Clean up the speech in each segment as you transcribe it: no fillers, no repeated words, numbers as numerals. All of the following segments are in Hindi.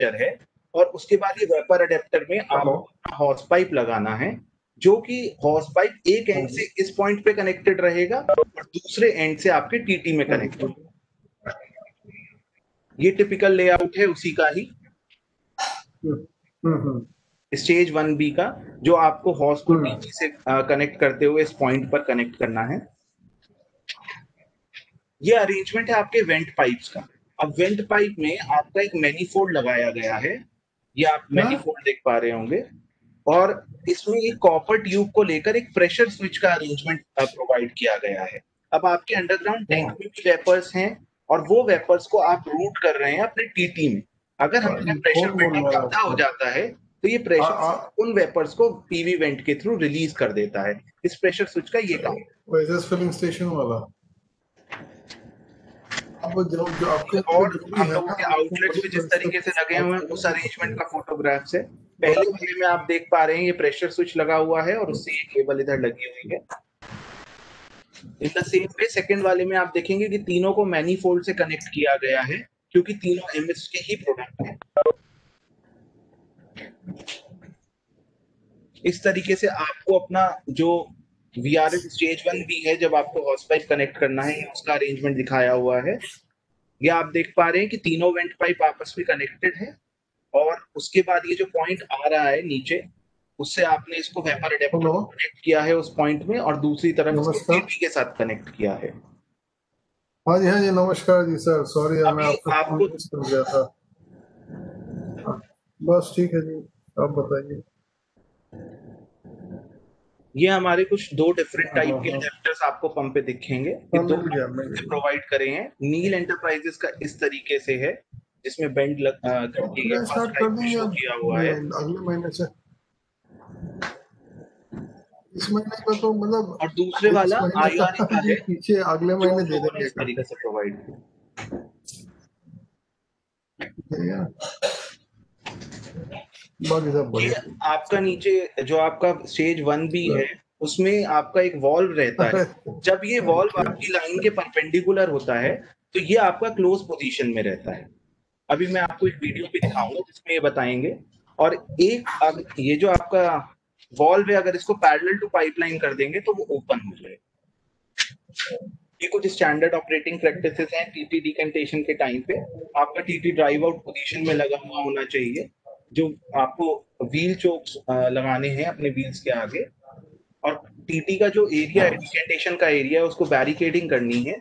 अडेप्टर है, और उसके बाद ये वेपर अडेप्टर में आपको हॉस पाइप लगाना है, जो कि हॉस पाइप एक एंड से इस पॉइंट पे कनेक्टेड रहेगा और दूसरे एंड से आपके टीटी में कनेक्टेड। ये टिपिकल लेआउट है उसी का ही, स्टेज 1B का, जो आपको हॉस को टीटी से कनेक्ट करते हुए इस पॉइंट पर कनेक्ट करना है। ये अरेंजमेंट है आपके वेंट पाइप्स का। अब वेंट पाइप में आपका एक मैनीफोल्ड लगाया गया है, ये आप मैनीफोल्ड देख पा रहे होंगे, और इसमें एक कॉपर ट्यूब को लेकर एक प्रेशर स्विच का अरेंजमेंट प्रोवाइड किया गया है। अब आपके अंडरग्राउंड टैंक में भी वेपर्स हैं, और वो वेपर्स को आप रूट कर रहे हैं अपने टीटी में। अगर हमारा प्रेशर वेंटिंग ज्यादा हो जाता है तो ये प्रेशर उन वेपर्स को पीवी वेंट के थ्रू रिलीज कर देता है। इस प्रेशर स्विच का ये काम है। फिलिंग स्टेशन वाला अब जो आपके और हम लोगों के आउटलेट्स भी जिस तरीके से लगे हुए हैं उस अरेंजमेंट का फोटोग्राफ्स है। पहले वाले में आप देख पा रहे हैं ये प्रेशर स्विच लगा हुआ है और उससे ये केबल इधर लगी हुई है। In the same way second वाले में आप देखेंगे कि तीनों को मैनीफोल्ड से कनेक्ट किया गया है, क्योंकि तीनों एमएस के ही प्रोडक्ट हैं। इस तरीके से आपको अपना जो VRS स्टेज 1B है, जब आपको हॉस पाइप कनेक्ट करना है, उसका अरेंजमेंट दिखाया हुआ है। ये आप देख पा रहे हैं कि तीनों वेंट पाइप आपस में कनेक्टेड है, और उसके बाद ये जो पॉइंट आ रहा है नीचे, उससे आपने इसको वेपर अडेप्टर कनेक्ट किया है उस पॉइंट में, और दूसरी तरफ इसको टीटी के साथ कनेक्ट किया है। हाँ जी नमस्कार जी सर, सॉरी मैं आपको मिस कर गया था। बस ठीक है जी, आप बताइए। ये हमारे कुछ दो डिफरेंट टाइप के अडेप्टर्स आपको पंप पे दिखेंगे, दो प्रोवाइड करे हैं। नील एंटरप्राइजेस का इस तरीके से है, जिसमें बेंड स्टार्ट कर देंगे किया हुआ है। अगले महीने से, इस महीने का तो मतलब, और दूसरे वाला IRA का है, पीछे अगले महीने दे देंगे इस तरीके से प्रोवाइड। ये आपका नीचे जो आपका स्टेज 1B है, उसमें आपका एक वॉल्व रहता है। जब ये वॉल्व आपकी लाइन के परपेंडिकुलर होता है तो ये आपका क्लोज पोजीशन में रहता है। अभी मैं आपको एक वीडियो भी दिखाऊंगा जिसमें ये बताएंगे। और एक ये जो आपका वॉल्व है, अगर इसको पैरेलल टू पाइपलाइन कर देंगे तो वो ओपन हो जाएगा। ये कुछ स्टैंडर्ड ऑपरेटिंग प्रैक्टिसेस हैं टीटी डिकेंटेशन के टाइम पे। आपका टीटी ड्राइव आउट पोजीशन में लगा हुआ होना चाहिए, जो आपको व्हील चोक्स लगाने हैं अपने व्हील्स के आगे, और टीटी का जो एरिया है, डिकेंटेशन का एरिया है, उसको बैरिकेडिंग करनी है।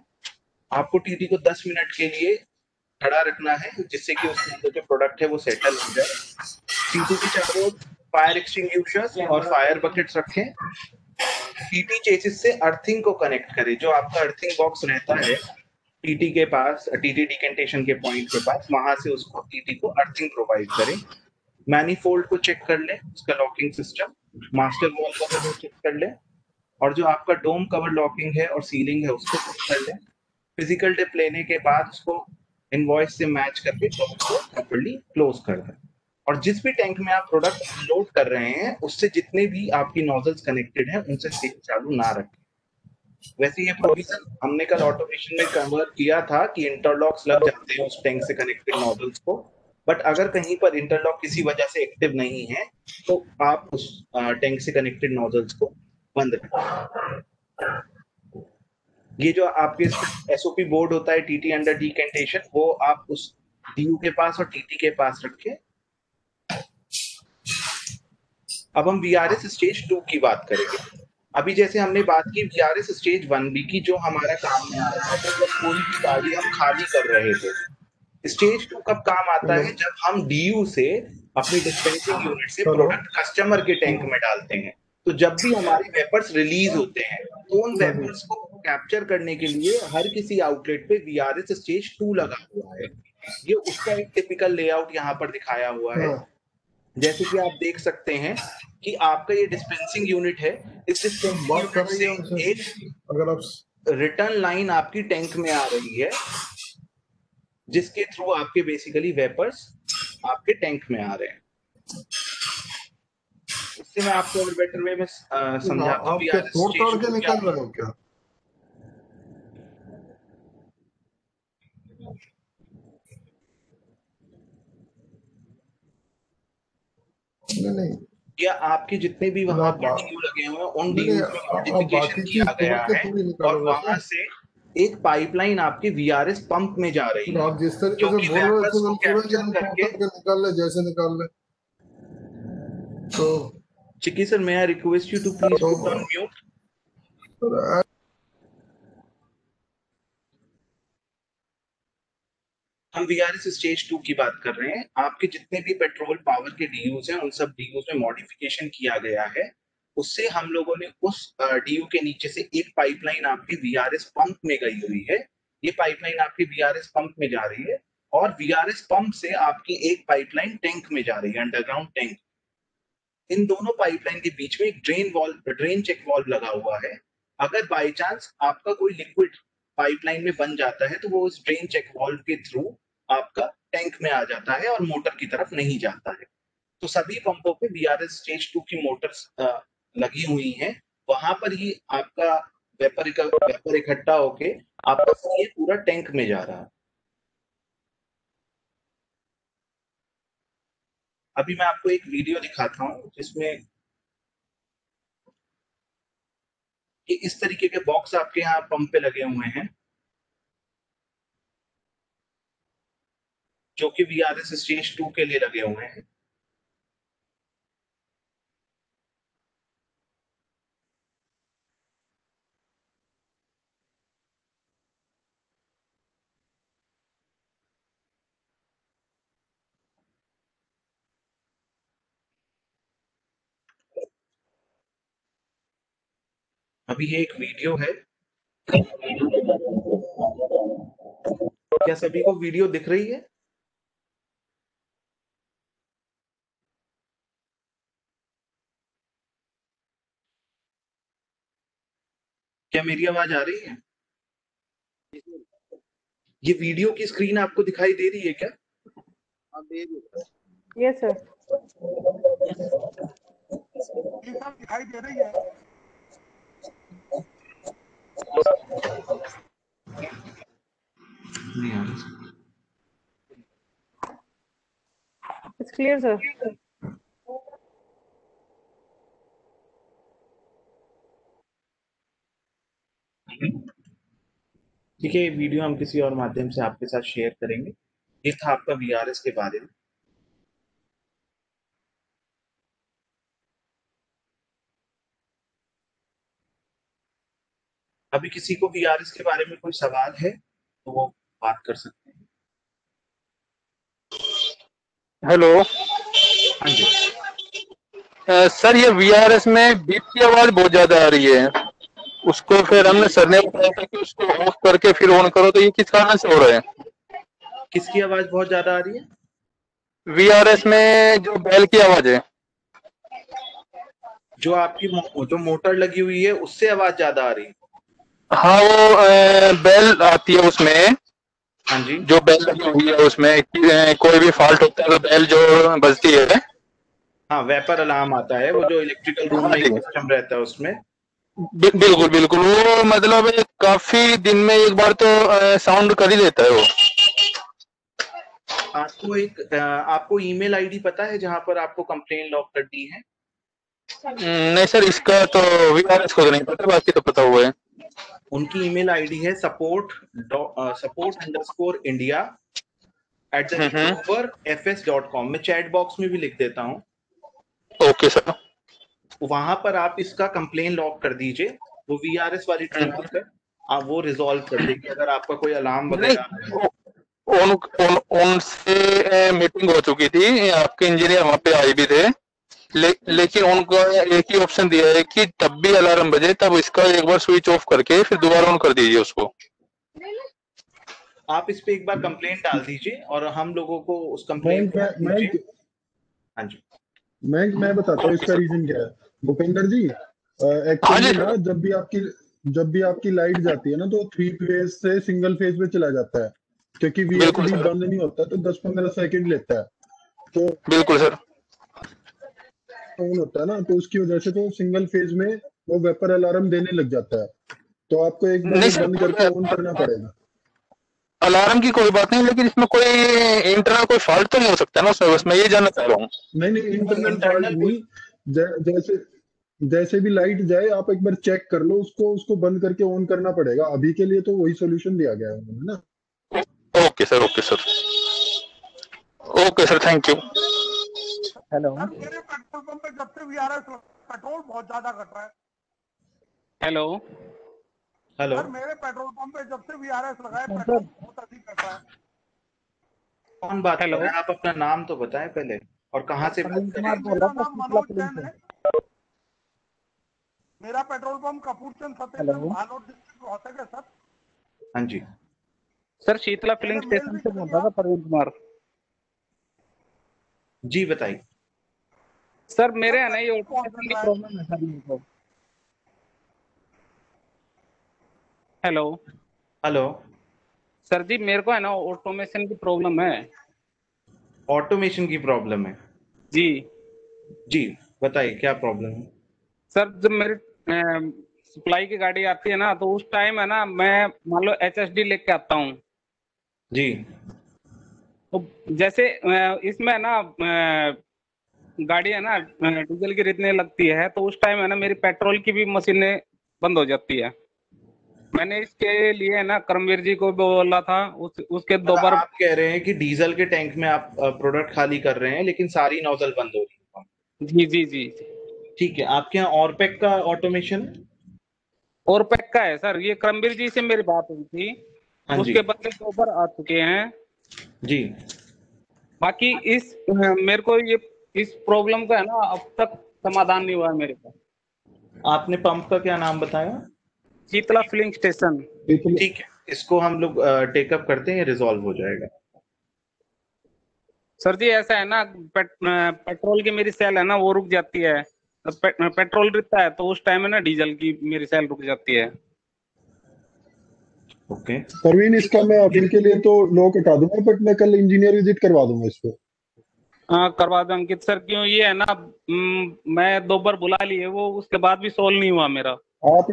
आपको टीटी को 10 मिनट के लिए खड़ा रखना है, जिससे कि उसके अंदर जो प्रोडक्ट है वो सेटल हो जाए। टीटी के चारों ओर फायर एक्सटिंग्विशर्स और फायर बकेट्स रखें। टीटी चेसिस से अर्थिंग को कनेक्ट करें। जो आपका अर्थिंग बॉक्स रहता है टीटी के पास, टीटी डिकेंटेशन के पॉइंट के पास, वहां से उसको टीटी को अर्थिंग प्रोवाइड करें। मैनीफोल्ड को चेक कर लें, उसका locking system, master valve cover check कर लें, और जो आपका डोम कवर लॉकिंग है और सीलिंग है उसको चेक कर लें। फिजिकल डिप लेने के बाद उसको इनवॉइस से मैच करके डोम को प्रॉपर्ली क्लोज कर दें। और जिस भी टैंक में आप प्रोडक्ट अनलोड कर रहे हैं, उससे जितने भी आपकी नोजल्स कनेक्टेड हैं उनसे सेल चालू ना रखें। वैसे ये प्रोविजन हमने कल ऑटोमेशन में कन्वर्ट किया था कि इंटरलॉक्स लग जाते हैं उस टैंक से कनेक्टेड नोजल्स को, बट अगर कहीं पर इंटरलॉक किसी वजह से एक्टिव नहीं है तो आप उस टैंक से कनेक्टेड नोजल्स को बंद रखें। ये जो आपके SOP बोर्ड होता है टीटी अंडर डिकेंटेशन, वो आप उस DU के पास और टीटी के पास रखें। अब हम VRS स्टेज 2 की बात करेंगे। अभी जैसे हमने बात की VRS स्टेज 1B की, जो हमारा काम में आ रहा था जब कोई भी गाड़ी हम खाली कर रहे थे। स्टेज 2 कब काम आता है? जब हम DU से अपनी डिस्पेंसिंग यूनिट से प्रोडक्ट कस्टमर के टैंक में डालते हैं। तो जब भी हमारे वेपर्स रिलीज होते हैं तो उन वेपर्स को कैप्चर करने के लिए हर किसी आउटलेट पे VRS स्टेज 2 लगा हुआ है। ये उसका एक टिपिकल लेआउट यहाँ पर दिखाया हुआ है। जैसे कि आप देख सकते हैं कि आपका ये डिस्पेंसिंग यूनिट है, इस डिस्पेंसिंग यूनिट से एक रिटर्न लाइन आपकी टैंक में आ रही है, जिसके थ्रू आपके बेसिकली वेपर्स आपके टैंक में आ रहे हैं। इससे मैं आपको और बेटर वे में समझाता हूँ। आप तोड़ तोड़ के निकल रहे हो क्या? नहीं नहीं, या आपके जितने भी मतलब वहां आप पर डीयू लगे हुए हैं उन नहीं नहीं, डीयूज में आप मॉडिफिकेशन बाकी चीज किया तोड़ गया के है थोड़ी और निकालोगे वहां सर। से एक पाइपलाइन आपके वीआरएस पंप में जा रही तो है, आप जिस तरीके जो से कि बोल रहे हो वेपर्स उसमें को पूरा कि कैप्चर हम तोड़ करके। तोड़ के निकाल ले, जैसे निकाल ले। तो चिकी sir, may I request you to please तो put on mute? सर, हम वीआरएस स्टेज 2 की बात कर रहे हैं। आपके जितने भी पेट्रोल पावर के डीयूज हैं उन सब डीयूज में मॉडिफिकेशन किया गया है। उससे हम लोगों ने उस डीयू के नीचे से एक पाइपलाइन आपकी वीआरएस पंप में गई हुई है। ये पाइपलाइन आपकी वीआरएस पंप में जा रही है और वीआरएस पंप से आपकी एक पाइपलाइन टैंक में जा रही है, अंडरग्राउंड टैंक। इन दोनों पाइपलाइन के बीच में एक ड्रेन चेक वाल्व लगा हुआ है। अगर बाई चांस आपका कोई लिक्विड पाइपलाइन में बन जाता है तो वो उस ड्रेन चेक वाल्व के थ्रू आपका टैंक में आ जाता है और मोटर की तरफ नहीं जाता है। तो सभी पंपों पे वीआरएस स्टेज 2 की मोटर्स लगी हुई हैं। वहां पर ही आपका वेपर इकट्ठा होके आपका ये पूरा टैंक में जा रहा है। अभी मैं आपको एक वीडियो दिखाता हूँ जिसमें कि इस तरीके के बॉक्स आपके यहाँ पंप पे लगे हुए हैं, जो कि वीआरएस स्टेज 2 के लिए लगे हुए हैं। अभी ये एक वीडियो है। क्या सभी को वीडियो दिख रही है? क्या मेरी आवाज आ रही है? ये वीडियो की स्क्रीन आपको दिखाई दे रही है क्या? Yes sir. दिखाई दे रही है। नहीं आ रही। It's clear sir. ठीक है, ये वीडियो हम किसी और माध्यम से आपके साथ शेयर करेंगे। ये था आपका वीआरएस के बारे में। अभी किसी को वीआरएस के बारे में कोई सवाल है तो वो बात कर सकते हैं। हेलो। हाँ जी। सर, ये वीआरएस में बीप की आवाज बहुत ज्यादा आ रही है। उसको फिर हमने सर ने बताया था कि उसको ऑफ करके फिर ऑन करो, तो ये किस कारण से हो रहा है? किसकी आवाज बहुत ज्यादा आ रही है? वीआरएस में जो बैल की आवाज है। जो आपकी जो मोटर लगी हुई है उससे आवाज ज्यादा आ रही है? हाँ, वो बैल आती है उसमें। हाँ जी। जो बैल लगी हुई है उसमें कोई भी फॉल्ट होता है तो बैल जो बजती है। हाँ, वेपर अलार्म आता है, वो जो इलेक्ट्रिकल रूम हाँ में एक जी, सिस्टम रहता है उसमें। बिल्कुल बिल्कुल। वो मतलब काफी दिन में एक बार तो साउंड कर ही लेता है वो। आपको ईमेल आईडी पता है जहां पर आपको कंप्लेन लॉग करनी है? नहीं सर, इसका तो वीआरएस को तो नहीं पता, बाकी तो पता हुआ है। उनकी ईमेल आईडी है support_india@uberfs.com। मैं चैट बॉक्स में भी लिख देता हूँ। Okay sir. वहां पर आप इसका कंप्लेन लॉग कर दीजिए। वो वीआरएस वाली टीम आकर आप वो रिजॉल्व कर देगी अगर आपका कोई अलार्म नहीं, वगैरह है। उन उन उनसे मीटिंग हो चुकी थी, आपके इंजीनियर वहां पे आए भी थे। लेकिन उनको एक ही ऑप्शन दिया है कि तब भी अलार्म बजे तब इसका एक बार स्विच ऑफ करके फिर दोबारा ऑन कर दीजिए उसको। आप इस पे एक बार कंप्लेंट डाल दीजिए और हम लोगों को उस कंप्लेंट मैं को मैं मैं दीजिए। हाँ जी। मैं बताता हूँ इसका रीजन क्या है भूपेंद्र जी। हाँ जी एक्चुअली ना, जब भी आपकी लाइट जाती है ना, तो 3 फेज से सिंगल फेज में चला जाता है, क्योंकि बिल्कुल वीएचडी सर। बंद नहीं होता, तो 10-15 सेकंड लेता है। तो बिल्कुल सर। ऑन होता है ना, तो उसकी वजह से तो सिंगल फेज में वो वेपर अलार्म देने लग जाता है। तो आपको एक बार नहीं वो सर, बंद करके ऑन करना पड़ेगा। अलार्म की कोई बात नहीं, लेकिन इसमें कोई इंटरनल कोई फॉल्ट तो नहीं हो सकता ना उसमें, बस मैं ये जानना चाह रहा हूँ। नहीं नहीं, इंटरनल फॉल्ट इंटरनल नहीं। जैसे जैसे भी लाइट जाए आप एक बार चेक कर लो उसको, उसको बंद करके ऑन करना पड़ेगा। अभी के लिए तो वही सॉल्यूशन दिया गया है उन्होंने ना। Okay sir, okay sir, okay sir, thank you. Hello sir मेरे पेट्रोल पंप पे जब से वीआरएस पेट्रोल बहुत ज्यादा घट रहा है। हेलो हेलो, सर मेरे पेट्रोल पंप पे जब से वीआरएस लगाए सर पेट्रोल बहुत अधिक घट रहा है। कौन बात कर हेलो रहे हैं? आप अपना नाम तो बताएं पहले, और कहाँ से बात प्रवीण कर रहे कुमार हैं? बोल मेरा रहा था नाम शीतला मनोज फिल्म जैन से। है। मेरा पेट्रोल पंप कपूरचंद सतेंद्र हेलो भालोड डिस्ट्रिक्ट रोहतक है सर। हाँ जी, सर शीतला फिलिंग मैंने मेल स्टेशन भी से कर बोल दिया। रहा था प्रवीण कुमार। जी बताइए। सर मेरे सर है ना ये पेट्रोल बहुत ऑटोमेशन घट की रहा है। प्रॉब्लम है सर मेरे को। हेलो हेलो, सर जी, मेरे को है ना ऑटोमेशन की प्रॉब्लम है। ऑटोमेशन की प्रॉब्लम है? जी जी बताइए, क्या प्रॉब्लम है? सर, जब मेरी सप्लाई की गाड़ी आती है ना, तो उस टाइम है ना मैं मान लो HSD लेके आता हूँ। जी, तो जैसे इसमें है ना गाड़ी है ना डीजल की रितने लगती है, तो उस टाइम है ना मेरी पेट्रोल की भी मशीनें बंद हो जाती है। मैंने इसके लिए ना करमवीर जी को भी बोला था, उसके दो मतलब बार। आप कह रहे हैं कि डीजल के टैंक में आप प्रोडक्ट खाली कर रहे हैं, लेकिन सारी नोजल बंद हो रही है। जी जी जी। ठीक है, आपके यहाँ और पैक का ऑटोमेशन है? और पैक का है सर, ये करमवीर जी से मेरी बात हुई थी, हाँ जी, उसके बदले 2 बार आ चुके हैं। जी। बाकी इस मेरे को ये इस प्रॉब्लम का है ना अब तक समाधान नहीं हुआ है मेरे पास। आपने पंप का क्या नाम बताया? Sheetla filling station. ठीक है, इसको हम लोग टेकअप करते हैं, रिजॉल्व हो जाएगा। सर जी ऐसा है ना, पेट्रोल की मेरी सेल है ना वो रुक जाती है। पेट्रोल रुकता है तो उस टाइम है ना डीजल की मेरी सेल रुक जाती है। ओके, परवीन, इसका मैं अभी के लिए तो लॉक हटा दूंगा, बट मैं कल इंजीनियर विजिट करवा दूंगा इसको। हाँ करवा दो अंकित सर, क्यों ये है ना मैं 2 बार बुला लिए, वो उसके बाद भी सोल्व नहीं हुआ मेरा। आप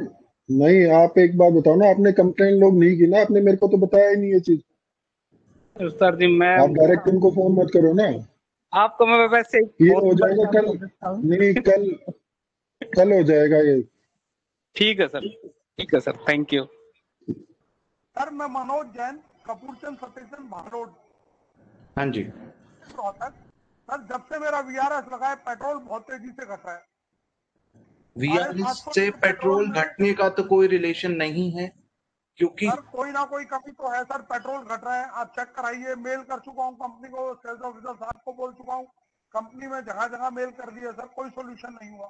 नहीं, आप एक बात बताओ ना, आपने कंप्लेन लॉग नहीं की ना, आपने मेरे को तो बताया ही नहीं ये चीज। सर जी मैं आप डायरेक्ट उनको फोन मत करो ना। आपको मैं वैसे ये बहुत हो बार जाएगा काम कल। कर देता हूँ। नहीं, कल कल हो जाएगा ये। ठीक है सर, ठीक है सर, थैंक यू। सर मैं मनोज जैन कपूरचंद सतेंद्र भालोड हाँ जी। रोहतक। सर जब से मेरा वीआरएस लगा है पेट्रोल बहुत तेजी से घट रहा है। वीआरएस 700 से पेट्रोल में घटने का तो कोई रिलेशन नहीं है, क्योंकि सर कोई ना कोई कमी तो है सर। पेट्रोल घट रहा है, आप चेक कराइए। मेल कर चुका हूँ कंपनी को, सेल्स ऑफिसर साहब को बोल चुका हूँ, कंपनी में जगह जगह मेल कर दिया सर, कोई सोल्यूशन नहीं हुआ।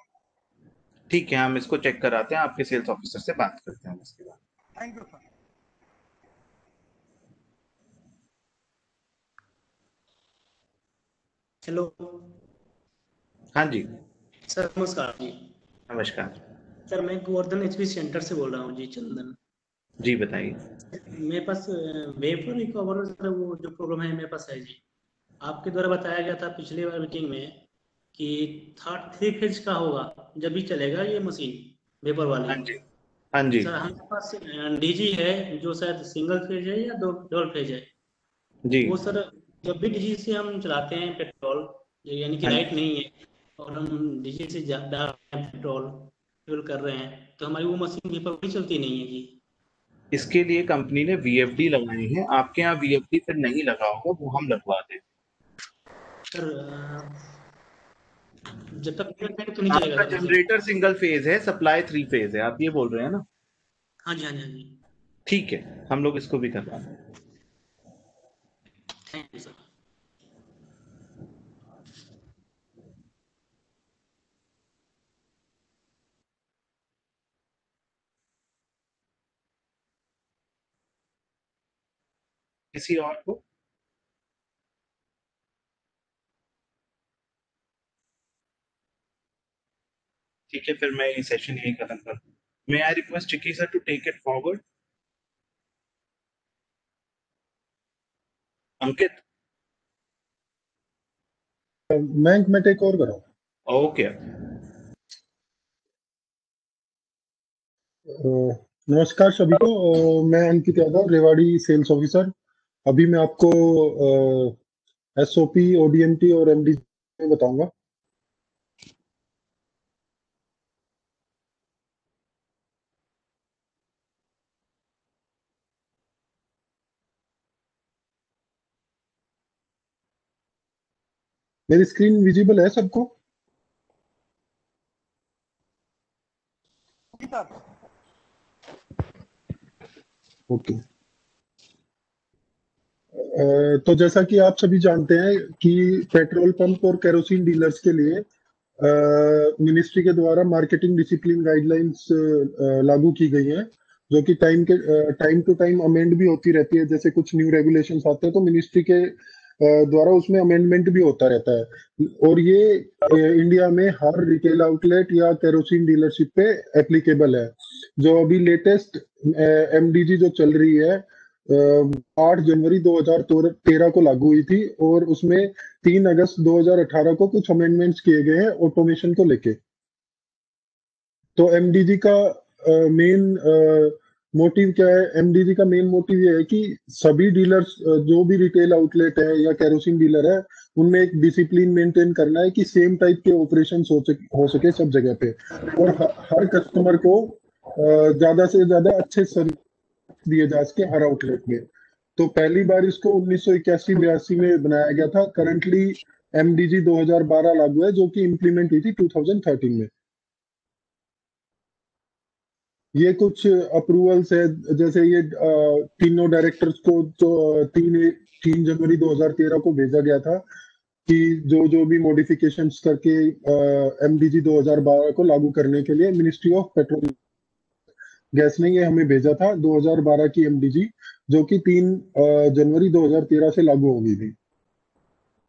ठीक है, हम इसको चेक कराते हैं, आपके सेल्स ऑफिसर से बात करते हैं इसके बाद। Thank you sir. हेलो हाँ जी, सर, नमस्कार जी। नमस्कार। सर मैं गोवर्धन एचपी सेंटर से बोल रहा हूँ जी, चंदन। जी बताइए। मेरे पास वेपर रिकवर सर वो जो प्रॉब्लम है मेरे पास है जी। आपके द्वारा बताया गया था पिछली बार मीटिंग में कि 3 फेज का होगा जब भी चलेगा ये मशीन वेपर वाली। हाँ जी, हाँ जी, सर हमारे पास डीजी है जो शायद सिंगल फेज है या दो डबल फेज है। जी, वो सर जब भी डीजी से हम चलाते हैं पेट्रोल, यानी कि हाँ लाइट जी। नहीं है और हम डीजी से डाल रहे हैं पेट्रोल फ्यूल कर रहे हैं, तो हमारी वो मशीन वेपर भी चलती नहीं है जी। इसके लिए कंपनी ने वीएफडी लगाए हैं, आपके यहाँ वीएफडी फिर नहीं लगा होगा, वो हम लगवा दें। सर जब तक पेमेंट करें तो नहीं चलेगा आपका sir machine. Generator single phase है, सप्लाई 3 फेज है, आप ये बोल रहे हैं ना? हाँ जी, हाँ जी, हाँ जी। ठीक है, हम लोग इसको भी करवा दें। Thank you sir. किसी और को? ठीक है, फिर मैं ये सेशन यही खत्म कर दूं। मे आई रिक्वेस्ट चिकी sir to take it forward. Ankit. मैं टेक और करूँ। ओके। नमस्कार सभी को। मैं अंकित यादव, रेवाड़ी सेल्स ऑफिसर। अभी मैं आपको एसओपी, ओडीएमटी और एमडीजी बताऊंगा। मेरी स्क्रीन विजिबल है सबको? जी सर। ओके। तो जैसा कि आप सभी जानते हैं कि पेट्रोल पंप और केरोसिन डीलर्स के लिए मिनिस्ट्री के द्वारा मार्केटिंग डिसिप्लिन गाइडलाइंस लागू की गई हैं, जो कि टाइम टू टाइम अमेंड भी होती रहती है। जैसे कुछ न्यू रेगुलेशंस आते हैं तो मिनिस्ट्री के द्वारा उसमें अमेंडमेंट भी होता रहता है, और ये इंडिया में हर रिटेल आउटलेट या केरोसिन डीलरशिप पे एप्लीकेबल है। जो अभी लेटेस्ट एमडीजी जो चल रही है 8 जनवरी 2013 को लागू हुई थी, और उसमें 3 अगस्त 2018 को कुछ अमेंडमेंट्स किए गए हैं ऑटोमेशन को लेके। तो एमडीजी का मेन मोटिव क्या है? एमडीजी का मेन मोटिव ये है कि सभी डीलर्स, जो भी रिटेल आउटलेट है या केरोसिन डीलर है, उनमें एक डिसिप्लिन मेंटेन करना है कि सेम टाइप के ऑपरेशन हो सके सब जगह पे, और हर कस्टमर को ज्यादा से ज्यादा अच्छे सर्विस दिए जा सके हर आउटलेट में। तो पहली बार इसको 1981-82 में बनाया गया था। करंटली एमडीजी 2012 लागू है, जो कि इम्प्लीमेंट हुई थी 2013 में। ये कुछ अप्रूवल्स है, जैसे ये तीनों डायरेक्टर्स को जो 3 जनवरी 2013 को भेजा गया था कि जो जो भी मॉडिफिकेशंस करके एमडीजी 2012 को लागू करने के लिए मिनिस्ट्री ऑफ पेट्रोल गैस ने ये हमें भेजा था 2012 की एमडीजी, जो कि 3 जनवरी 2013 से लागू हो गई थी।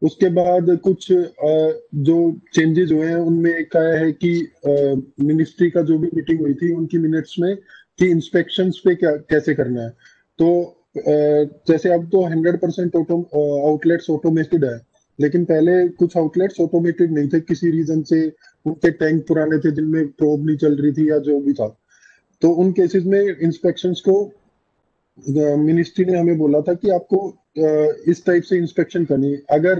उसके बाद कुछ जो चेंजेस हुए हैं उनमें एक आया है कि मिनिस्ट्री का जो भी मीटिंग हुई थी उनकी मिनट्स में कि इंस्पेक्शंस पे क्या कैसे करना है। तो जैसे अब तो 100% आउटलेट्स ऑटोमेटेड है, लेकिन पहले कुछ आउटलेट्स ऑटोमेटेड नहीं थे किसी रीजन से, उनके टैंक पुराने थे जिनमें प्रोब नहीं चल रही थी या जो भी था। तो उन केसेस में इंस्पेक्शंस को मिनिस्ट्री ने हमें बोला था कि आपको इस टाइप से इंस्पेक्शन करनी है। अगर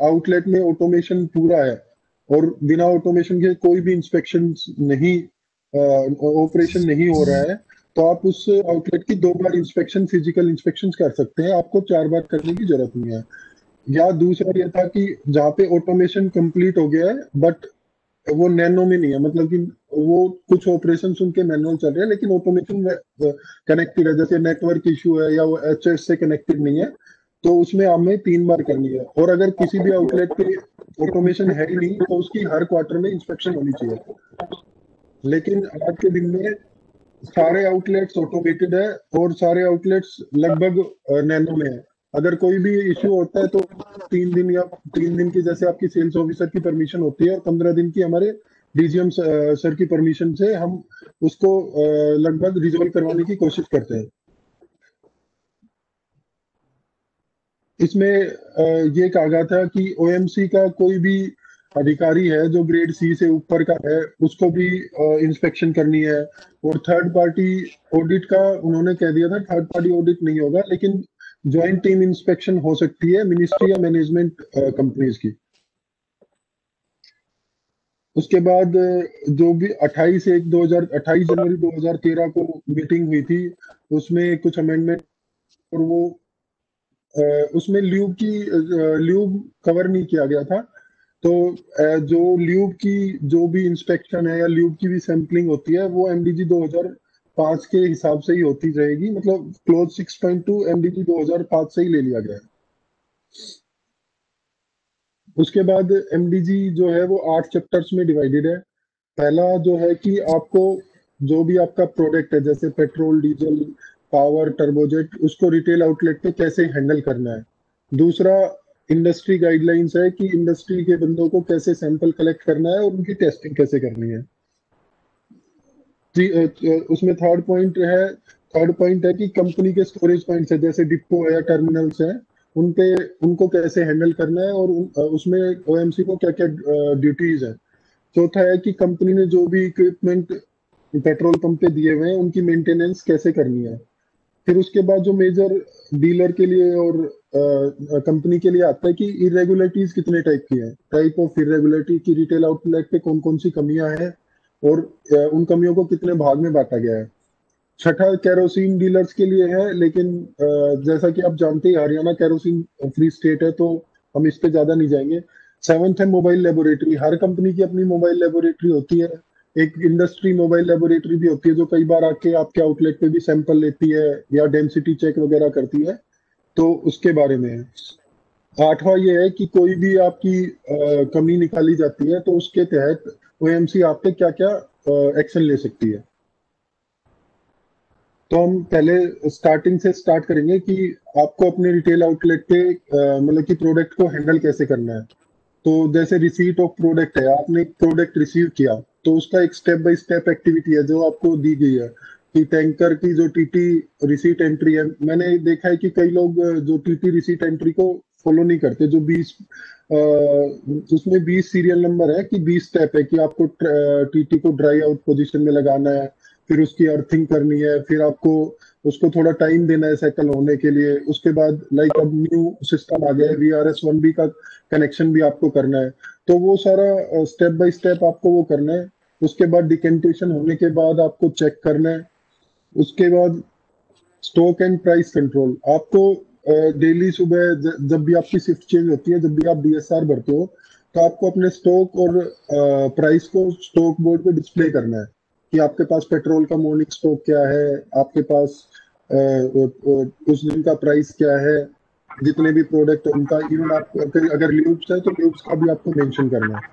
आउटलेट में ऑटोमेशन पूरा है और बिना ऑटोमेशन के कोई भी इंस्पेक्शन नहीं, ऑपरेशन नहीं हो रहा है, तो आप उस आउटलेट की 2 बार इंस्पेक्शन, फिजिकल इंस्पेक्शन कर सकते हैं, आपको 4 बार करने की जरूरत नहीं है। या दूसरा ये था कि जहाँ पे ऑटोमेशन कंप्लीट हो गया है बट वो नैनो में नहीं है, मतलब कि वो कुछ ऑपरेशन उनके मैनुअल चल रहे हैं लेकिन ऑटोमेशन कनेक्टेड है, जैसे नेटवर्क इशू है या वो एचएस से कनेक्टेड नहीं है, तो उसमें हमें 3 बार करनी है। और अगर किसी भी आउटलेट पे ऑटोमेशन है ही नहीं तो उसकी हर क्वार्टर में इंस्पेक्शन होनी चाहिए। लेकिन आज के दिन में सारे आउटलेट्स ऑटोमेटेड है और सारे आउटलेट्स लगभग नैनो में है। अगर कोई भी इश्यू होता है तो 3 दिन की जैसे आपकी सेल्स ऑफिसर की परमिशन होती है और 15 दिन की हमारे डीजीएम सर की परमिशन से हम उसको लगभग रिजॉल्व करवाने की कोशिश करते हैं। इसमें ये कहा गया था कि ओएमसी का कोई भी अधिकारी है जो ग्रेड सी से ऊपर का है उसको भी इंस्पेक्शन करनी है। और थर्ड पार्टी ऑडिट का उन्होंने कह दिया था, थर्ड पार्टी ऑडिट नहीं होगा लेकिन ज्वाइंट टीम इंस्पेक्शन हो सकती है मिनिस्ट्री या मैनेजमेंट कंपनीज की। उसके बाद जो भी 28 जनवरी 2013 को मीटिंग हुई थी उसमें कुछ अमेंडमेंट, और वो उसमें ल्यूब कवर नहीं किया गया था। तो जो ल्यूब की जो भी इंस्पेक्शन है या ल्यूब की भी सैंपलिंग होती है वो एमडीजी 2005 के हिसाब से ही होती रहेगी, मतलब क्लोज 6.2 एमडीजी 2005 से ही ले लिया गया है। उसके बाद एमडीजी जो है वो 8 चैप्टर्स में डिवाइडेड है। पहला जो है कि आपको जो भी आपका प्रोडक्ट है जैसे पेट्रोल, डीजल, पावर, टर्बोजेट, उसको रिटेल आउटलेट पे कैसे हैंडल करना है। दूसरा इंडस्ट्री गाइडलाइंस है कि इंडस्ट्री के बंदों को कैसे सैंपल कलेक्ट करना है और उनकी टेस्टिंग कैसे करनी है। उसमें थर्ड पॉइंट है कि कंपनी के स्टोरेज पॉइंट्स है जैसे डिपो है या टर्मिनल्स है, उनको कैसे हैंडल करना है और उसमें ओएमसी को क्या क्या ड्यूटीज है। चौथा है कि कंपनी ने जो भी इक्विपमेंट पेट्रोल पंप पे दिए हुए हैं उनकी मेंटेनेंस कैसे करनी है। फिर उसके बाद जो मेजर डीलर के लिए और कंपनी के लिए आता है कि इरेगुलरिटीज कितने टाइप की है, टाइप ऑफ इरेगुलरिटी की रिटेल आउटलेट पे कौन कौन सी कमियां हैं और उन कमियों को कितने भाग में बांटा गया है। छठा केरोसिन डीलर्स के लिए है, लेकिन जैसा कि आप जानते हैं हरियाणा केरोसिन फ्री स्टेट है, तो हम इस पे ज्यादा नहीं जाएंगे। सेवंथ है मोबाइल लेबोरेटरी। हर कंपनी की अपनी मोबाइल लेबोरेटरी होती है। एक इंडस्ट्री मोबाइल लेबोरेटरी भी होती है जो कई बार आके आपके आउटलेट पे भी सैंपल लेती है या डेंसिटी चेक वगैरह करती है, तो उसके बारे में है। आठवां ये है कि कोई भी आपकी कमी निकाली जाती है तो उसके तहत ओएमसी आप पे क्या क्या एक्शन ले सकती है। तो हम पहले स्टार्टिंग से स्टार्ट करेंगे कि आपको अपने रिटेल आउटलेट पे मतलब कि प्रोडक्ट को हैंडल कैसे करना है। तो जैसे रिसीट ऑफ प्रोडक्ट है, आपने प्रोडक्ट रिसीव किया तो उसका एक स्टेप बाय स्टेप एक्टिविटी है जो आपको दी गई है कि टैंकर की जो टीटी रिसीट एंट्री है। मैंने देखा है कि कई लोग जो टीटी रिसीट एंट्री को फॉलो नहीं करते, जो 20 उसमें 20 सीरियल नंबर है कि 20 स्टेप है कि आपको टीटी को ड्राई आउट पोजीशन में लगाना है, फिर उसकी अर्थिंग करनी है, फिर आपको उसको थोड़ा टाइम देना है साइकिल होने के लिए। उसके बाद लाइक अब न्यू सिस्टम आ गया है VRS1B का कनेक्शन भी आपको करना है, तो वो सारा स्टेप बाय स्टेप आपको वो करना है। उसके बाद डिकेंटेशन होने के बाद आपको चेक करना है। उसके बाद स्टॉक एंड प्राइस कंट्रोल, आपको डेली सुबह जब भी आपकी शिफ्ट चेंज होती है, जब भी आप DSR भरते हो, तो आपको अपने स्टॉक और प्राइस को स्टॉक बोर्ड पे डिस्प्ले करना है कि आपके पास पेट्रोल का मॉर्निंग स्टॉक क्या है, आपके पास उस दिन का प्राइस क्या है, जितने भी प्रोडक्ट है उनका। इवन आप अगर ल्यूब्स है तो ल्यूब्स का भी आपको मेंशन करना है।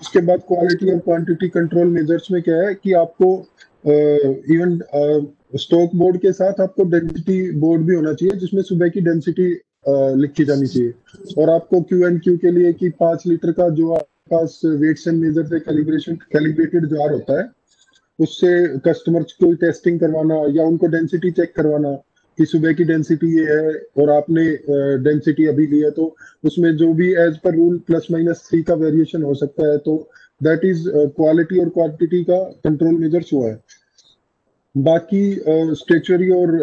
उसके बाद क्वालिटी और क्वांटिटी कंट्रोल मेजर्स में क्या है कि आपको इवन स्टॉक बोर्ड के साथ आपको डेंसिटी बोर्ड भी होना चाहिए जिसमें सुबह की डेंसिटी लिखी जानी चाहिए। और आपको Q&Q के लिए कि 5 लीटर का जो आपके पास वेट्स एंड मेजर से कैलिब्रेटेड जार होता है, उससे कस्टमर्स को टेस्टिंग करवाना या उनको डेंसिटी चेक करवाना कि सुबह की डेंसिटी ये है और आपने डेंसिटी अभी ली है, तो उसमें जो भी एज पर रूल +-3 का वेरिएशन हो सकता है, तो दैट इज क्वालिटी और क्वांटिटी का कंट्रोल मेजर्स हुआ है। बाकी स्टेचुरी और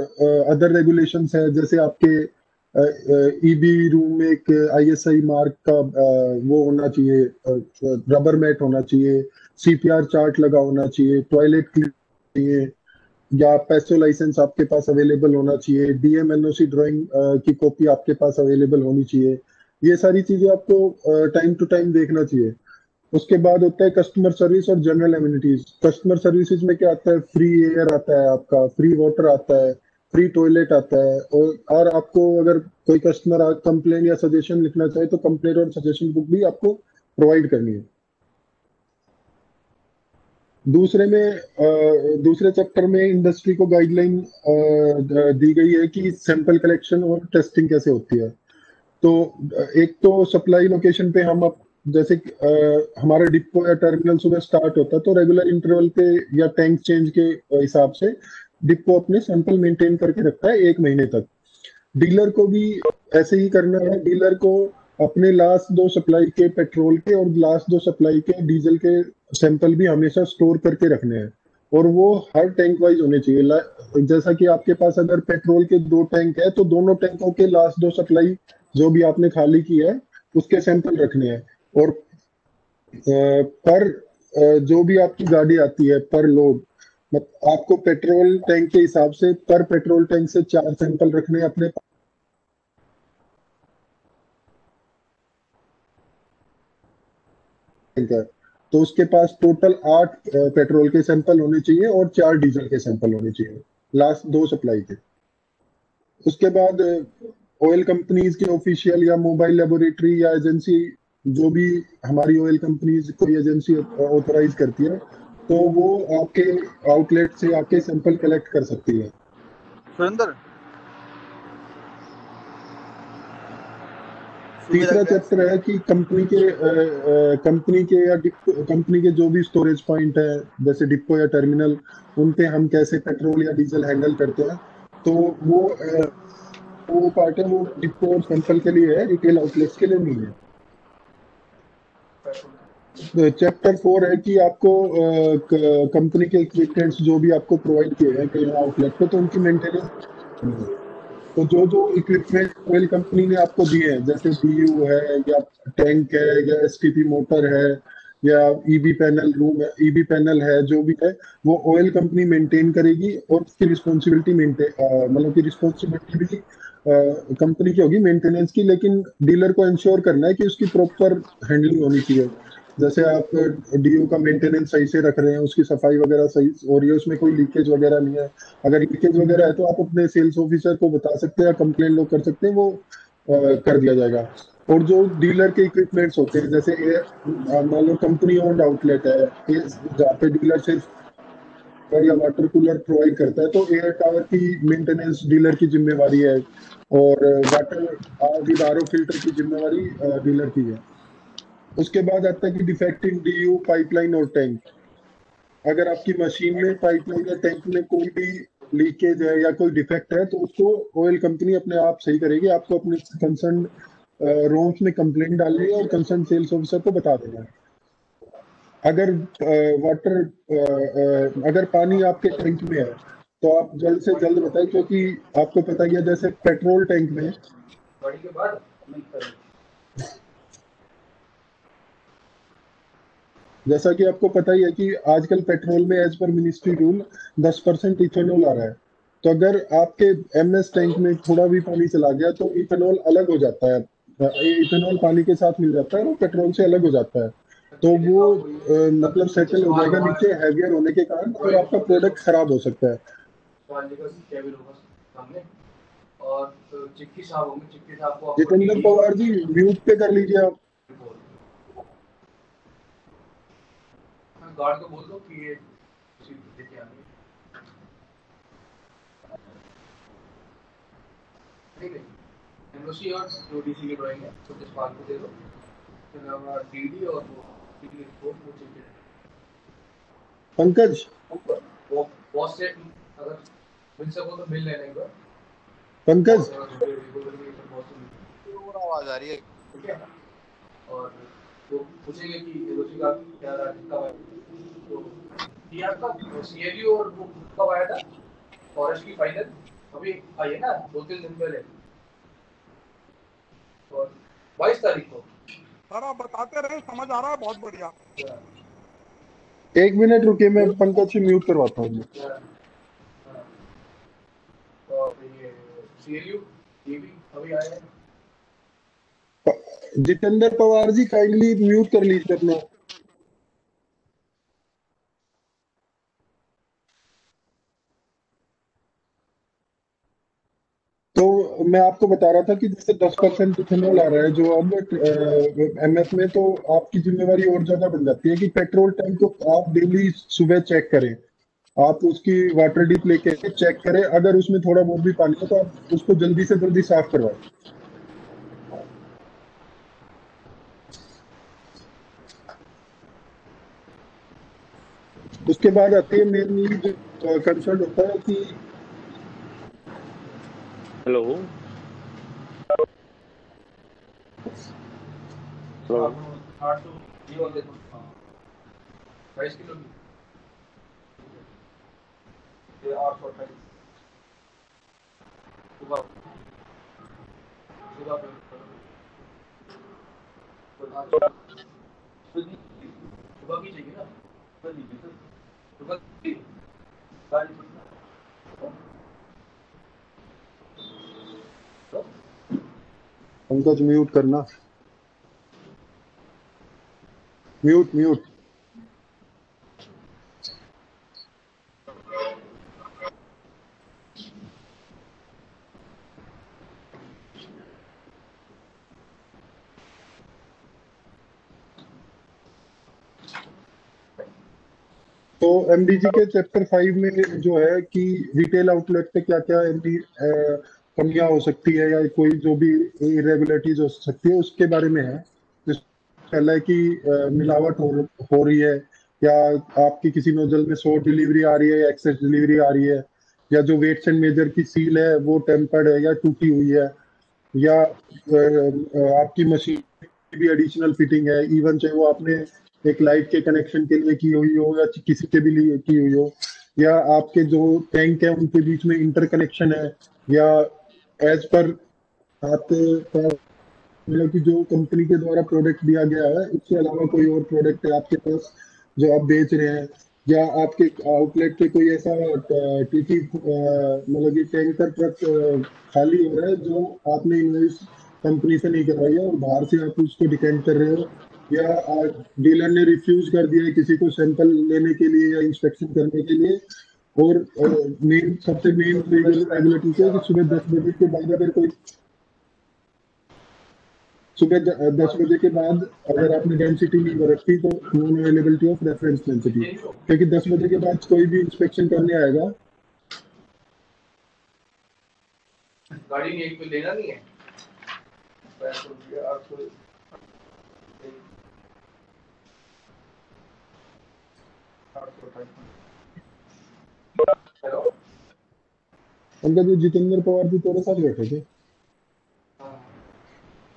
अदर रेगुलेशंस है, जैसे आपके EB रूम में एक ISI मार्क का वो होना चाहिए, रबर मैट होना चाहिए, CPR चार्ट लगा होना चाहिए, टॉयलेट क्लीन चाहिए, या पैसो लाइसेंस आपके पास अवेलेबल होना चाहिए, DM-NOC ड्राइंग की कॉपी आपके पास अवेलेबल होनी चाहिए। ये सारी चीजें आपको टाइम टू टाइम देखना चाहिए। उसके बाद होता है कस्टमर सर्विस और जनरल एमिनिटीज। कस्टमर सर्विसेज में क्या आता है, फ्री एयर आता है, आपका फ्री वाटर आता है, फ्री टॉयलेट आता है, और आपको अगर कोई कस्टमर कंप्लेन या सजेशन लिखना चाहे तो कंप्लेन और सजेशन बुक भी आपको प्रोवाइड करनी है। दूसरे चैप्टर में इंडस्ट्री को गाइडलाइन दी गई है कि सैंपल कलेक्शन और टेस्टिंग कैसे होती है। तो एक तो सप्लाई लोकेशन पे हम जैसे हमारा डिपो या टर्मिनल सुबह स्टार्ट होता है तो रेगुलर इंटरवल पे या टैंक चेंज के हिसाब से डिपो अपने सैंपल मेंटेन करके रखता है 1 महीने तक। डीलर को भी ऐसे ही करना है। डीलर को अपने लास्ट 2 सप्लाई के पेट्रोल के और लास्ट 2 सप्लाई के डीजल के सैंपल भी हमेशा स्टोर करके रखने हैं, और वो हर टैंक वाइज होने चाहिए। जैसा कि आपके पास अगर पेट्रोल के 2 टैंक है तो दोनों टैंकों के लास्ट 2 सप्लाई जो भी आपने खाली की है उसके सैंपल रखने हैं। और पर जो भी आपकी गाड़ी आती है पर लोड, आपको पेट्रोल टैंक के हिसाब से पर पेट्रोल टैंक से 4 सैंपल रखने हैं अपने टैंक। तो उसके पास टोटल 8 पेट्रोल के सैंपल होने चाहिए और 4 डीजल के सैंपल होने चाहिए लास्ट 2 सप्लाई के। उसके बाद ऑयल कंपनीज के ऑफिशियल या मोबाइल लेबोरेटरी या एजेंसी, जो भी हमारी ऑयल कंपनीज कोई एजेंसी ऑथराइज करती है, तो वो आपके आउटलेट से आके सैंपल कलेक्ट कर सकती है। सुरेंद्र, तीसरा चैप्टर है कि कंपनी के जो भी स्टोरेज पॉइंट है, जैसे डिपो या टर्मिनल, उन पे हम कैसे पेट्रोल या डीजल हैंडल करते हैं। तो वो पार्ट है, वो डिपो और सैंपल के लिए है, रिटेल आउटलेट्स के लिए नहीं है। चैप्टर 4 है कि आपको कंपनी के इक्विपमेंट्स जो भी आपको प्रोवाइड किए हैं कई आउटलेट पे, तो उनकी मेंटेनेंस तो जो जो इक्विपमेंट ऑयल कंपनी ने आपको दिए हैं, जैसे DU है या टैंक है या STP मोटर है या EB पैनल रूम है, EB पैनल है, जो भी है वो ऑयल कंपनी मेंटेन करेगी और उसकी रिस्पॉन्सिबिलिटी मतलब की रिस्पॉन्सिबिलिटी भी कंपनी की होगी मेंटेनेंस की, लेकिन डीलर को इंश्योर करना है कि उसकी प्रॉपर हैंडलिंग होनी चाहिए। जैसे आप DU का मेंटेनेंस सही से रख रहे हैं, उसकी सफाई वगैरह सही हो रही है, उसमें कोई लीकेज वगैरह नहीं है। अगर लीकेज वगैरह है तो आप अपने सेल्स ऑफिसर को बता सकते हैं या कंप्लेन लोग कर सकते हैं, वो कर दिया जाएगा। और जो डीलर के इक्विपमेंट्स होते हैं, जैसे मान लो कंपनी ओन्ड आउटलेट है जहाँ पे डीलर सिर्फ या वाटर कूलर प्रोवाइड करता है, तो एयर टावर की मेंटेनेंस डीलर की जिम्मेवारी है और वाटर विद RO फिल्टर की जिम्मेवारी डीलर की है। उसके बाद आता है कि डिफेक्टिव DU पाइपलाइन और टैंक। अगर आपकी मशीन में पाइपलाइन या टैंक में कोई भी लीकेज है या कोई डिफेक्ट है तो उसको ऑयल कंपनी अपने आप सही करेगी। आपको अपने कंसर्न रोम्स में कंप्लेंट डालनी है और कंसर्न सेल्स ऑफिसर को बता देना है। अगर अगर पानी आपके टैंक में है तो आप जल्द से जल्द बताएं, क्योंकि आपको पता ही है जैसे पेट्रोल टैंक में जैसा कि आपको पता ही है कि आजकल पेट्रोल में as per ministry rule 10% ethanol आ रहा है। तो अगर आपके MS टैंक में थोड़ा भी पानी चला गया तो इथेनॉल अलग हो जाता है, इथेनॉल पानी के साथ मिल जाता है और पेट्रोल से अलग हो जाता है। तो वो मतलब सेटल हो जाएगा नीचे हैवियर होने के कारण और आपका प्रोडक्ट खराब हो सकता है। जितेंद्र पवार जी म्यूट पे कर लीजिए आप। गार्ड को बोल दो कि ये लेके आने, ठीक है। NOC और जो DC की ड्राइंग है तो इस बात को दे दो, फिर हमारा DD और वो DD रिपोर्ट वो चाहिए। पंकज वो बॉस से अगर मिल सको तो मिल लेना एक बार। पंकज आवाज आ रही है, ठीक है। और वो पूछेंगे कि NOC का क्या कब है, तो PR का CLU और वो कब आया था, फॉरेस्ट की फाइनल अभी आई है ना 2-3 दिन पहले, और 22 तारीख को। सर आप बताते रहे, समझ आ रहा है, बहुत बढ़िया। 1 मिनट रुकिए, मैं पंकज से म्यूट करवाता हूँ। और ये CLU ये भी अभी आया है। जितेंद्र पवार जी काइंडली म्यूट कर लीजिए अपना। तो मैं आपको बता रहा था कि जैसे 10% इथेनॉल आ रहा है जो अब MS में, तो आपकी जिम्मेवारी और ज्यादा बन जाती है कि पेट्रोल टैंक को आप डेली सुबह चेक करें। आप उसकी वाटर डिप लेके चेक करें, अगर उसमें थोड़ा बहुत भी पानी है तो आप उसको जल्दी से जल्दी साफ करवाएं। उसके बाद आती है मेनली जो कंसर्न होता है कि हेलो 22 किलो की 828 सुबह सुबह की चाहिए ना, सुबह की पंकज म्यूट करना, म्यूट म्यूट। तो MDG के चैप्टर 5 में जो है कि रिटेल आउटलेट पे क्या क्या कमियां हो सकती है या कोई जो भी इरेगुलरिटीज हो सकती है उसके बारे में है। पहला है कि मिलावट हो रही है, या आपकी किसी नोजल में शॉर्ट डिलीवरी आ रही है या एक्सेस डिलीवरी आ रही है, या जो वेट्स एंड मेजर की सील है वो टेम्पर्ड है या टूटी हुई है, या आपकी मशीन भी एडिशनल फिटिंग है, इवन चाहे वो आपने एक लाइट के कनेक्शन के लिए की हुई हो या किसी के भी लिए की हुई हो, या आपके जो टैंक है उनके बीच में इंटरकनेक्शन है या एज पर आपका मतलब कि जो कंपनी के द्वारा प्रोडक्ट दिया गया है उसके अलावा कोई और प्रोडक्ट है आपके पास जो आप बेच रहे हैं, या आपके आउटलेट पे कोई ऐसा टीटी मतलब कि टैंकर ट्रक खाली हो रहा है जो आपने इन्वॉइस कंपनी से नहीं करवाई है और बाहर से आप उसको डिपेंड कर रहे हो, या डीलर ने रिफ्यूज कर दिया है किसी को सैंपल लेने के लिए या इंस्पेक्शन करने के लिए। और मेन सबसे मेन रेगुलेटरी है कि सुबह 10 बजे के बाद अगर कोई सुबह 10 बजे के बाद अगर आपने डेंसिटी नहीं रखी तो non availability of reference density, क्योंकि 10 बजे के बाद कोई भी इंस्पेक्शन करने आएगा। गाड़ी में एक पे लेना नहीं है आपको। हेलो, उनका जो जितेंद्र पवार जी थोड़े साथ बैठे थे।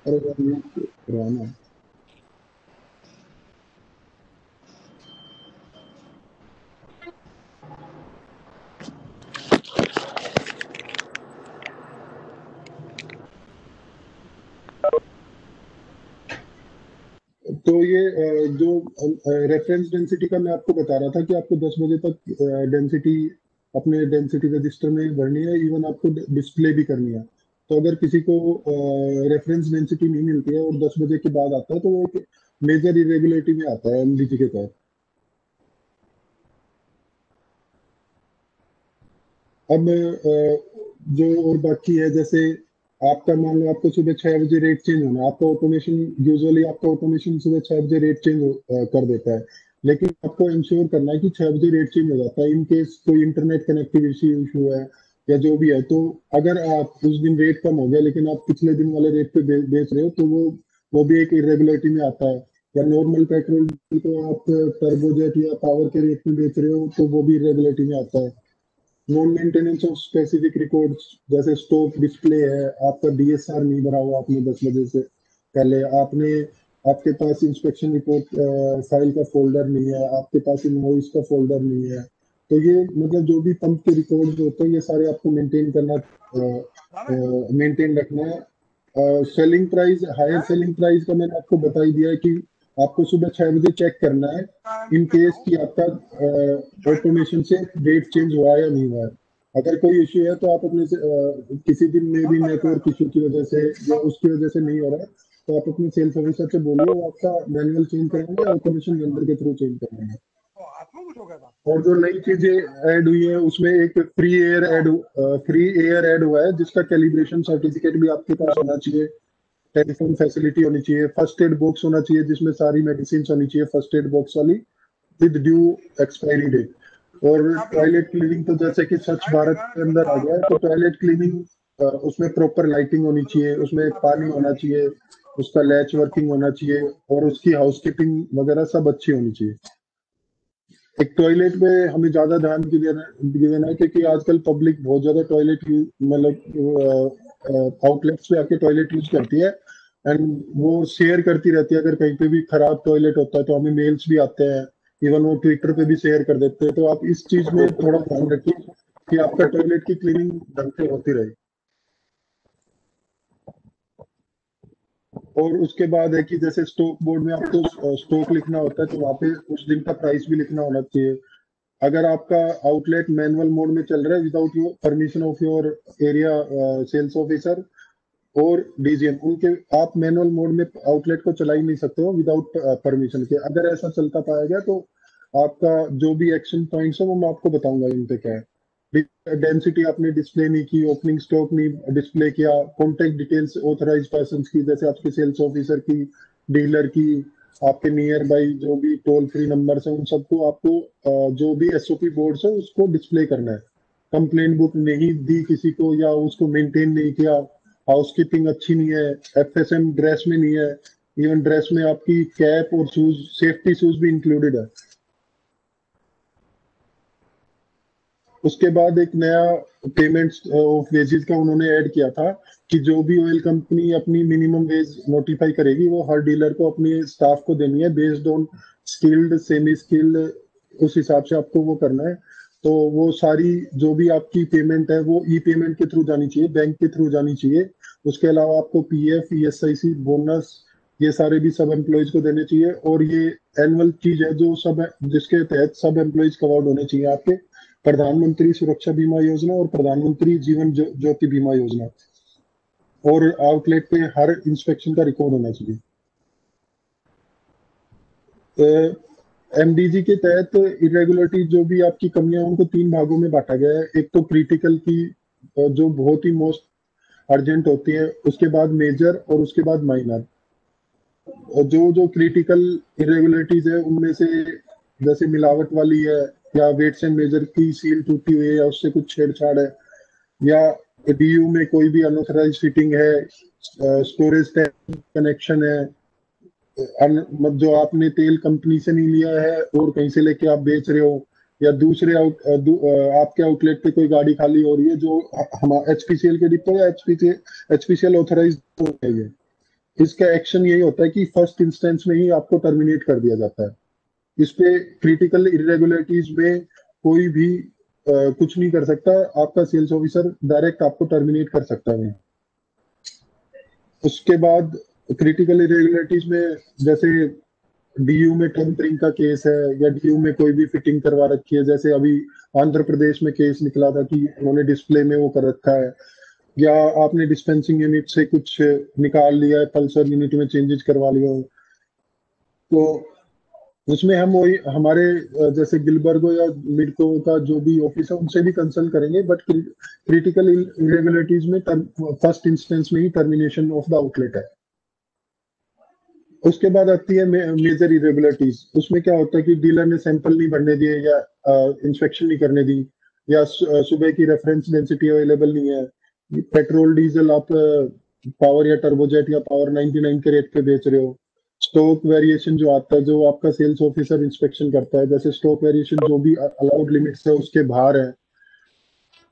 अरे पुराना तो ये जो रेफरेंस डेंसिटी का मैं आपको बता रहा था कि आपको 10 बजे तक डेंसिटी अपने डेंसिटी रजिस्टर में भरनी है, इवन आपको डिस्प्ले भी करनी है। तो अगर किसी को रेफरेंस डेंसिटी नहीं मिलती है और 10 बजे के बाद आता है तो वो एक मेजर इरेगुलरिटी में आता है एमडीटी के तहत। अब जो और बाकी है, जैसे आपका मान लो आपको सुबह 6 बजे रेट चेंज होना है, आपका ऑटोमेशन यूजुअली आपका ऑटोमेशन सुबह 6 बजे रेट चेंज कर देता है, लेकिन आपको इंश्योर करना है कि 6 बजे रेट चेंज हो जाता है इन केस कोई इंटरनेट कनेक्टिविटी इशू है या जो भी है। तो अगर आप उस दिन रेट कम हो गया लेकिन आप पिछले दिन वाले रेट पे बेच रहे हो तो वो भी एक इरेगुलरिटी में आता है। या नॉर्मल पेट्रोल को आप टर्बोजेट या पावर के रेट में बेच रहे हो तो वो भी इरेगुलरिटी में आता है। Non maintenance of specific records जैसे स्टॉक डिस्प्ले है, आपका डीएसआर नहीं भरा हुआ आपने 10 बजे से पहले, आपके पास इंस्पेक्शन रिपोर्ट फाइल का फोल्डर नहीं है, आपके पास इनवॉइस का फोल्डर नहीं है, तो ये मतलब जो भी पंप के रिकॉर्ड्स होते हैं ये सारे आपको मेंटेन रखना है। Selling price, higher selling price का मैंने आपको बता ही दिया है कि आपको सुबह 6 बजे चेक करना है इन केस कि आपका ऑटोमेशन से डेट चेंज हुआ है या नहीं हुआ है। अगर कोई इश्यू है तो आप अपने किसी दिन में भी नेटवर्क इश्यू की वजह से या उसकी वजह से नहीं हो रहा है तो आप अपने सेल्स ऑफिसर से बोलिए, वो आपका मैनुअल चेंज करेंगे, ऑटोमेशन वेंडर के थ्रू चेंज करेंगे। और जो नई चीजें ऐड हुई है उसमें एक फ्री एयर ऐड हुआ है जिसका कैलिब्रेशन सर्टिफिकेट भी आपके पास होना चाहिए, टेलीफोन फैसिलिटी होनी चाहिए, फर्स्ट एड बॉक्स होना चाहिए जिसमें सारी मेडिसिन होनी चाहिए फर्स्ट एड बॉक्स वाली विद ड्यू एक्सपायरी डेट। और टॉयलेट क्लीनिंग तो जैसे कि स्वच्छ भारत के अंदर आ गया है तो टॉयलेट क्लीनिंग उसमें प्रॉपर लाइटिंग होनी चाहिए, उसमें पानी होना चाहिए, उसका लैच वर्किंग होना चाहिए और उसकी हाउसकीपिंग वगैरह सब अच्छी होनी चाहिए। एक टॉयलेट में हमें ज्यादा ध्यान देना है क्योंकि आजकल पब्लिक बहुत ज्यादा टॉयलेट मतलब आउटलेट्स पे आके टॉयलेट यूज करती है एंड वो शेयर करती रहती है। अगर कहीं पे भी खराब टॉयलेट होता है तो हमें मेल्स भी आते हैं, इवन वो ट्विटर पे भी शेयर कर देते हैं। तो आप इस चीज में थोड़ा ध्यान रखिए कि आपका टॉयलेट की क्लीनिंग ढंग से होती रहे। और उसके बाद है कि जैसे स्टॉक बोर्ड में आपको स्टॉक लिखना होता है तो वहाँ पे उस दिन का प्राइस भी लिखना होना चाहिए। अगर आपका आउटलेट मैनुअल मोड में चल रहा है without your permission of your area sales officer और डीजीएम, उनके आप मैनुअल मोड में आउटलेट को चला ही नहीं सकते हो विदाउट परमिशन के। अगर ऐसा चलता पाया गया तो आपका जो भी एक्शन पॉइंट्स है वो मैं आपको बताऊंगा इन पे क्या है। डेंसिटी आपने डिस्प्ले नहीं की, ओपनिंग स्टॉक नहीं डिस्प्ले किया, कॉन्टेक्ट डिटेल्स ऑथराइज पर्सन की जैसे आपके सेल्स ऑफिसर की, डीलर की, आपके नियर बाई जो भी टोल फ्री नंबर है उन सबको आपको जो भी एसओपी बोर्ड है उसको डिस्प्ले करना है। कंप्लेंट बुक नहीं दी किसी को या उसको मेंटेन नहीं किया, हाउसकीपिंग अच्छी नहीं है, एफएसएम ड्रेस में नहीं है, इवन ड्रेस में आपकी कैप और शूज, सेफ्टी शूज भी इंक्लूडेड है। उसके बाद एक नया पेमेंट ऑफ वेजेस का उन्होंने ऐड किया था कि जो भी ऑयल कंपनी अपनी मिनिमम वेज नोटिफाई करेगी वो हर डीलर को अपने स्टाफ को देनी है based on skilled semi skilled, उस हिसाब से आपको वो करना है। तो वो सारी जो भी आपकी पेमेंट है वो ई पेमेंट के थ्रू जानी चाहिए, बैंक के थ्रू जानी चाहिए। उसके अलावा आपको पीएफ, ईएसआईसी, बोनस, ये सारे भी सब एम्प्लॉयज को देने चाहिए। और ये एनुअल चीज है जो सब जिसके तहत सब एम्प्लॉयज कवर्ड होने चाहिए आपके, प्रधानमंत्री सुरक्षा बीमा योजना और प्रधानमंत्री जीवन ज्योति बीमा योजना। और आउटलेट पे हर इंस्पेक्शन का रिकॉर्ड होना चाहिए। एमडीजी के तहत इरेगुलरिटी जो भी आपकी कमियां, उनको 3 भागों में बांटा गया है। एक तो क्रिटिकल की जो बहुत ही मोस्ट अर्जेंट होती है, उसके बाद मेजर और उसके बाद माइनर। जो क्रिटिकल इरेगुलरिटीज है उनमें से जैसे मिलावट वाली है, या वेट्स एंड मेजर की सील टूटी हुई है, या उससे कुछ छेड़छाड़ है, या डीयू में कोई भी अनऑथराइज फिटिंग है, स्टोरेज टैंक कनेक्शन है, जो आपने तेल कंपनी से नहीं लिया है और कहीं से लेके आप बेच रहे हो, या दूसरे आपके आउटलेट पे कोई गाड़ी खाली हो रही है जो हमारा एचपीसीएल के डिपो या एचपीसीएल ऑथराइज है, इसका एक्शन यही होता है कि फर्स्ट इंस्टेंस में ही आपको टर्मिनेट कर दिया जाता है। इस पे क्रिटिकल इरेगुलरिटीज में कोई भी कुछ नहीं कर सकता, आपका सेल्स ऑफिसर डायरेक्ट आपको टर्मिनेट कर सकता है। उसके बाद क्रिटिकल इरेगुलरिटीज में जैसे डीयू में टेम्परिंग का केस है, या डीयू में कोई भी फिटिंग करवा रखी है, जैसे अभी आंध्र प्रदेश में केस निकला था कि उन्होंने डिस्प्ले में वो कर रखा है, या आपने डिस्पेंसिंग यूनिट से कुछ निकाल लिया है, पल्सर यूनिट में चेंजेस करवा लिया हो, तो उसमें हम वही हमारे जैसे गिलबर्गो या मिडको का जो भी ऑफिस है उनसे भी कंसल्ट करेंगे। बट क्रिटिकल इरेगुलरिटीज में फर्स्ट इंस्टेंस में ही टर्मिनेशन ऑफ द आउटलेट है। उसके बाद आती है मेजर इरेगुलरिटीज। उसमें क्या होता है कि डीलर ने सैंपल नहीं भरने दिए, या इंस्पेक्शन नहीं करने दी, या सुबह की रेफरेंस डेंसिटी अवेलेबल नहीं है, पेट्रोल डीजल आप पावर या टर्बोजेट या पावर 99 के रेट पे बेच रहे हो, स्टॉक वेरिएशन जो आता है, जो आपका सेल्स ऑफिसर इंस्पेक्शन करता है, जैसे स्टॉक वेरिएशन जो भी अलाउड लिमिट्स है उसके बाहर है,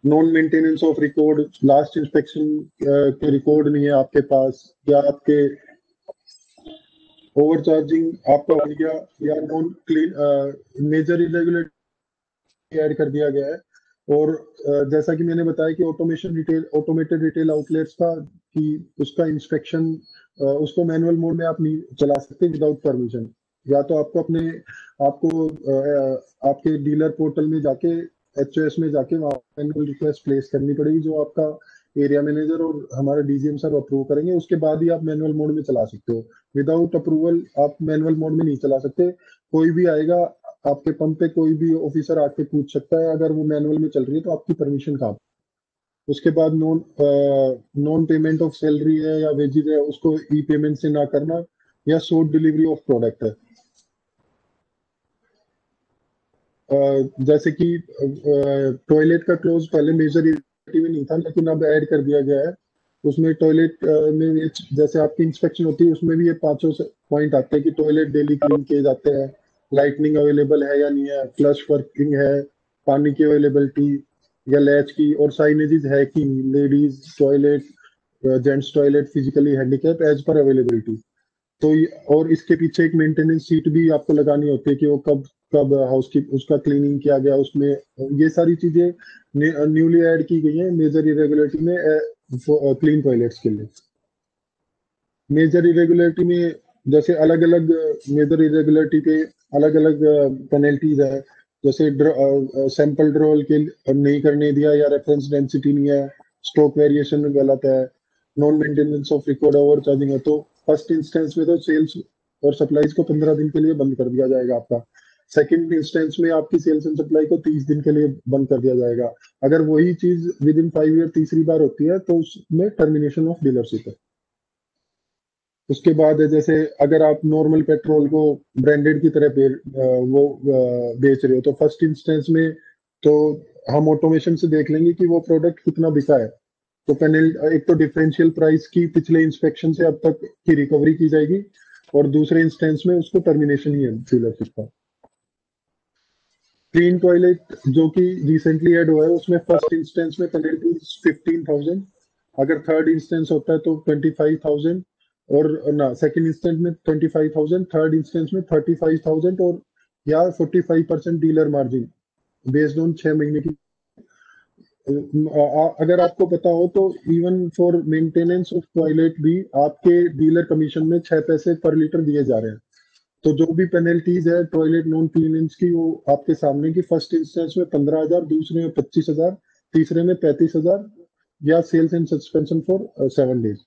non maintenance of record, last inspection के रिकॉर्ड नहीं है आपके पास, या आपके ओवर चार्जिंग आपका हो गया, या non clean major irregularity add कर दिया गया है। और जैसा कि मैंने बताया कि ऑटोमेटेड रिटेल आउटलेट्स का कि उसका इंस्पेक्शन उसको मैनुअल मोड में आप नहीं चला सकते विदाउट परमिशन, या तो आपको आपके डीलर पोर्टल में जाके एचओएस में जाके वहाँ मैनुअल रिक्वेस्ट प्लेस करनी पड़ेगी, जो आपका एरिया मैनेजर और हमारे डीजीएम सर अप्रूव करेंगे। उसके बाद ही आप मैनुअल मोड में चला सकते हो। विदाउट अप्रूवल आप मैनुअल मोड में नहीं चला सकते। कोई भी आएगा आपके पंप पे, कोई भी ऑफिसर आके पूछ सकता है अगर वो मैनुअल में चल रही है तो आपकी परमिशन कहाँ। उसके बाद नॉन पेमेंट ऑफ सैलरी है या वेजेस है, उसको ई पेमेंट से ना करना, या शॉर्ट डिलीवरी ऑफ प्रोडक्ट है। जैसे कि टॉयलेट का क्लोज पहले मेजर में नहीं था, लेकिन अब ऐड कर दिया गया है। उसमें टॉयलेट में जैसे आपकी इंस्पेक्शन होती है उसमें भी ये 5 पॉइंट आते हैं कि टॉयलेट डेली क्लीन किए जाते हैं, लाइटनिंग अवेलेबल है या नहीं है, फ्लश वर्किंग है, पानी की अवेलेबिलिटी या लैच की, और साइनेजेस है कि ladies toilet, gents toilet, physically handicap as per availability. तो और इसके पीछे एक मेंटेनेंस शीट भी आपको लगानी होती है कि वो कब कब हाउस की उसका क्लीनिंग किया गया, उसमें ये सारी चीजें न्यूली ऐड की गई है मेजर इरेगुलरिटी में क्लीन टॉयलेट्स के लिए। मेजर इरेगुलरिटी में जैसे अलग अलग मेजर इरेगुलरिटी पे अलग अलग पेनल्टीज है, जैसे सैंपल ड्रॉल के नहीं करने दिया, या रेफरेंस डेंसिटी नहीं है, स्टॉक वेरिएशन में गलत है, non maintenance of record, over charging है। तो फर्स्ट इंस्टेंस में तो सेल्स और सप्लाईज को 15 दिन के लिए बंद कर दिया जाएगा आपका। सेकंड इंस्टेंस में आपकी सेल्स एंड सप्लाई को 30 दिन के लिए बंद कर दिया जाएगा। अगर वही चीज विद इन 5 ईयर तीसरी बार होती है तो उसमें टर्मिनेशन ऑफ डीलरशिप है। उसके बाद जैसे अगर आप नॉर्मल पेट्रोल को ब्रांडेड की तरह बेच रहे हो तो फर्स्ट इंस्टेंस में तो हम ऑटोमेशन से देख लेंगे कि वो प्रोडक्ट कितना बिका है। तो एक तो डिफरेंशियल प्राइस की पिछले इंस्पेक्शन से अब तक की रिकवरी की जाएगी, और दूसरे इंस्टेंस में उसको टर्मिनेशन ही है डीलरशिप का। क्लीन टॉयलेट जो कि रिसेंटली ऐड हुआ है उसमें फर्स्ट इंस्टेंस में पेनल्टी 15,000, अगर थर्ड इंस्टेंस होता है तो 25,000, और ना सेकंड इंस्टेंस में 25,000, थर्ड इंस्टेंस में 35,000, और या 45% डीलर मार्जिन बेस्ड ऑन 6 महीने की। अगर आपको पता हो तो even for maintenance of toilet भी आपके डीलर कमीशन में 6 पैसे पर लीटर दिए जा रहे हैं। तो जो भी पेनल्टीज है टॉयलेट नॉन क्लीनेंस की, वो आपके सामने की फर्स्ट इंस्टेंस में 15,000, दूसरे में 25,000, तीसरे में 35,000, या sales and suspension for 7 days.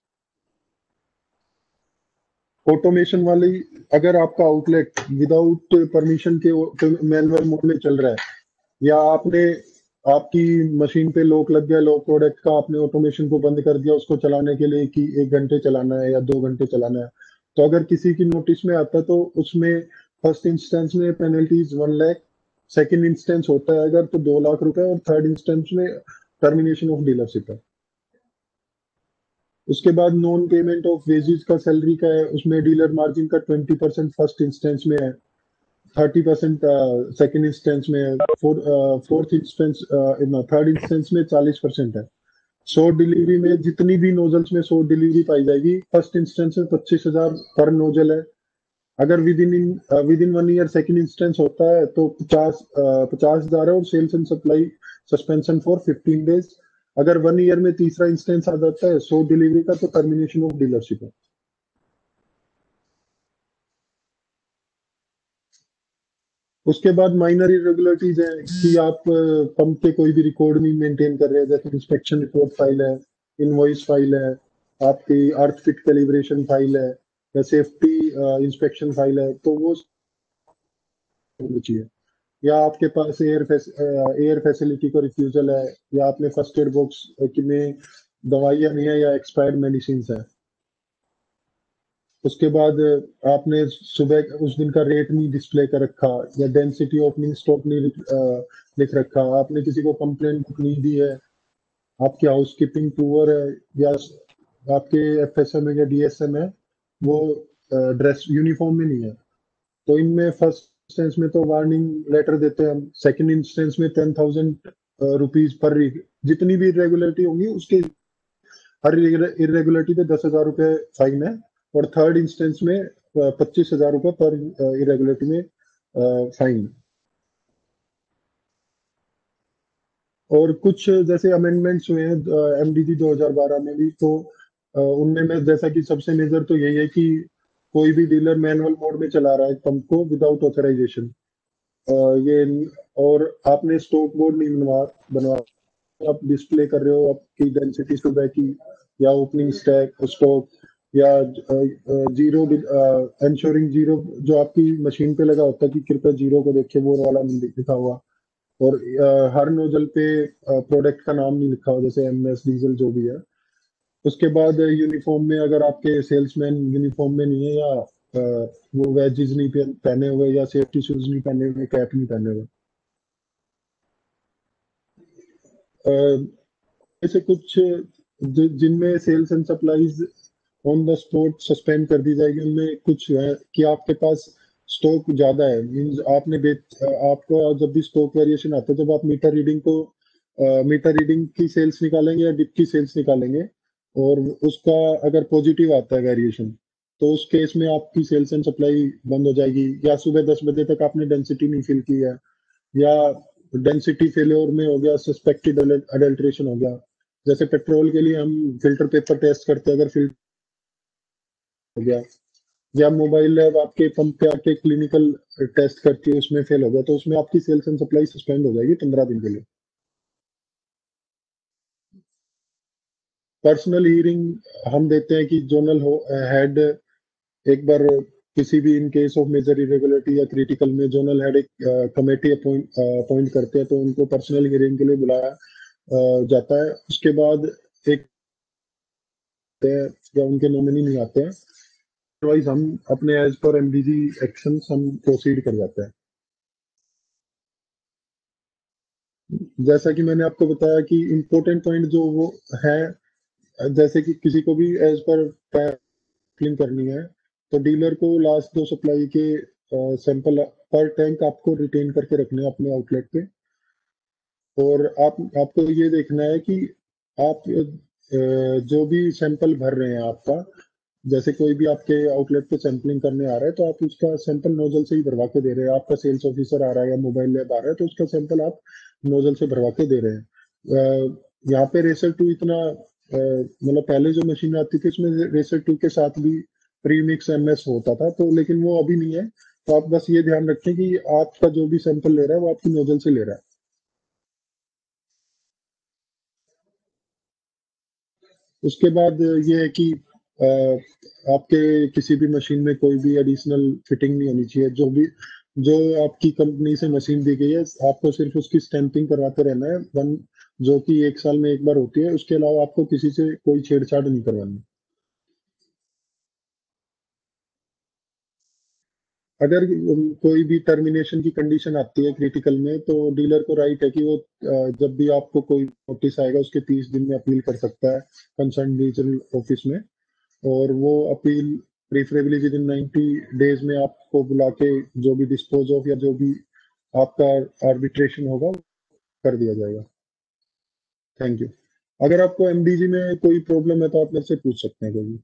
Automation वाली, अगर आपका आउटलेट विदाउट परमिशन के मैनुअल मोड में चल रहा है, या आपकी मशीन पे लॉक लग गया, लॉक प्रोडक्ट का, आपने ऑटोमेशन को बंद कर दिया उसको चलाने के लिए कि 1 घंटे चलाना है या 2 घंटे चलाना है, तो अगर किसी की नोटिस में आता है तो उसमें फर्स्ट इंस्टेंस में पेनल्टीज 1 लाख, सेकेंड इंस्टेंस होता है अगर तो 2 लाख रुपए, और थर्ड इंस्टेंस में टर्मिनेशन ऑफ डीलरशिप है। उसके बाद नॉन पेमेंट ऑफ वेजेस का, सैलरी का है, उसमें डीलर मार्जिन का 20% फर्स्ट इंस्टेंस में है, 30% सेकेंड इंस्टेंस में है, फोर्थ इंस्टेंस थर्ड इंस्टेंस में 40% है। शॉर्ट डिलीवरी में जितनी भी नोजल्स में शॉर्ट डिलीवरी पाई जाएगी, फर्स्ट इंस्टेंस में 25,000 पर नोजल है। अगर within 1 year second instance होता है तो 50,000 है, और sales and supply suspension for 15 days. अगर 1 ईयर में तीसरा इंस्टेंस आ जाता है शॉर्ट डिलीवरी का, तो टर्मिनेशन ऑफ डीलरशिप है। उसके बाद माइनर इरेगुलरिटीज है कि आप पंप के कोई भी रिकॉर्ड नहीं मेंटेन कर रहे हैं, जैसे इंस्पेक्शन रिपोर्ट फाइल है, इनवॉइस फाइल है, आपकी अर्थ फिट कैलिब्रेशन फाइल है, या सेफ्टी इंस्पेक्शन फाइल है, तो वो होनी चाहिए। या आपके पास एयर फैसिलिटी का रिफ्यूजल है, या आपने फर्स्ट एड बॉक्स में दवाइयां नहीं है या एक्सपायर्ड मेडिसिन है। उसके बाद आपने सुबह उस दिन का रेट नहीं डिस्प्ले कर रखा, या डेंसिटी ओपनिंग स्टॉक नहीं लिख रखा, आपने किसी को कंप्लेंट बुक नहीं दी है, आपकी हाउसकीपिंग पुअर है, या आपके एफएसएम है या डीएसएम है वो ड्रेस यूनिफॉर्म में नहीं है, तो इनमें फर्स्ट इंस्टेंस में तो वार्निंग लेटर देते हैं हम, सेकंड इंस्टेंस में 10,000 रुपीज पर जितनी भी इरेगुलरिटी होंगी उसके हर इरेगुलरिटी पे 10,000 रुपए फाइन है, और थर्ड इंस्टेंस में 25,000 रुपए पर इरेगुलरिटी में फाइन। और कुछ जैसे अमेंडमेंट्स हुए हैं एमडीजी 2012 में भी, तो उनमें में जैसा कि सबसे मेजर तो यही है कि कोई भी डीलर मैनुअल मोड में चला रहा है पंप को विदाउट ऑथराइजेशन, ये, और आपने स्टॉक बोर्ड नहीं बनवा आप डिस्प्ले कर रहे हो आपकी डेंसिटी सुबह की, या ओपनिंग स्टॉक, या जीरो इंश्योरिंग जीरो जो आपकी मशीन पे लगा होता है कि कृपया जीरो को देखिए, वो वाला नहीं लिखा हुआ, और हर नोजल पे प्रोडक्ट का नाम नहीं लिखा हुआ, जैसे एमएस डीजल जो भी है। उसके बाद यूनिफॉर्म में, अगर आपके सेल्समैन यूनिफॉर्म में नहीं है, या वो वेजेस नहीं पहने हुए, या सेफ्टी शूज नहीं पहने हुए, कैप नहीं पहने हुए, ऐसे कुछ जिनमें sales and supplies on the spot suspend कर दी जाएगी। उनमें कुछ है कि आपके पास स्टॉक ज्यादा है, मींस आपको जब भी स्टॉक वेरिएशन आता है, जब आप मीटर रीडिंग की सेल्स निकालेंगे या डिप की सेल्स निकालेंगे, और उसका अगर पॉजिटिव आता है वेरिएशन, तो उस केस में आपकी सेल्स एंड सप्लाई बंद हो जाएगी। या सुबह 10 बजे तक आपने डेंसिटी नहीं फिल की है, या डेंसिटी फेलियर में हो गया, सस्पेक्टेड अडल्ट्रेशन हो गया। जैसे पेट्रोल के लिए हम फिल्टर पेपर टेस्ट करते हैं, अगर फिल्टर हो गया, या मोबाइल लैब आपके पंप पे आके क्लिनिकल टेस्ट करती है, उसमें फेल हो गया, तो उसमें आपकी सेल्स एंड सप्लाई सस्पेंड हो जाएगी 15 दिन के लिए। पर्सनल हियरिंग हम देते हैं कि जोनल हेड एक बार किसी भी in case of major irregularity या क्रिटिकल में जोनल हेड एक कमेटी अपॉइंट करते हैं, तो उनको पर्सनल हियरिंग के लिए बुलाया जाता है। उसके बाद एक या उनके नॉमिनी नहीं आते हैं, अदरवाइज हम अपने एज पर एमडीजी एक्शन हम प्रोसीड कर जाते हैं। जैसा कि मैंने आपको बताया कि इम्पोर्टेंट पॉइंट जो वो है, जैसे कि किसी को भी एज पर क्लीन करनी है, तो डीलर को लास्ट 2 सप्लाई के सैंपल पर टैंक आपको रिटेन करके रखने हैं अपने आउटलेट पे, और आपको ये देखना है कि आप जो भी सैंपल भर रहे हैं आपका, जैसे कोई भी आपके आउटलेट पे सैंपलिंग करने आ रहा है तो आप उसका सैंपल नोजल से ही भरवा के दे रहे हैं। आपका सेल्स ऑफिसर आ रहा है या मोबाइल लैब आ रहा है तो उसका सैंपल आप नोजल से भरवा के दे रहे हैं। यहाँ पे रेसर 2 इतना मतलब पहले जो मशीन आती थी उसमें रेसर 2 के साथ भी प्रीमिक्स एमएस होता था, तो लेकिन वो अभी नहीं है। तो आप बस ये ध्यान रखें कि आपका जो भी सैंपल ले रहा है वो आपकी नोजल से ले रहा है। उसके बाद ये है कि आपके किसी भी मशीन में कोई भी एडिशनल फिटिंग नहीं होनी चाहिए। जो आपकी कंपनी से मशीन दी गई है आपको सिर्फ उसकी स्टैंपिंग करवाते रहना है, जो कि 1 साल में एक बार होती है। उसके अलावा आपको किसी से कोई छेड़छाड़ नहीं करवानी। अगर कोई भी टर्मिनेशन की कंडीशन आती है क्रिटिकल में तो डीलर को राइट है कि वो जब भी आपको कोई नोटिस आएगा उसके 30 दिन में अपील कर सकता है कंसर्न रीजनल ऑफिस में, और वो appeal preferably with in 90 days में आपको बुला के जो भी डिस्पोज ऑफ या जो भी आपका आर्बिट्रेशन होगा कर दिया जाएगा। Thank you. अगर आपको एमडीजी में कोई प्रॉब्लम है तो आप मेरे से पूछ सकते हैं कोई।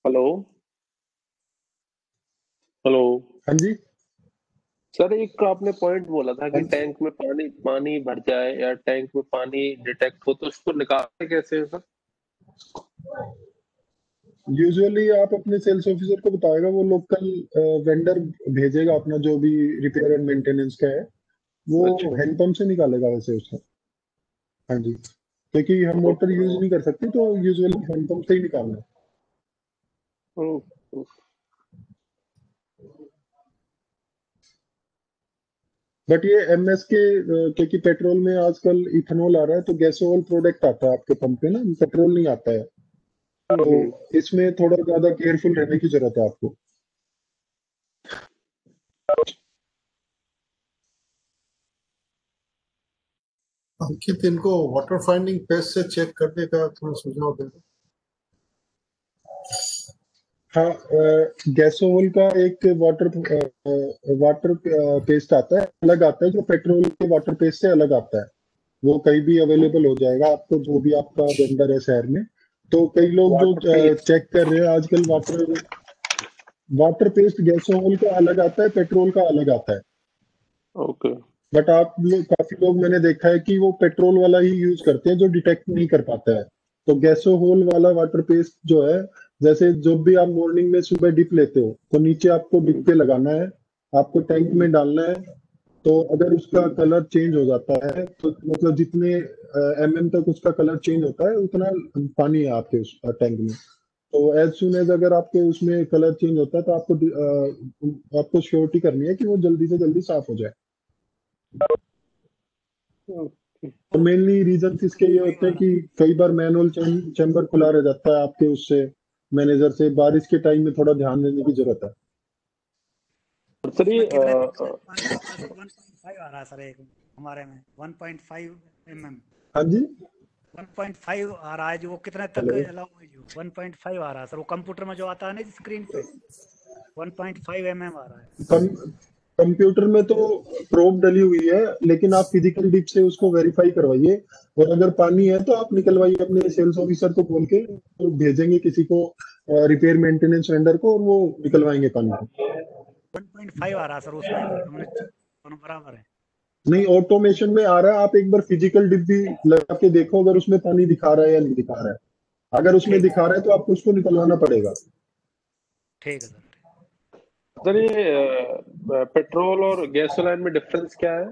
हेलो हेलो हाँ जी सर, एक आपने पॉइंट बोला था कि हाँ। टैंक में पानी पानी भर जाए या टैंक में पानी डिटेक्ट हो तो उसको निकालते कैसे है सर? यूजुअली आप अपने सेल्स ऑफिसर को बताएगा, वो लोकल वेंडर भेजेगा अपना जो भी रिपेयर एंड मेंटेनेंस का है, वो अच्छा हैंडपंप से निकालेगा वैसे उसका। हाँ जी, क्योंकि हम मोटर यूज नहीं कर सकते तो यूजुअली हैंडपंप से ही निकालना है। ओ, बट ये एमएस के क्योंकि पेट्रोल में आजकल इथेनॉल आ रहा है तो गैसोल प्रोडक्ट आता है आपके पंप पे ना, पेट्रोल नहीं आता है, तो इसमें थोड़ा ज्यादा केयरफुल रहने की जरूरत है आपको। अंकित, इनको वाटर फाइंडिंग पेस्ट से चेक करने का थोड़ा सुझाव दे दो। हाँ, गैसोल का एक वाटर पेस्ट आता है, अलग आता है, जो पेट्रोल के वाटर पेस्ट से अलग आता है। वो कहीं भी अवेलेबल हो जाएगा आपको, जो भी आपका वेंडर है शहर में। तो कई लोग जो चेक कर रहे हैं आजकल वाटर पेस्ट गैसोल का अलग आता है, पेट्रोल का अलग आता है। ओके। बट आप लोग काफी लोग मैंने देखा है कि वो पेट्रोल वाला ही यूज करते हैं जो डिटेक्ट नहीं कर पाता है। तो गैसोहोल वाला वाटर पेस्ट जो है, जैसे जब भी आप मॉर्निंग में सुबह डिप लेते हो तो नीचे आपको डिप पे लगाना है, आपको टैंक में डालना है। तो अगर उसका कलर चेंज हो जाता है तो मतलब जितने एमएम तक उसका कलर चेंज होता है उतना पानी है आपके उस टैंक में। तो एज सुन एज अगर आपके उसमें कलर चेंज होता है तो आपको श्योरिटी करनी है कि वो जल्दी से जल्दी साफ हो जाए। तो मेनली रीजन इसके ये होते हैं कि कई बार मैनुअल चैम्बर खुला रह जाता है आपके उससे मैनेजर से, बारिश के टाइम में थोड़ा ध्यान देने की जरूरत है। सर ये 1.5 आ रहा है सर, एक हमारे में 1.5 mm। हाँ जी 1.5 आ रहा है, जो वो कितने तक अलाउ है? जो 1.5 आ रहा है सर, वो कंप्यूटर में जो आता है ना स्क्रीन पे 1.5 mm आ रहा है। कंप्यूटर में तो प्रोब डली हुई है, लेकिन आप फिजिकल डिप से उसको वेरीफाई करवाइए, और अगर पानी है तो आप निकलवाइए अपने सेल्स ऑफिसर को बोल के, तो भेजेंगे किसी को रिपेयर मेंटेनेंस वेंडर को, और वो निकलवाएंगे पानी को। 1.5 आ रहा है सर उसमें, हमने दोनों बराबर है। नहीं, ऑटोमेशन में आ रहा है, आप एक बार फिजिकल डिप भी लगा के देखो अगर उसमें पानी दिखा रहा है या नहीं दिखा रहा है। अगर उसमें दिखा रहा है तो आपको उसको निकलवाना पड़ेगा। ठीक है सर। सर ये पेट्रोल और गैसोलीन में डिफरेंस क्या है?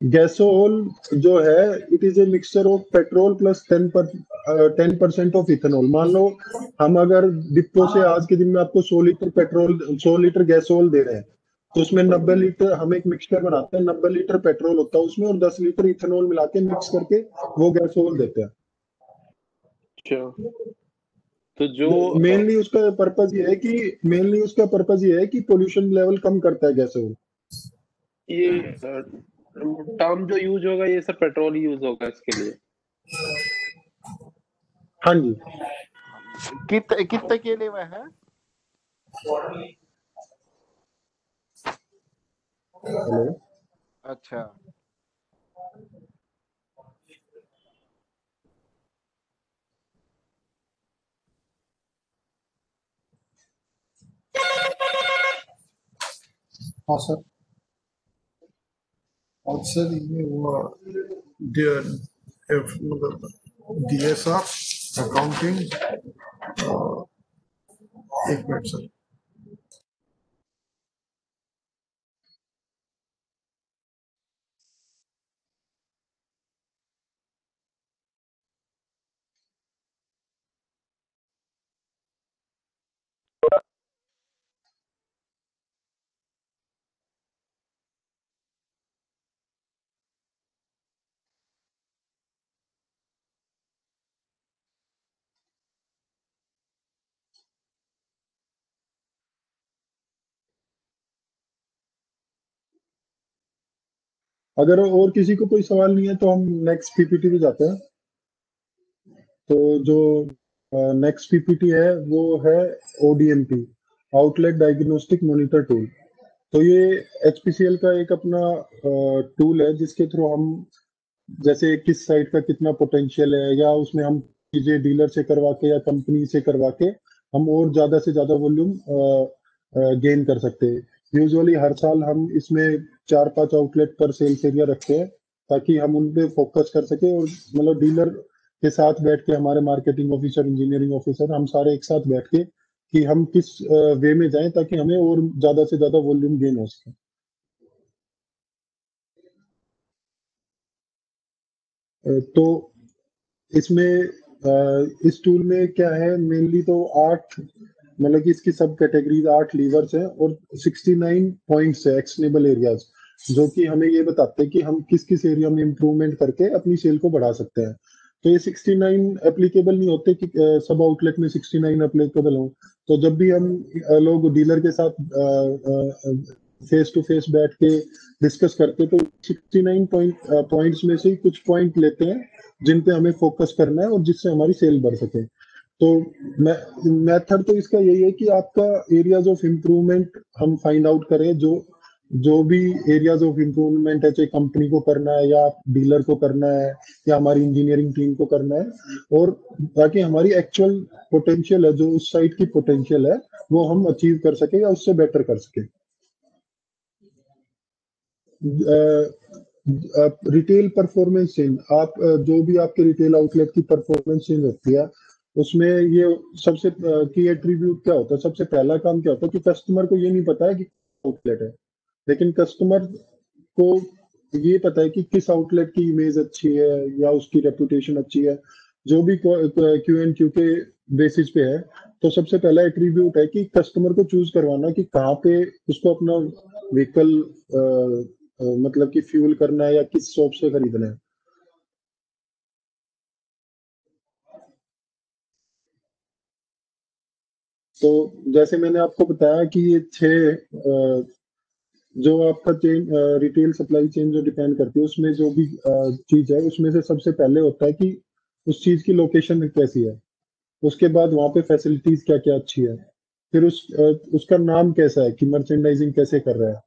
गैसोल जो है it is a mixture of petrol plus 10% of ethanol. मान लो हम अगर डिपो से आज के दिन में आपको 100 लीटर पेट्रोल 100 लीटर गैसोल दे रहे हैं, तो उसमें 90 लीटर हम एक मिक्सचर बनाते हैं, 90 लीटर पेट्रोल होता है उसमें, और 10 लीटर इथेनॉल मिला के मिक्स करके वो गैसोल देते हैं। अच्छा, तो जो मेनली उसका पर्पज ये है कि पोल्यूशन लेवल कम करता है गैसोल। ये टर्म जो यूज होगा ये सर पेट्रोल यूज होगा इसके लिए? हाँ जी। कितने के लिए है? हेलो। अच्छा हाँ सर। और सर ये वो मतलब DSR अकाउंटिंग, एक मिनट सर। अगर और किसी को कोई सवाल नहीं है तो हम नेक्स्ट पीपीटी पे जाते हैं। तो जो नेक्स्ट पीपीटी है वो है ODMP, outlet diagnostic monitor tool. तो ये HPCL का एक अपना टूल है जिसके थ्रू हम जैसे किस साइट का कितना पोटेंशियल है, या उसमें हम चीजें डीलर से करवा के या कंपनी से करवा के हम और ज्यादा से ज्यादा वॉल्यूम गेन कर सकते हैं। यूजुअली हर साल हम इसमें 4-5 आउटलेट पर सेल्स एरिया रखते हैं ताकि हम उन पे फोकस कर सके, और मतलब डीलर के साथ बैठ के हमारे मार्केटिंग ऑफिसर, इंजीनियरिंग ऑफिसर, हम सारे एक साथ बैठ के कि हम किस वे में जाएं ताकि हमें और ज्यादा से ज्यादा वॉल्यूम गेन हो सके। तो इसमें इस टूल में क्या है, मेनली तो 8 मतलब कि इसकी सब कैटेगरीज 8 लीवर्स हैं और 69 पॉइंट्स है, एक्शनेबल एरियाज, जो कि हमें ये बताते हैं कि हम किस किस एरिया में इंप्रूवमेंट करके अपनी सेल को बढ़ा सकते हैं। तो ये 69 एप्लीकेबल नहीं होते कि सब आउटलेट में 69 एप्लीकेबल हो। तो जब भी हम लोग डीलर के साथ फेस टू फेस बैठ के डिस्कस करते तो 69 पॉइंट्स में से कुछ पॉइंट लेते हैं जिन पे हमें फोकस करना है और जिससे हमारी सेल बढ़ सके। तो मेथड तो इसका यही है कि आपका एरियाज ऑफ इम्प्रूवमेंट हम फाइंड आउट करें, जो भी एरियाज ऑफ इम्प्रूवमेंट है, चाहे कंपनी को करना है या डीलर को करना है या हमारी इंजीनियरिंग टीम को करना है, और ताकि हमारी एक्चुअल पोटेंशियल है, जो उस साइट की पोटेंशियल है, वो हम अचीव कर सके या उससे बेटर कर सके। रिटेल परफॉर्मेंस चेंज, आप जो भी आपके रिटेल आउटलेट की परफॉर्मेंस चेंज होती है उसमें ये सबसे की एट्रीब्यूट क्या होता है, सबसे पहला काम क्या होता है कि कस्टमर को ये नहीं पता है कि आउटलेट है, लेकिन कस्टमर को ये पता है कि किस आउटलेट की इमेज अच्छी है या उसकी रेपुटेशन अच्छी है, जो भी Q&Q के बेसिस पे है। तो सबसे पहला एट्रीब्यूट है कि कस्टमर को चूज करवाना कि कहाँ पे उसको अपना व्हीकल मतलब कि फ्यूल करना है या किस शॉप से खरीदना है। तो जैसे मैंने आपको बताया कि ये 6 जो आपका चेन रिटेल सप्लाई चेन जो डिपेंड करती है, उसमें जो भी चीज है उसमें से सबसे पहले होता है कि उस चीज की लोकेशन कैसी है, उसके बाद वहां पे फैसिलिटीज क्या क्या अच्छी है, फिर उसका नाम कैसा है कि मर्चेंडाइजिंग कैसे कर रहा है,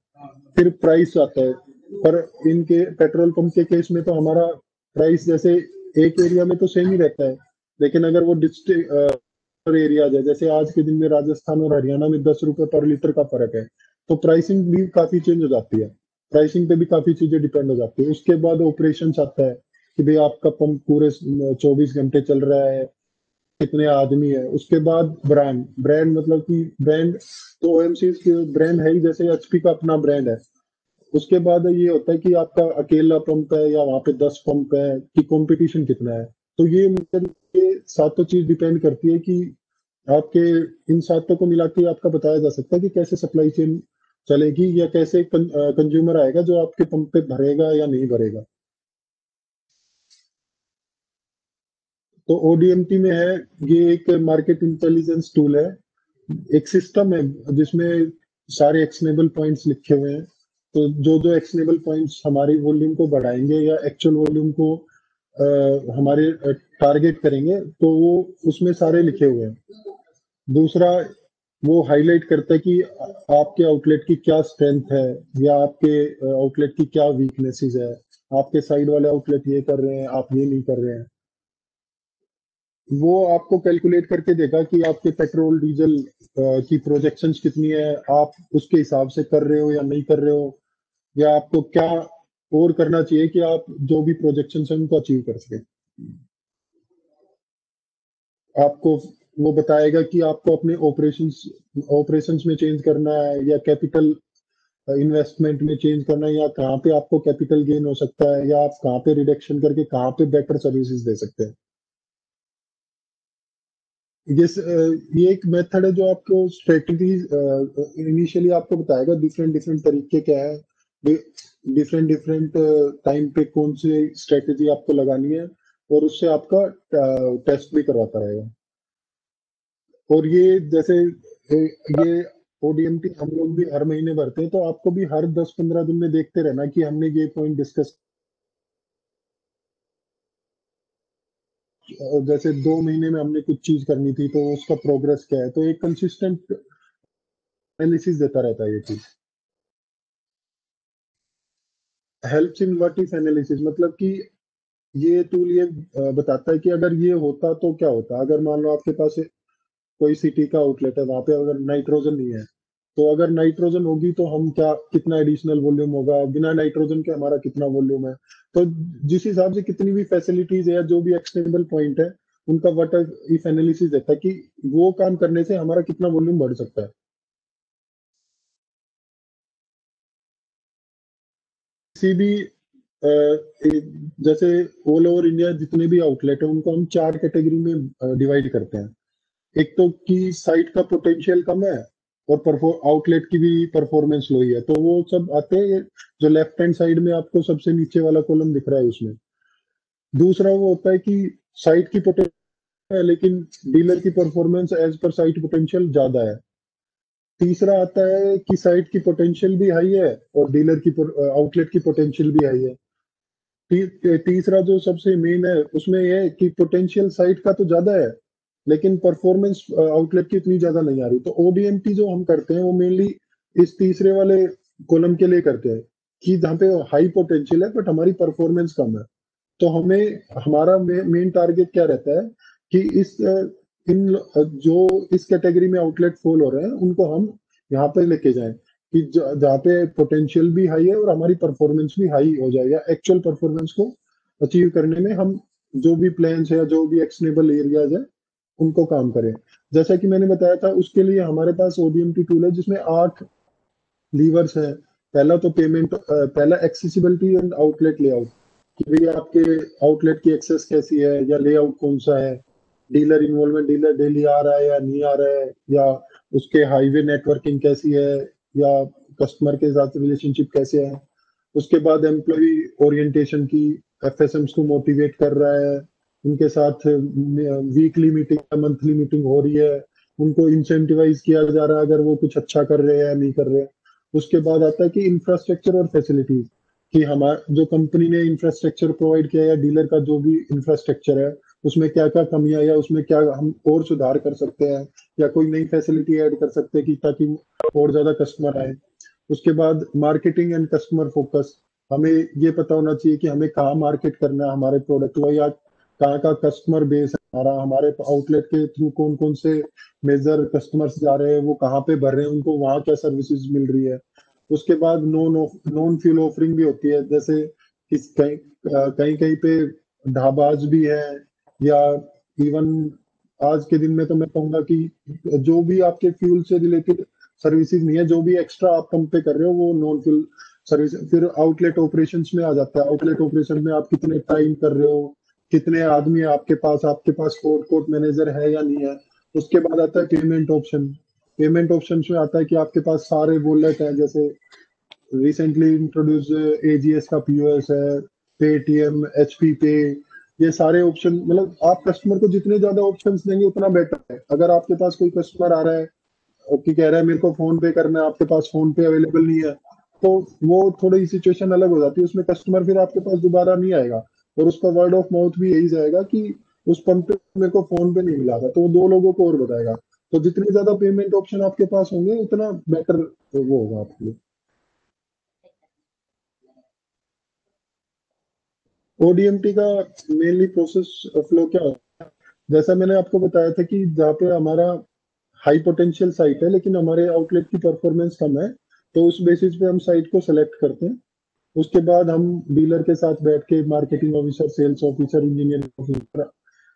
फिर प्राइस आता है। पर इनके पेट्रोल पंप के केस में तो हमारा प्राइस जैसे एक एरिया में तो सेम ही रहता है, लेकिन अगर वो डिस्ट्रिक्ट एरिया है, जैसे आज के दिन में राजस्थान और हरियाणा में 10 रुपए पर लीटर का फर्क है, तो प्राइसिंग भी काफी चेंज हो जाती है, प्राइसिंग पे भी काफी चीजें डिपेंड हो जाती है। उसके बाद ऑपरेशन आता है कि भाई आपका पंप पूरे 24 घंटे चल रहा है, कितने आदमी है। उसके बाद ब्रांड मतलब कि ब्रांड तो OMC ब्रांड है ही, जैसे HP का अपना ब्रांड है। उसके बाद ये होता है कि आपका अकेला पंप है या वहां पे 10 पंप है, कि कंपटीशन कितना है। तो ये मतलब ये सातों चीज डिपेंड करती है कि आपके इन सातों को मिला के आपका बताया जा सकता है कि कैसे सप्लाई चेन चलेगी या कैसे कंज्यूमर आएगा जो आपके पंप पे भरेगा या नहीं भरेगा। तो ODMP में है, ये एक मार्केट इंटेलिजेंस टूल है, एक सिस्टम है जिसमें सारे एक्शनेबल पॉइंट्स लिखे हुए हैं। तो जो एक्शनेबल पॉइंट्स हमारी वॉल्यूम को बढ़ाएंगे या एक्चुअल वॉल्यूम को हमारे टारगेट करेंगे, तो वो उसमें सारे लिखे हुए हैं। दूसरा वो हाईलाइट करता है कि आपके आउटलेट की क्या स्ट्रेंथ है या आपके आउटलेट की क्या वीकनेसेस है। आपके साइड वाले आउटलेट ये कर रहे हैं, आप ये नहीं कर रहे हैं। वो आपको कैलकुलेट करके देगा कि आपके पेट्रोल डीजल की प्रोजेक्शंस कितनी है, आप उसके हिसाब से कर रहे हो या नहीं कर रहे हो, या आपको क्या और करना चाहिए कि आप जो भी प्रोजेक्शंस हैं उनको अचीव कर सके। आपको वो बताएगा कि आपको अपने ऑपरेशंस में चेंज करना है या कैपिटल इन्वेस्टमेंट में चेंज करना है, या कहाँ पे आपको कैपिटल गेन हो सकता है, या आप कहाँ पे रिडक्शन करके कहाँ पे बेटर सर्विसेज दे सकते हैं। ये एक मेथड है जो आपको स्ट्रेटजी इनिशियली आपको बताएगा डिफरेंट डिफरेंट तरीके क्या है, डिफरेंट डिफरेंट टाइम पे कौन सी स्ट्रेटजी आपको लगानी है, और उससे आपका टेस्ट भी करवाता रहेगा। और ये जैसे ये ओडीएमटी हम लोग भी हर महीने भरते हैं, तो आपको भी हर 10-15 दिन में देखते रहना कि हमने ये पॉइंट डिस्कस, जैसे 2 महीने में हमने कुछ चीज करनी थी तो उसका प्रोग्रेस क्या है। तो एक कंसिस्टेंट एनालिसिस देता रहता है ये चीज। Helps in what if analysis मतलब कि ये टूल ये बताता है कि अगर ये होता तो क्या होता। अगर मान लो आपके पास कोई सिटी का आउटलेट है, वहां पे अगर नाइट्रोजन नहीं है, तो अगर नाइट्रोजन होगी तो हम क्या कितना एडिशनल वॉल्यूम होगा, बिना नाइट्रोजन के हमारा कितना वॉल्यूम है। तो जिस हिसाब से कितनी भी फैसिलिटीज है या जो भी एक्सटेंडेबल पॉइंट है, उनका व्हाट इफ एनालिसिस देता है कि वो काम करने से हमारा कितना वॉल्यूम बढ़ सकता है। किसी भी जैसे ऑल ओवर इंडिया जितने भी आउटलेट है उनको हम 4 कैटेगरी में डिवाइड करते हैं। एक तो कि साइट का पोटेंशियल कम है और आउटलेट की भी परफॉर्मेंस लो ही है, तो वो सब आते हैं जो लेफ्ट हैंड साइड में आपको सबसे नीचे वाला कॉलम दिख रहा है उसमें। दूसरा वो होता है कि साइट की पोटेंशियल है लेकिन डीलर की performance as per site potential ज्यादा है। तीसरा आता है कि साइट की पोटेंशियल भी हाई है और डीलर की आउटलेट की पोटेंशियल भी हाई है। तीसरा जो सबसे मेन है उसमें यह है कि पोटेंशियल साइट का तो ज्यादा है लेकिन परफॉर्मेंस आउटलेट की इतनी ज्यादा नहीं आ रही। तो ओडीएमटी जो हम करते हैं वो मेनली इस तीसरे वाले कॉलम के लिए करते हैं कि जहाँ पे हाई पोटेंशियल है बट हमारी परफॉर्मेंस कम है। तो हमें हमारा मेन टारगेट क्या रहता है कि इन जो इस कैटेगरी में आउटलेट फॉल हो रहे हैं उनको हम यहाँ पे लेके जाएं कि जहाँ पे पोटेंशियल भी हाई है और हमारी परफॉर्मेंस भी हाई हो जाए, या एक्चुअल परफॉर्मेंस को अचीव करने में हम जो भी प्लान्स है या जो भी एक्शनेबल एरियाज है उनको काम करें। जैसा कि मैंने बताया था उसके लिए हमारे पास ओडीएमटी टूल है जिसमें 8 लीवर्स है। पहला तो पेमेंट, पहला एक्सेसिबिलिटी एंड आउटलेट लेआउट, कि भाई आपके आउटलेट की एक्सेस कैसी है या लेआउट कौन सा है, डीलर इन्वॉल्वमेंट, डीलर डेली आ रहा है या नहीं आ रहा है, या उसके हाईवे नेटवर्किंग कैसी है, या कस्टमर के साथ रिलेशनशिप कैसे है। उसके बाद एम्प्लॉय ओरिएंटेशन की, एफएसएम्स को मोटिवेट कर रहा है, उनके साथ वीकली मीटिंग या मंथली मीटिंग हो रही है, उनको इंसेंटिवाइज किया जा रहा है अगर वो कुछ अच्छा कर रहे हैं या नहीं कर रहे हैं। उसके बाद आता है कि इंफ्रास्ट्रक्चर और फैसिलिटीज, कि हमारा जो कंपनी ने इंफ्रास्ट्रक्चर प्रोवाइड किया या डीलर का जो भी इंफ्रास्ट्रक्चर है उसमें क्या क्या कमियां या उसमें क्या हम और सुधार कर सकते हैं, या कोई नई फैसिलिटी ऐड कर सकते हैं कि ताकि और ज्यादा कस्टमर आए। उसके बाद मार्केटिंग एंड कस्टमर फोकस, हमें ये पता होना चाहिए कि हमें कहाँ मार्केट करना है हमारे प्रोडक्ट को, या कहाँ का कस्टमर बेस है हमारा, हमारे आउटलेट के थ्रू कौन कौन से मेजर कस्टमर्स जा रहे हैं, वो कहाँ पे भर रहे हैं, उनको वहाँ क्या सर्विसेज मिल रही है। उसके बाद नॉन फ्यूल ऑफरिंग भी होती है, जैसे कहीं कहीं कहीं पे ढाबाज भी है, या इवन आज के दिन में तो मैं कहूंगा कि जो भी आपके फ्यूल से रिलेटेड सर्विसेज नहीं है, जो भी एक्स्ट्रा आप पंप पे कर रहे हो वो नॉन फ्यूल सर्विस। फिर आउटलेट ऑपरेशंस में आ जाता है, आउटलेट ऑपरेशन में आप कितने टाइम कर रहे हो, कितने आदमी है आपके पास कोर्ट मैनेजर है या नहीं है। उसके बाद आता है पेमेंट ऑप्शन। पेमेंट ऑप्शन में आता है कि आपके पास सारे वॉलेट है, जैसे रिसेंटली इंट्रोड्यूस एजीएस का पीओएस है, पेटीएम, एचपी पे, ये सारे ऑप्शन, मतलब आप कस्टमर को जितने ज्यादा ऑप्शंस देंगे उतना बेटर है। अगर आपके पास कोई कस्टमर आ रहा है कि कह रहा है मेरे को फोन पे करना है, आपके पास फोन पे अवेलेबल नहीं है, तो वो थोड़ी सिचुएशन अलग हो जाती है, उसमें कस्टमर फिर आपके पास दोबारा नहीं आएगा और उसका वर्ड ऑफ माउथ भी यही जाएगा कि उस पंप पे मेरे को फोन पे नहीं मिला था, तो वो 2 लोगों को और बताएगा। तो जितने ज्यादा पेमेंट ऑप्शन आपके पास होंगे उतना बेटर वो होगा आपके लिए। ओडीएमटी का मेनली प्रोसेस फ्लो क्या होता है, जैसा मैंने आपको बताया था कि जहाँ पे हमारा हाई पोटेंशियल साइट है लेकिन हमारे आउटलेट की परफॉर्मेंस कम है, तो उस बेसिस पे हम साइट को सेलेक्ट करते हैं। उसके बाद हम डीलर के साथ बैठ के, marketing officer, sales officer, engineering officer,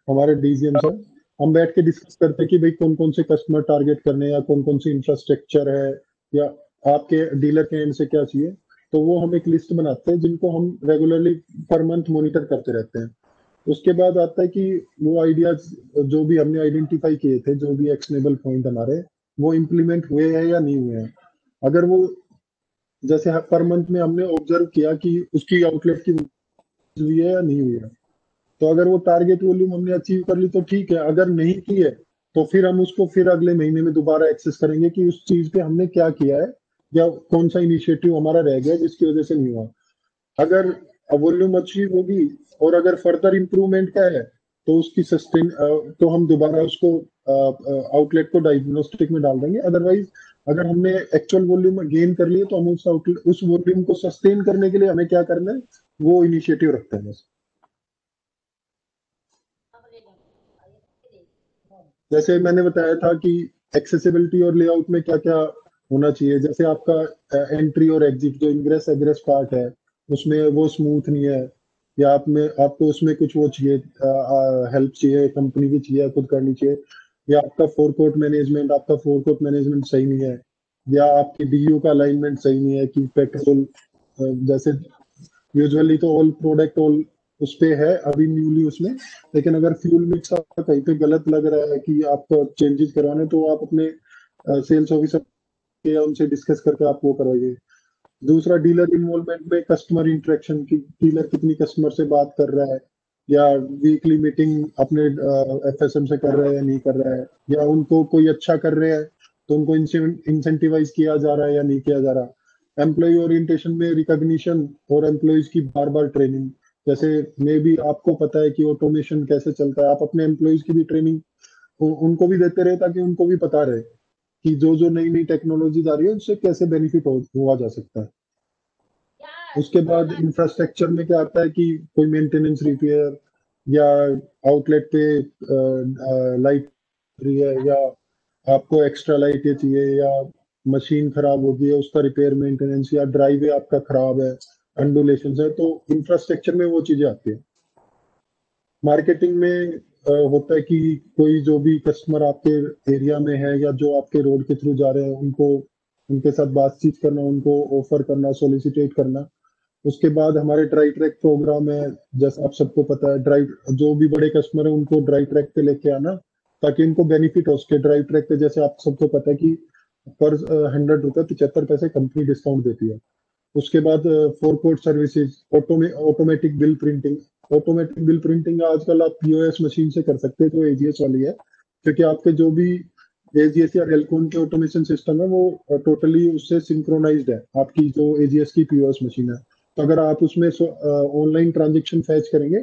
हमारे डीजीएम सर, हम बैठ के डिस्कस करते हैं कि भाई कौन कौन से कस्टमर टारगेट करने हैं या कौन कौन सी इंफ्रास्ट्रक्चर है या आपके डीलर के एंड से क्या चाहिए। तो वो हम एक लिस्ट बनाते हैं जिनको हम रेगुलरली पर मंथ मॉनिटर करते रहते हैं। उसके बाद आता है कि वो आइडियाज जो भी हमने आइडेंटिफाई किए थे, जो भी एक्शनेबल पॉइंट हमारे, वो इम्प्लीमेंट हुए हैं या नहीं हुए हैं। अगर वो जैसे पर मंथ में हमने ऑब्जर्व किया कि उसकी आउटलेट की हुई है या नहीं हुई है, तो अगर वो टारगेट वॉल्यूम हमने अचीव कर ली तो ठीक है, अगर नहीं की है तो फिर हम उसको फिर अगले महीने में दोबारा एक्सेस करेंगे कि उस चीज पे हमने क्या किया है या कौन सा इनिशिएटिव हमारा रह गया जिसकी वजह से नहीं हुआ। अगर वॉल्यूम अचीव होगी और अगर फर्दर इंप्रूवमेंट का है तो उसकी सस्टेन तो हम दोबारा उसको आउटलेट को डायग्नोस्टिक में डाल देंगे। अदरवाइज अगर हमने एक्चुअल वॉल्यूम गेन कर लिए तो हम उस वॉल्यूम को सस्टेन करने के लिए हमें क्या करना है वो इनिशिएटिव रखते हैं। बस जैसे मैंने बताया था कि एक्सेसिबिलिटी और लेआउट में क्या क्या होना चाहिए, जैसे आपका एंट्री और एग्जिट जो इंग्रेस एग्रेस पार्ट है उसमें वो स्मूथ नहीं है, या आपको उसमें कुछ वो चाहिए, हेल्प चाहिए, कंपनी की चाहिए, खुद करनी चाहिए, या आपका फोरकोर्ट मैनेजमेंट सही नहीं है, या आपकी डीयू का अलाइनमेंट सही नहीं है कि पेट्रोल जैसे यूजुअली तो ऑल प्रोडक्ट ऑल उस पे है अभी न्यूली उसमें, लेकिन अगर फ्यूल मिक्स आपका कहीं पे गलत लग रहा है कि आपको चेंजेस करवाने, तो आप अपने सेल्स ऑफिसर के उनसे डिस्कस करके आप वो करवाइए। दूसरा, डीलर इन्वॉल्वमेंट में कस्टमर इंटरेक्शन की, डीलर कितनी कस्टमर से बात कर रहा है, या वीकली मीटिंग अपने एफएसएम से कर रहा है या नहीं कर रहा है, या उनको कोई अच्छा कर रहे हैं तो उनको इंसेंटिवाइज किया जा रहा है या नहीं किया जा रहा। एम्प्लॉय ओरिएंटेशन में रिकॉग्निशन और एम्प्लॉयज की बार बार ट्रेनिंग, जैसे मे भी आपको पता है कि ऑटोमेशन कैसे चलता है, आप अपने एम्प्लॉयज की भी ट्रेनिंग उनको भी देते रहे ताकि उनको भी पता रहे कि जो जो नई नई टेक्नोलॉजी आ रही है उससे कैसे बेनिफिट हुआ जा सकता है। उसके बाद इंफ्रास्ट्रक्चर में क्या आता है कि कोई मेंटेनेंस, रिपेयर, या आउटलेट पे लाइट रही है, या आपको एक्स्ट्रा लाइट चाहिए, या मशीन खराब हो गई है उसका रिपेयर मेंटेनेंस, या ड्राइवे आपका खराब है, अंडुलेशन है, तो इंफ्रास्ट्रक्चर में वो चीजें आती है। मार्केटिंग में होता है कि कोई जो भी कस्टमर आपके एरिया में है या जो आपके रोड के थ्रू जा रहे हैं उनको, उनके साथ बातचीत करना, उनको ऑफर करना, सोलिसिटेट करना। उसके बाद हमारे ड्राई ट्रैक प्रोग्राम है, जैसा आप सबको पता है, जो भी बड़े कस्टमर है उनको ड्राई ट्रैक पे लेके आना ताकि उनको बेनिफिट हो उसके। ड्राई ट्रैक पे जैसे आप सबको पता है कि पर 100 रुपए 75 पैसे कंपनी डिस्काउंट देती है। उसके बाद forecourt services, automatic bill printing. Automatic bill printing आजकल आप पीओएस मशीन से कर सकते हैं जो एजीएस वाली है, क्योंकि आपके जो भी एजीएस या रेलकॉन के ऑटोमेशन सिस्टम है वो टोटली उससे सिंक्रोनाइज्ड है, आपकी जो एजीएस की पीओएस मशीन है। तो अगर आप उसमें ऑनलाइन ट्रांजेक्शन फैच करेंगे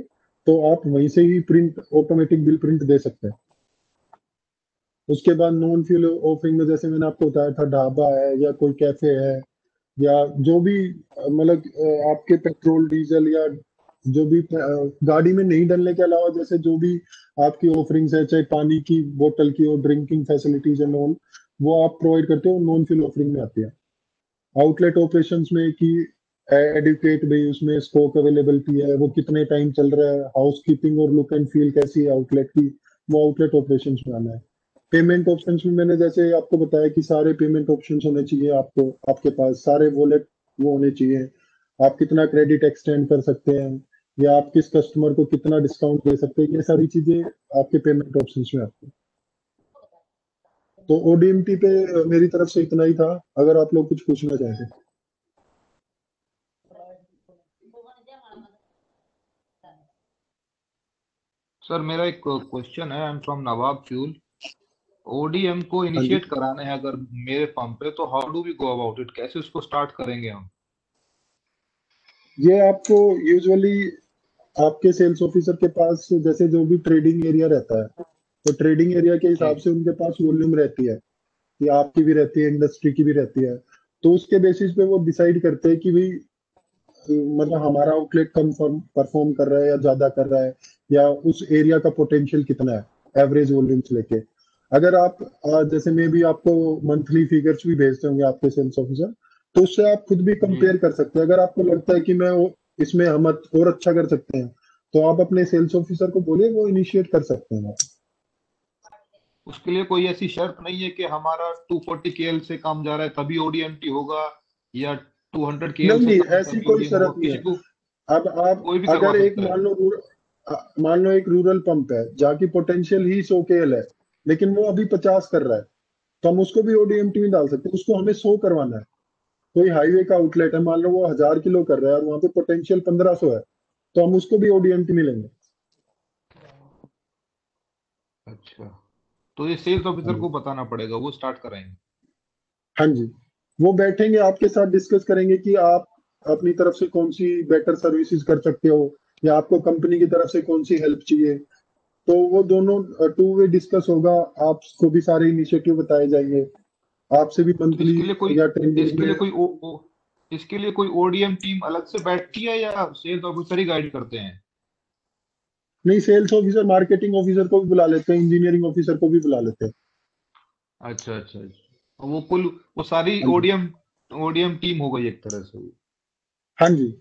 तो आप वहीं से ही प्रिंट, ऑटोमेटिक बिल प्रिंट दे सकते हैं। उसके बाद नॉन फ्यूल ऑफरिंग में जैसे मैंने आपको बताया था, ढाबा है या कोई कैफे है, या जो भी मतलब आपके पेट्रोल डीजल या जो भी गाड़ी में नहीं डलने के अलावा जैसे जो भी आपकी ऑफरिंग्स है, चाहे पानी की बोतल की और ड्रिंकिंग फैसिलिटीज एंड ऑल, वो आप प्रोवाइड करते हो, नॉन फ्यूल ऑफरिंग में आती है। आउटलेट ऑपरेशंस में कि एडुकेट भी उसमें स्टॉक अवेलेबिलिटी है, वो कितने टाइम चल रहा है, हाउसकीपिंग और लुक एंड फील कैसी है आउटलेट की, वो आउटलेट ऑपरेशंस में आना है। पेमेंट ऑप्शंस में मैंने जैसे आपको बताया कि सारे पेमेंट ऑप्शंस होने चाहिए आपको, आपके पास सारे वॉलेट वो होने चाहिए, आप कितना क्रेडिट एक्सटेंड कर सकते हैं, या आप किस कस्टमर को कितना डिस्काउंट दे सकते हैं, ये सारी चीजें आपके पेमेंट ऑप्शंस में आती है। तो ओडीएमटी पे मेरी तरफ से इतना ही था, अगर आप लोग कुछ पूछना चाहते हैं। सर मेरा एक क्वेश्चन है, I am from Nawab fuel. ODM को इनिशिएट कराना है अगर मेरे फॉर्म पे, तो how do we go about it, कैसे उसको स्टार्ट करेंगे हम? ये आपको यूजुअली आपके सेल्स ऑफिसर के पास जैसे जो भी ट्रेडिंग एरिया रहता है तो ट्रेडिंग एरिया के हिसाब से उनके पास वॉल्यूम रहती है कि आपकी भी रहती है, इंडस्ट्री की भी रहती है। तो उसके बेसिस पे वो डिसाइड करते हैं कि भाई मतलब हमारा आउटलेट कम परफॉर्म कर रहा है या ज्यादा कर रहा है, या उस एरिया का पोटेंशियल कितना है एवरेज वॉल्यूम्स लेके। अगर आप जैसे मैं भी आपको मंथली फिगर्स भी भेजते होंगे आपके सेल्स ऑफिसर, तो उससे आप खुद भी कंपेयर कर सकते हैं। अगर आपको लगता है कि मैं इसमें हम और अच्छा कर सकते हैं, तो आप अपने सेल्स ऑफिसर को बोलिए, वो इनिशिएट कर सकते हैं। उसके लिए कोई ऐसी शर्त नहीं है कि हमारा 240 KL से कम जा रहा है तभी ओडीएमटी होगा, या 200 KL से नहीं, कम ऐसी तभी कोई ओडीएम शर्त होगा? नहीं किसी है। को अब आप कोई भी करवा अगर एक सकता है। मान लो एक रूरल पंप है जहाँ की पोटेंशियल ही 100 KL है, लेकिन वो अभी 50 कर रहा है, तो हम उसको भी ओडीएमटी में डाल सकते हैं। उसको हमें 100 करवाना है। कोई हाईवे का आउटलेट है, मान लो वो 1000 किलो कर रहा है और वहां पे पोटेंशियल 1500 है, तो हम उसको भी ओडीएमटी मिलेंगे। अच्छा, तो ये सेल्स हाँ ऑफिसर जी, को बताना पड़ेगा, वो स्टार्ट कराएंगे। हाँ जी, वो बैठेंगे आपके साथ, डिस्कस करेंगे कि आप अपनी तरफ से कौन सी बेटर सर्विसेज कर सकते हो, या आपको कंपनी की तरफ से कौन सी हेल्प चाहिए। तो वो दोनों टू वे डिस्कस होगा। आपको भी सारे इनिशिएटिव बताए जाएंगे, आपसे भी तो मंथली या 10 डेज इसके में। लिए कोई इसके लिए कोई ओडीएम टीम अलग से बैठती है या सेल्स ऑफिसर ही गाइड करते हैं? नहीं, सेल्स ऑफिसर मार्केटिंग ऑफिसर को भी बुला लेते हैं, इंजीनियरिंग ऑफिसर को भी बुला लेते हैं। अच्छा अच्छा अच्छा, वो सारी हाँ जी, ओडीएम टीम हो गई एक तरह से वो। हाँ जी।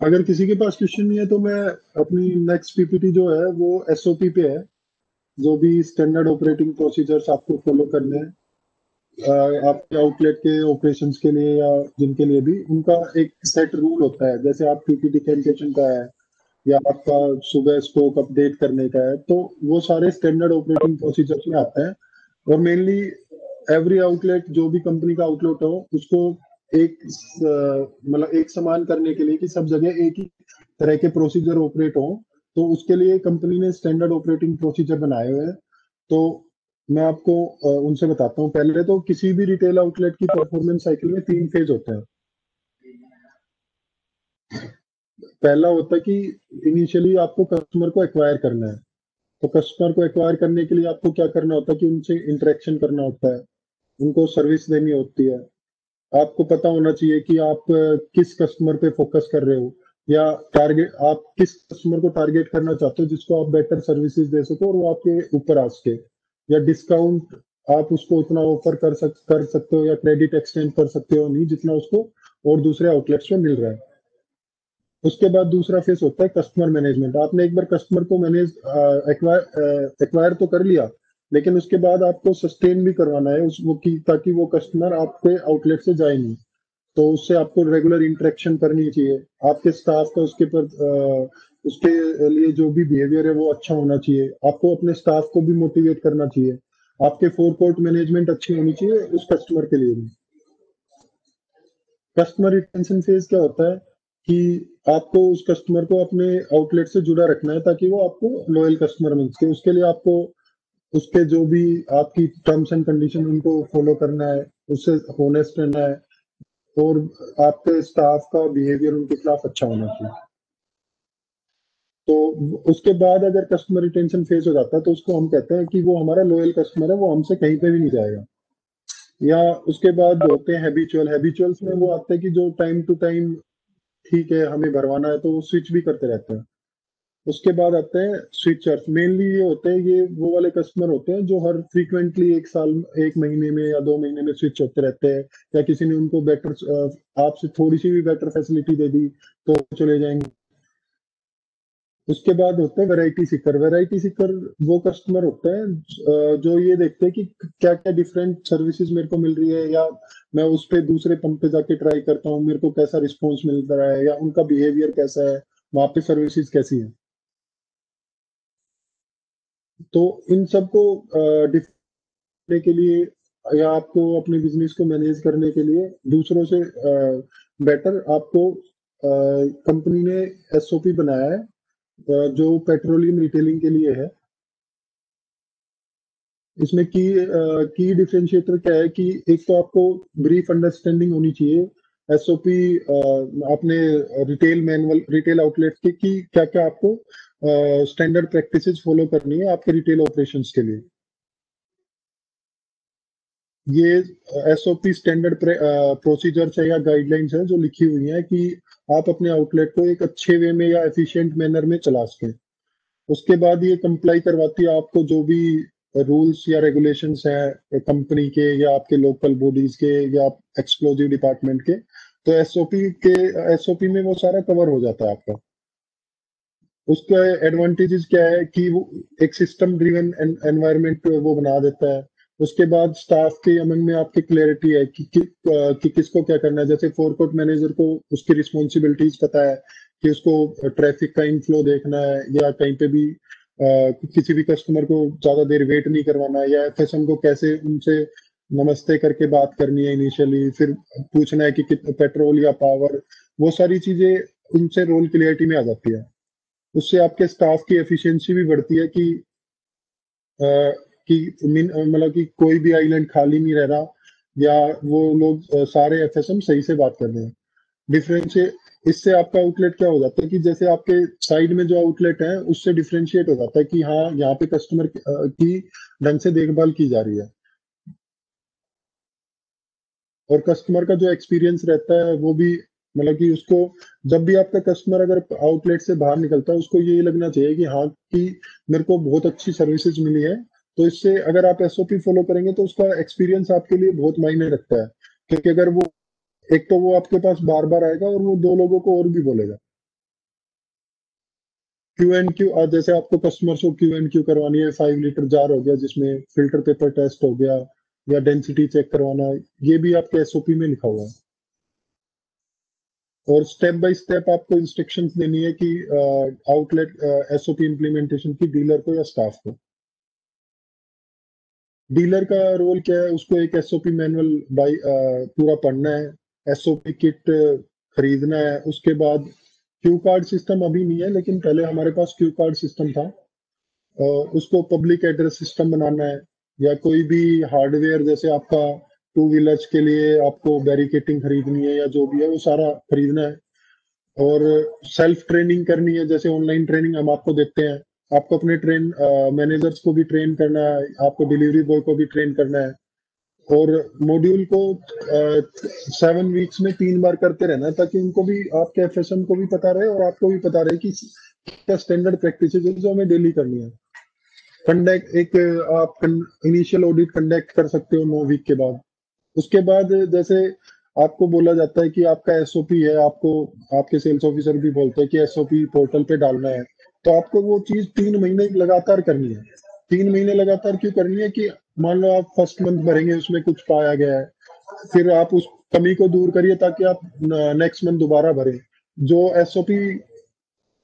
अगर किसी के पास क्वेश्चन नहीं है तो मैं अपनी नेक्स्ट पीपीटी जो है वो एसओपी पे है, जो भी स्टैंडर्ड ऑपरेटिंग प्रोसीजर्स आपको फॉलो करने हैं आपके आउटलेट के ऑपरेशंस के लिए, या जिनके लिए भी उनका एक सेट रूल होता है। जैसे आप पीपीटी कैलकुलेशन का है, या आपका सुबह स्टॉक अपडेट करने का है, तो वो सारे स्टैंडर्ड ऑपरेटिंग प्रोसीजर्स में आते हैं। और मेनली एवरी आउटलेट, जो भी कंपनी का आउटलेट हो, उसको एक मतलब एक समान करने के लिए कि सब जगह एक ही तरह के प्रोसीजर ऑपरेट हो, तो उसके लिए कंपनी ने स्टैंडर्ड ऑपरेटिंग प्रोसीजर बनाए हुए हैं। तो मैं आपको उनसे बताता हूँ। पहले तो किसी भी रिटेल आउटलेट की परफॉर्मेंस साइकिल में 3 फेज होते हैं। पहला होता है कि इनिशियली आपको कस्टमर को एक्वायर करना है। तो कस्टमर को एक्वायर करने के लिए आपको क्या करना होता है कि उनसे इंटरेक्शन करना होता है, उनको सर्विस देनी होती है। आपको पता होना चाहिए कि आप किस कस्टमर पे फोकस कर रहे हो, या टारगेट आप किस कस्टमर को टारगेट करना चाहते हो जिसको आप बेटर सर्विसेज दे सको और वो आपके ऊपर आ सके, या डिस्काउंट आप उसको उतना ऑफर कर सकते हो, या क्रेडिट एक्सटेंड कर सकते हो नहीं जितना उसको और दूसरे आउटलेट्स में मिल रहा है। उसके बाद दूसरा फेस होता है कस्टमर मैनेजमेंट। आपने एक बार कस्टमर को मैनेज एक्वायर तो कर लिया, लेकिन उसके बाद आपको सस्टेन भी करवाना है उस वो की, ताकि वो कस्टमर आपके आउटलेट से जाए नहीं। तो उससे आपको रेगुलर इंटरेक्शन करनी चाहिए। आपके स्टाफ का उसके लिए जो भी बिहेवियर है वो अच्छा होना चाहिए। आपको अपने स्टाफ को भी मोटिवेट करना चाहिए। आपके फोरकोर्ट मैनेजमेंट अच्छी होनी चाहिए उस कस्टमर के लिए भी। कस्टमर रिटेंशन फेज क्या होता है कि आपको उस कस्टमर को अपने आउटलेट से जुड़ा रखना है ताकि वो आपको लॉयल कस्टमर मिल सके। उसके लिए आपको उसके जो भी आपकी टर्म्स एंड कंडीशन उनको फॉलो करना है, उससे होनेस्ट रहना है, और आपके स्टाफ का बिहेवियर उनके खिलाफ अच्छा होना चाहिए। तो उसके बाद अगर कस्टमर रिटेंशन फेज हो जाता है तो उसको हम कहते हैं कि वो हमारा लॉयल कस्टमर है, वो हमसे कहीं पे भी नहीं जाएगा। या उसके बाद होते हैं हैबिचुअल्स में वो आते हैं कि जो टाइम टू टाइम ठीक है हमें भरवाना है तो वो स्विच भी करते रहते हैं। उसके बाद आते हैं स्विचर्स। मेनली ये होते हैं, ये वो वाले कस्टमर होते हैं जो हर फ्रीक्वेंटली एक साल, एक महीने में या 2 महीने में स्विच होते रहते हैं, या किसी ने उनको बेटर आपसे थोड़ी सी भी बेटर फैसिलिटी दे दी तो चले जाएंगे। उसके बाद होता है वैरायटी सीकर। वैरायटी सीकर वो कस्टमर होता है जो ये देखते हैं कि क्या क्या डिफरेंट सर्विसेज मेरे को मिल रही है, या मैं उस पे दूसरे पंप पे जाके ट्राई करता हूँ, मेरे को कैसा रिस्पॉन्स मिल रहा है, या उनका बिहेवियर कैसा है, वहां पे सर्विसेज कैसी है। तो इन सबको डिफाइन के लिए या आपको अपने बिजनेस को मैनेज करने के लिए दूसरों से बेटर आपको कंपनी ने एसओपी बनाया है जो पेट्रोलियम रिटेलिंग के लिए है। इसमें की डिफरेंशिएटर क्या है कि एक तो आपको ब्रीफ अंडरस्टैंडिंग होनी चाहिए एसओपी अपने रिटेल मैनुअल रिटेल आउटलेट के कि क्या क्या आपको स्टैंडर्ड प्रैक्टिसेस फॉलो करनी है आपके रिटेल ऑपरेशंस के लिए। ये एसओपी स्टैंडर्ड प्रोसीजर्स है या गाइडलाइंस है जो लिखी हुई है कि आप अपने आउटलेट को एक अच्छे वे में या एफिशिएंट मैनर में चला सकें। उसके बाद ये कंप्लाई करवाती है आपको जो भी रूल्स या रेगुलेशंस हैं कंपनी के या आपके लोकल बॉडीज के या एक्सप्लोजिव डिपार्टमेंट के। तो एसओपी में वो सारा कवर हो जाता है आपका। उसका एडवांटेजेस क्या है कि वो एक सिस्टम ड्रिवन एनवायरनमेंट वो बना देता है। उसके बाद स्टाफ के अमंग में आपकी क्लैरिटी है कि किसको क्या करना है। जैसे फोरकोर्ट मैनेजर को उसकी रिस्पॉन्सिबिलिटीज पता है कि उसको ट्रैफिक का इनफ्लो देखना है या कहीं पे भी किसी भी कस्टमर को ज्यादा देर वेट नहीं करवाना है, या एफएसएम को कैसे उनसे नमस्ते करके बात करनी है इनिशियली, फिर पूछना है कि कितना पेट्रोल या पावर, वो सारी चीजें उनसे रोल क्लियरिटी में आ जाती है। उससे आपके स्टाफ की एफिशिएंसी भी बढ़ती है कि मतलब कि कोई भी आइलैंड खाली नहीं रह रहा या वो लोग सारे एफएसएम सही से बात कर रहे हैं। डिफरेंस इससे आपका आउटलेट क्या हो जाता है कि जैसे आपके साइड में जो आउटलेट है उससे डिफरेंशिएट हो जाता है कि हाँ यहाँ पे कस्टमर की ढंग से देखभाल की जा रही है और कस्टमर का जो एक्सपीरियंस रहता है वो भी मतलब कि उसको जब भी आपका कस्टमर अगर आउटलेट से बाहर निकलता है उसको ये लगना चाहिए कि हाँ कि मेरे को बहुत अच्छी सर्विसेज मिली है। तो इससे अगर आप एसओपी फॉलो करेंगे तो उसका एक्सपीरियंस आपके लिए बहुत मायने रखता है, क्योंकि अगर वो एक तो वो आपके पास बार बार आएगा और वो दो लोगों को और भी बोलेगा। क्यू एंड क्यू, जैसे आपको कस्टमर्स को क्यू एंड क्यू करवानी है, 5 लीटर जार हो गया जिसमें फिल्टर पेपर टेस्ट हो गया या डेंसिटी चेक करवाना, ये भी आपके एसओपी में लिखा हुआ है। और स्टेप बाय स्टेप आपको इंस्ट्रक्शंस देनी है कि आउटलेट एसओपी इंप्लीमेंटेशन की डीलर को या स्टाफ को। डीलर का रोल क्या है, उसको एक एसओपी मैनुअल पूरा पढ़ना है, एसओपी किट खरीदना है। उसके बाद क्यू कार्ड सिस्टम अभी नहीं है लेकिन पहले हमारे पास क्यू कार्ड सिस्टम था, उसको पब्लिक एड्रेस सिस्टम बनाना है, या कोई भी हार्डवेयर जैसे आपका 2 व्हीलर्स के लिए आपको बैरिकेटिंग खरीदनी है या जो भी है वो सारा खरीदना है। और सेल्फ ट्रेनिंग करनी है, जैसे ऑनलाइन ट्रेनिंग हम आपको देते हैं, आपको अपने मैनेजर्स को भी ट्रेन करना है, आपको डिलीवरी बॉय को भी ट्रेन करना है। और मॉड्यूल को 7 वीक्स में 3 बार करते रहना है ताकि उनको भी आपके एफएसएम को भी पता रहे और आपको भी पता रहे कि क्या स्टैंडर्ड प्रैक्टिसेस है जो हमें डेली करनी है। कंडक्ट एक आप इनिशियल ऑडिट कंडक्ट कर सकते हो 9 वीक के बाद। उसके बाद जैसे आपको बोला जाता है कि आपका एसओपी है, आपको आपके सेल्स ऑफिसर भी बोलते हैं कि एसओपी पोर्टल पे डालना है, तो आपको वो चीज 3 महीने लगातार करनी है। 3 महीने लगातार क्यों करनी है कि मान लो आप फर्स्ट मंथ भरेंगे उसमें कुछ पाया गया है, फिर आप उस कमी को दूर करिए ताकि आप नेक्स्ट मंथ दोबारा भरें। जो एसओपी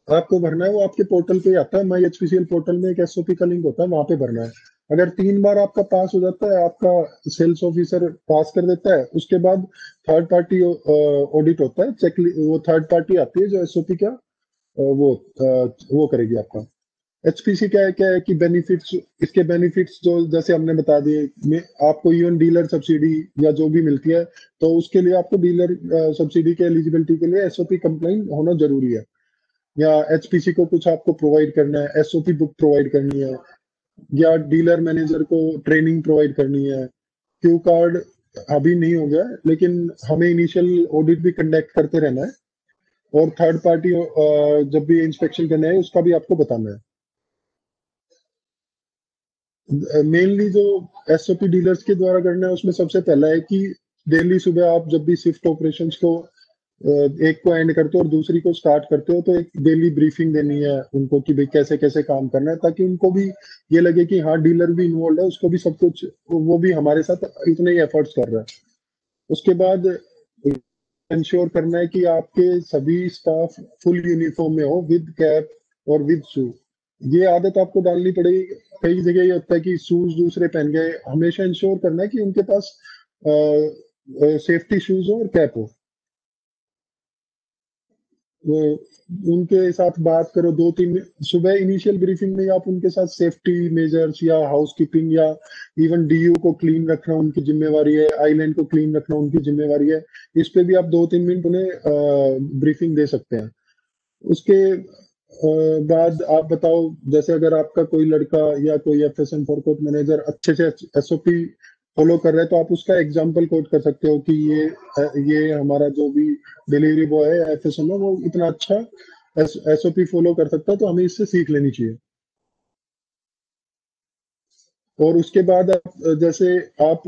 आपको भरना है वो आपके पोर्टल पे आता है, माई एचपीसीएल पोर्टल में एक एसओपी का लिंक होता है, वहां पे भरना है। अगर 3 बार आपका पास हो जाता है, आपका सेल्स ऑफिसर पास कर देता है, उसके बाद थर्ड पार्टी ऑडिट होता है, चेक वो थर्ड पार्टी आती है जो एसओपी का वो करेगी आपका। एचपीसी क्या है कि बेनिफिट्स, इसके बेनिफिट्स जो जैसे हमने बता दिए, आपको इवन डीलर सब्सिडी या जो भी मिलती है, तो उसके लिए आपको डीलर सब्सिडी के एलिजिबिलिटी के लिए एसओपी कंप्लाइंट होना जरूरी है, या एचपीसी को कुछ आपको प्रोवाइड करना है, एसओपी बुक प्रोवाइड करनी है, या डीलर मैनेजर को ट्रेनिंग प्रोवाइड करनी है। क्यू कार्ड अभी नहीं हो गया लेकिन हमें इनिशियल ऑडिट भी कंडक्ट करते रहना है, और थर्ड पार्टी जब भी इंस्पेक्शन करना है उसका भी आपको बताना है। मेनली जो एसओपी डीलर्स के द्वारा करना है उसमें सबसे पहला है कि डेली सुबह आप जब भी शिफ्ट ऑपरेशंस को एक को एंड करते हो और दूसरी को स्टार्ट करते हो, तो एक डेली ब्रीफिंग देनी है उनको कि भाई कैसे कैसे काम करना है, ताकि उनको भी ये लगे कि हाँ डीलर भी इन्वॉल्व है, उसको भी सब कुछ, वो भी हमारे साथ इतने ही एफर्ट्स कर रहा है। उसके बाद इंश्योर करना है कि आपके सभी स्टाफ फुल यूनिफॉर्म में हो, विद कैप और विद शू। ये आदत आपको डालनी पड़ेगी। कई जगह ये होता है कि शूज दूसरे पहन गए, हमेशा इंश्योर करना है कि उनके पास सेफ्टी शूज हो और कैप हो। वो उनके साथ बात करो 2-3 सुबह इनिशियल ब्रीफिंग में, आप उनके साथ सेफ्टी मेजर्स या हाउसकीपिंग या इवन डीयू को क्लीन रखना उनकी जिम्मेवारी है, आइलैंड को क्लीन रखना उनकी जिम्मेवारी है। इस पे भी आप 2-3 मिनट उन्हें ब्रीफिंग दे सकते हैं। उसके बाद आप बताओ, जैसे अगर आपका कोई लड़का या कोई एफएसएम फोरकोट मैनेजर अच्छे से एसओपी फॉलो कर रहा है, तो आप उसका एग्जाम्पल कोट कर सकते हो कि ये हमारा जो भी डिलीवरी बॉय है एफएसएम है, वो इतना अच्छा एसओपी फॉलो कर सकता है, तो हमें इससे सीख लेनी चाहिए। और उसके बाद जैसे आप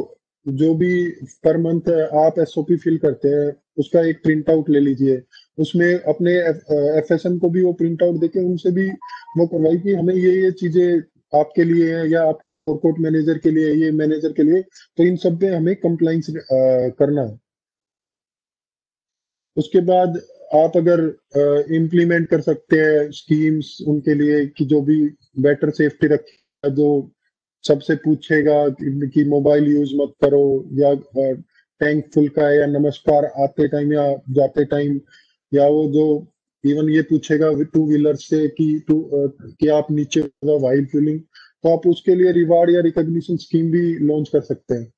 जो भी पर मंथ आप एसओपी फिल करते हैं, उसका एक प्रिंट आउट ले लीजिए। उसमें अपने एफएसएम को भी वो प्रिंट आउट देके उनसे भी वो करवाई कि हमें ये चीजें आपके लिए है, या आप फोरकोट मैनेजर के लिए, ये मैनेजर के लिए, तो इन सब पे हमें कंप्लाइंस करना है। उसके बाद आप अगर इम्प्लीमेंट कर सकते हैं स्कीम्स उनके लिए कि जो भी बेटर सेफ्टी रखे, जो सबसे पूछेगा कि मोबाइल यूज मत करो, या टैंक फुल का है, या नमस्कार आते टाइम या जाते टाइम, या वो जो इवन ये पूछेगा टू व्हीलर से कि आप नीचे व्हाइल फ्यूलिंग, तो आप उसके लिए रिवार्ड या रिकॉग्निशन स्कीम भी लॉन्च कर सकते हैं।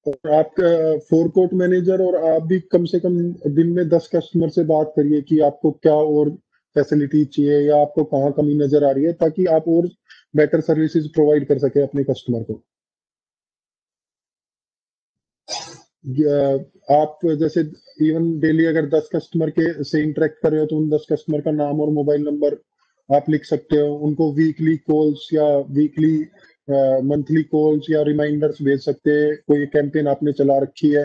और आपका फोरकोट मैनेजर और आप भी कम से कम दिन में 10 कस्टमर से बात करिए कि आपको क्या और फैसिलिटी चाहिए या आपको कहाँ कमी नजर आ रही है, ताकि आप और बेटर सर्विसेज प्रोवाइड कर सके अपने कस्टमर को। आप जैसे इवन डेली अगर 10 कस्टमर के से इंटरेक्ट कर रहे हो, तो उन 10 कस्टमर का नाम और मोबाइल नंबर आप लिख सकते हो। उनको वीकली कॉल्स या वीकली मंथली कॉल्स या रिमाइंडर्स भेज सकते हैं। कोई कैंपेन आपने चला रखी है,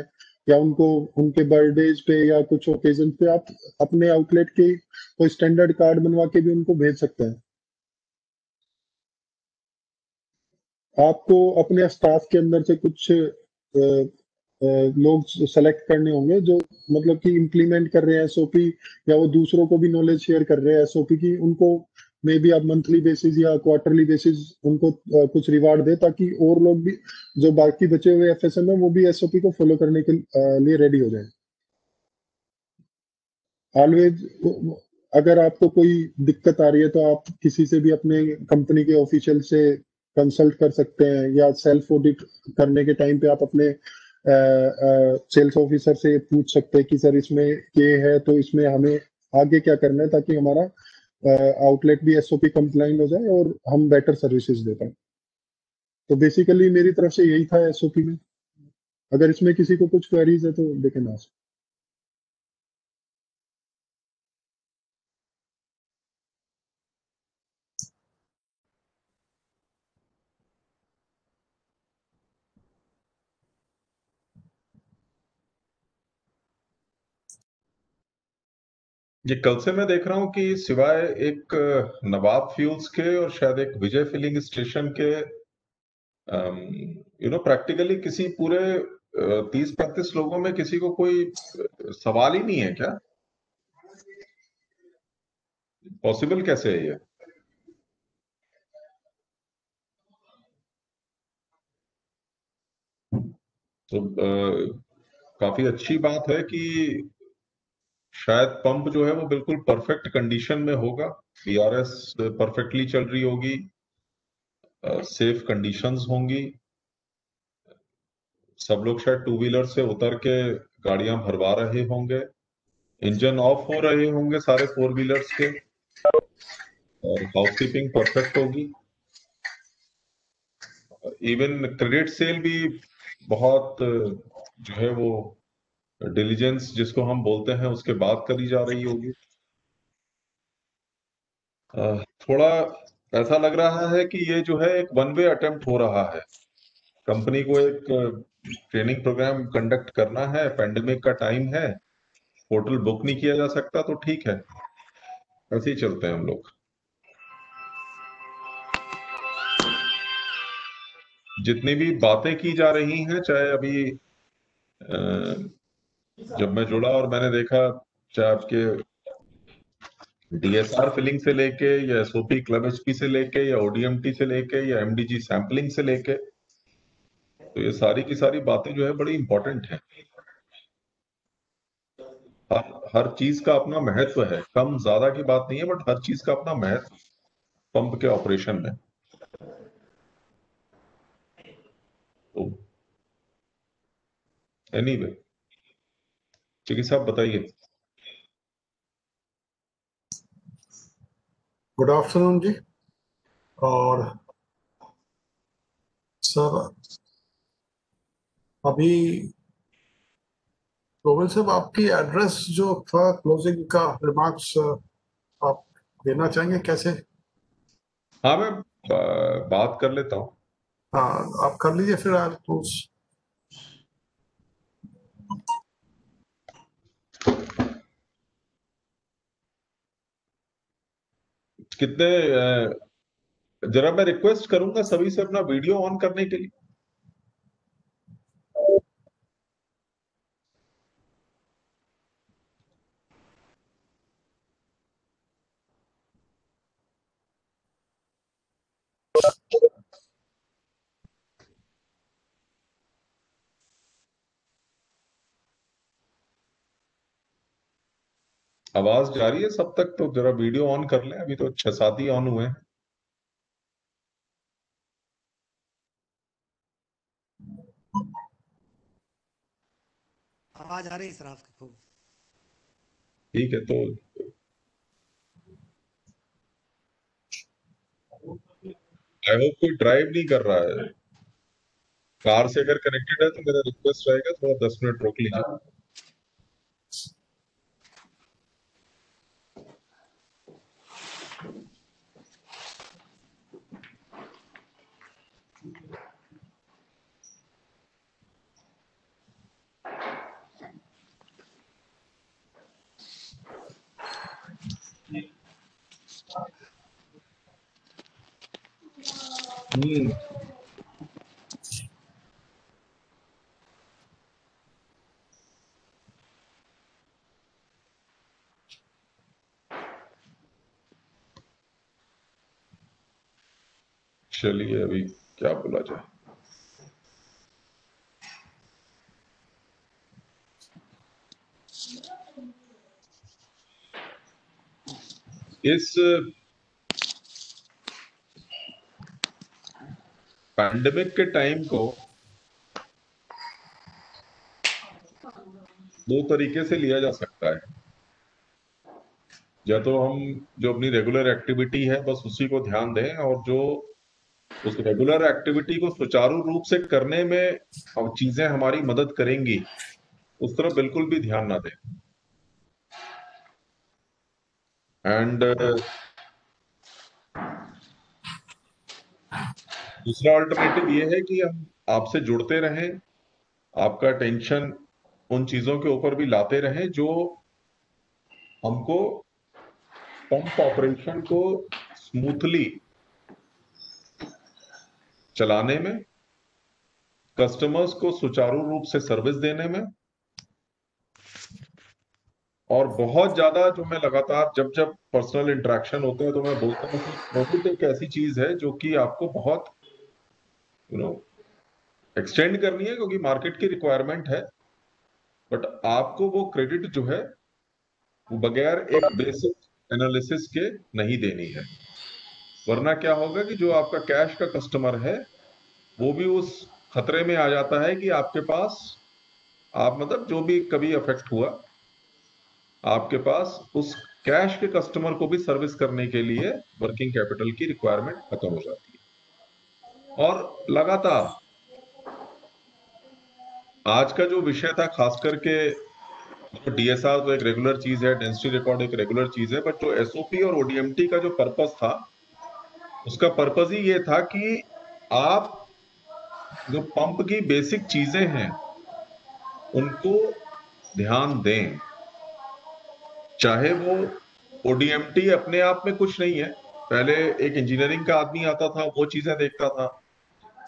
या उनको उनके बर्थडेज पे या कुछ ओकेजन पे आप अपने आउटलेट के कोई स्टैंडर्ड कार्ड बनवा के भी उनको भेज सकते हैं। आपको अपने स्टाफ के अंदर से कुछ लोग सेलेक्ट करने होंगे जो मतलब कि इम्प्लीमेंट कर रहे हैं एसओपी, या वो दूसरों को भी नॉलेज शेयर कर रहे हैं एसओपी की। उनको मे बी आप मंथली बेसिस या क्वार्टरली बेसिस उनको कुछ रिवार्ड दे, ताकि और लोग भी जो बाकी बचे हुए एफएसएम है वो भी एसओपी को फॉलो करने के लिए रेडी हो जाए। ऑलवेज अगर आपको कोई दिक्कत आ रही है, तो आप किसी से भी अपने कंपनी के ऑफिशियल से कंसल्ट कर सकते हैं, या सेल्फ ऑडिट करने के टाइम पे आप अपने सेल्स ऑफिसर से पूछ सकते हैं कि सर इसमें ये है, तो इसमें हमें आगे क्या करना है, ताकि हमारा आउटलेट भी एसओपी कंप्लाइंट हो जाए और हम बेटर सर्विसेज दे पाए। तो बेसिकली मेरी तरफ से यही था एसओपी में। अगर इसमें किसी को कुछ क्वेरीज है तो दे कैन आस्क। ये कल से मैं देख रहा हूँ कि सिवाय एक नवाब फ्यूल्स के और शायद एक विजय फिलिंग स्टेशन के प्रैक्टिकली किसी पूरे 30-35 लोगों में किसी को कोई सवाल ही नहीं है क्या? पॉसिबल कैसे है ये? तो काफी अच्छी बात है कि शायद पंप जो है वो बिल्कुल परफेक्ट कंडीशन में होगा, बीआरएस परफेक्टली चल रही होगी, सेफ कंडीशंस होंगी, सब लोग शायद टू व्हीलर से उतर के गाड़ियां भरवा रहे होंगे, इंजन ऑफ हो रहे होंगे सारे 4 व्हीलर्स के, और हाउसकीपिंग परफेक्ट होगी। इवन क्रेडिट सेल भी बहुत जो है वो डिलीजेंस जिसको हम बोलते हैं उसके बाद करी जा रही होगी। थोड़ा ऐसा लग रहा है कि ये जो है एक वन वे अटेम्प्ट हो रहा है कंपनी को एक ट्रेनिंग प्रोग्राम कंडक्ट करना है, पेंडेमिक का टाइम है, होटल बुक नहीं किया जा सकता, तो ठीक है, ऐसे ही चलते हैं हम लोग। जितनी भी बातें की जा रही हैं, चाहे अभी जब मैं जुड़ा और मैंने देखा, चाहे आपके डीएसआर फिलिंग से लेके या एसओपी क्लब एचपी से लेके या ओडीएमटी से लेके या एमडीजी सैंपलिंग से लेके, तो ये सारी की सारी बातें जो है बड़ी इंपॉर्टेंट है। हर चीज का अपना महत्व है, कम ज्यादा की बात नहीं है, बट हर चीज का अपना महत्व पंप के ऑपरेशन में। तो एनीवे, चिकी साहब बताइए। गुड आफ्टरनून जी। और सर, अभी रोहन साहब, आपकी एड्रेस जो था क्लोजिंग का रिमार्क्स आप देना चाहेंगे कैसे? हाँ, मैं बात कर लेता हूँ। हाँ, आप कर लीजिए फिर आज तो। कितने जरा मैं रिक्वेस्ट करूंगा सभी से अपना वीडियो ऑन करने के लिए। आवाज जा रही है सब तक? तो जरा वीडियो ऑन कर लें, अभी तो 6-7 ही ऑन हुए हैं। आवाज आ रही है सर आपकी खूब। ठीक है, तो आई होप कोई ड्राइव नहीं कर रहा है। कार से अगर कनेक्टेड है तो मेरा रिक्वेस्ट रहेगा थोड़ा 10 मिनट रोक लीजिए। चलिए, अभी क्या बोला जाए। इस पैंडेमिक के टाइम को दो तरीके से लिया जा सकता है। या तो हम जो अपनी रेगुलर एक्टिविटी है बस उसी को ध्यान दें, और जो उस रेगुलर एक्टिविटी को सुचारू रूप से करने में चीजें हमारी मदद करेंगी, उस तरफ बिल्कुल भी ध्यान ना दें। एंड दूसरा अल्टरनेटिव ये है कि हम आपसे जुड़ते रहें, आपका टेंशन उन चीजों के ऊपर भी लाते रहें जो हमको पंप ऑपरेशन को स्मूथली चलाने में, कस्टमर्स को सुचारू रूप से सर्विस देने में, और बहुत ज्यादा जो मैं लगातार जब जब पर्सनल इंटरेक्शन होते हैं तो मैं बोलता हूँ कि क्रेडिट एक ऐसी चीज है जो कि आपको बहुत एक्सटेंड करनी है, क्योंकि मार्केट की रिक्वायरमेंट है, बट आपको वो क्रेडिट जो है वो बगैर एक बेसिक एनालिसिस के नहीं देनी है। वरना क्या होगा कि जो आपका कैश का कस्टमर है वो भी उस खतरे में आ जाता है कि आपके पास, आप मतलब जो भी कभी अफेक्ट हुआ, आपके पास उस कैश के कस्टमर को भी सर्विस करने के लिए वर्किंग कैपिटल की रिक्वायरमेंट खत्म हो जाती है। और लगातार आज का जो विषय था, खास करके डीएसआर तो एक रेगुलर चीज है, डेंसिटी रिकॉर्ड एक रेगुलर चीज है, बट जो एसओपी और ओडीएमटी का जो पर्पस था, उसका पर्पस ही ये था कि आप जो पंप की बेसिक चीजें हैं उनको ध्यान दें। चाहे वो ओडीएमटी अपने आप में कुछ नहीं है, पहले एक इंजीनियरिंग का आदमी आता था, वो चीजें देखता था,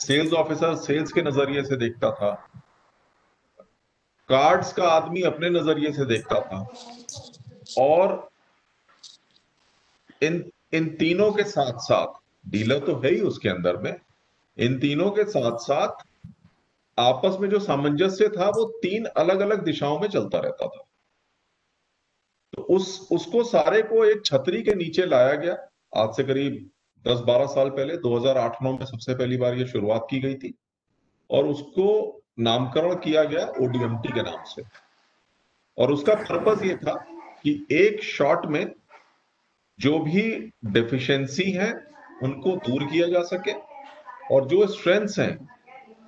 सेल्स ऑफिसर सेल्स के नजरिए से देखता था, कार्ड्स का आदमी अपने नजरिए से देखता था, और इन तीनों के साथ साथ डीलर तो है ही उसके अंदर में, इन तीनों के साथ साथ आपस में जो सामंजस्य था वो तीन अलग अलग दिशाओं में चलता रहता था। तो उसको सारे को एक छतरी के नीचे लाया गया। आज से करीब 10-12 साल पहले 2008-9 में सबसे पहली बार ये शुरुआत की गई थी और उसको नामकरण किया गया ओडीएमटी के नाम से। और उसका पर्पस ये था कि एक शॉट में जो भी डेफिशिएंसी है उनको दूर किया जा सके और जो स्ट्रेंथ्स हैं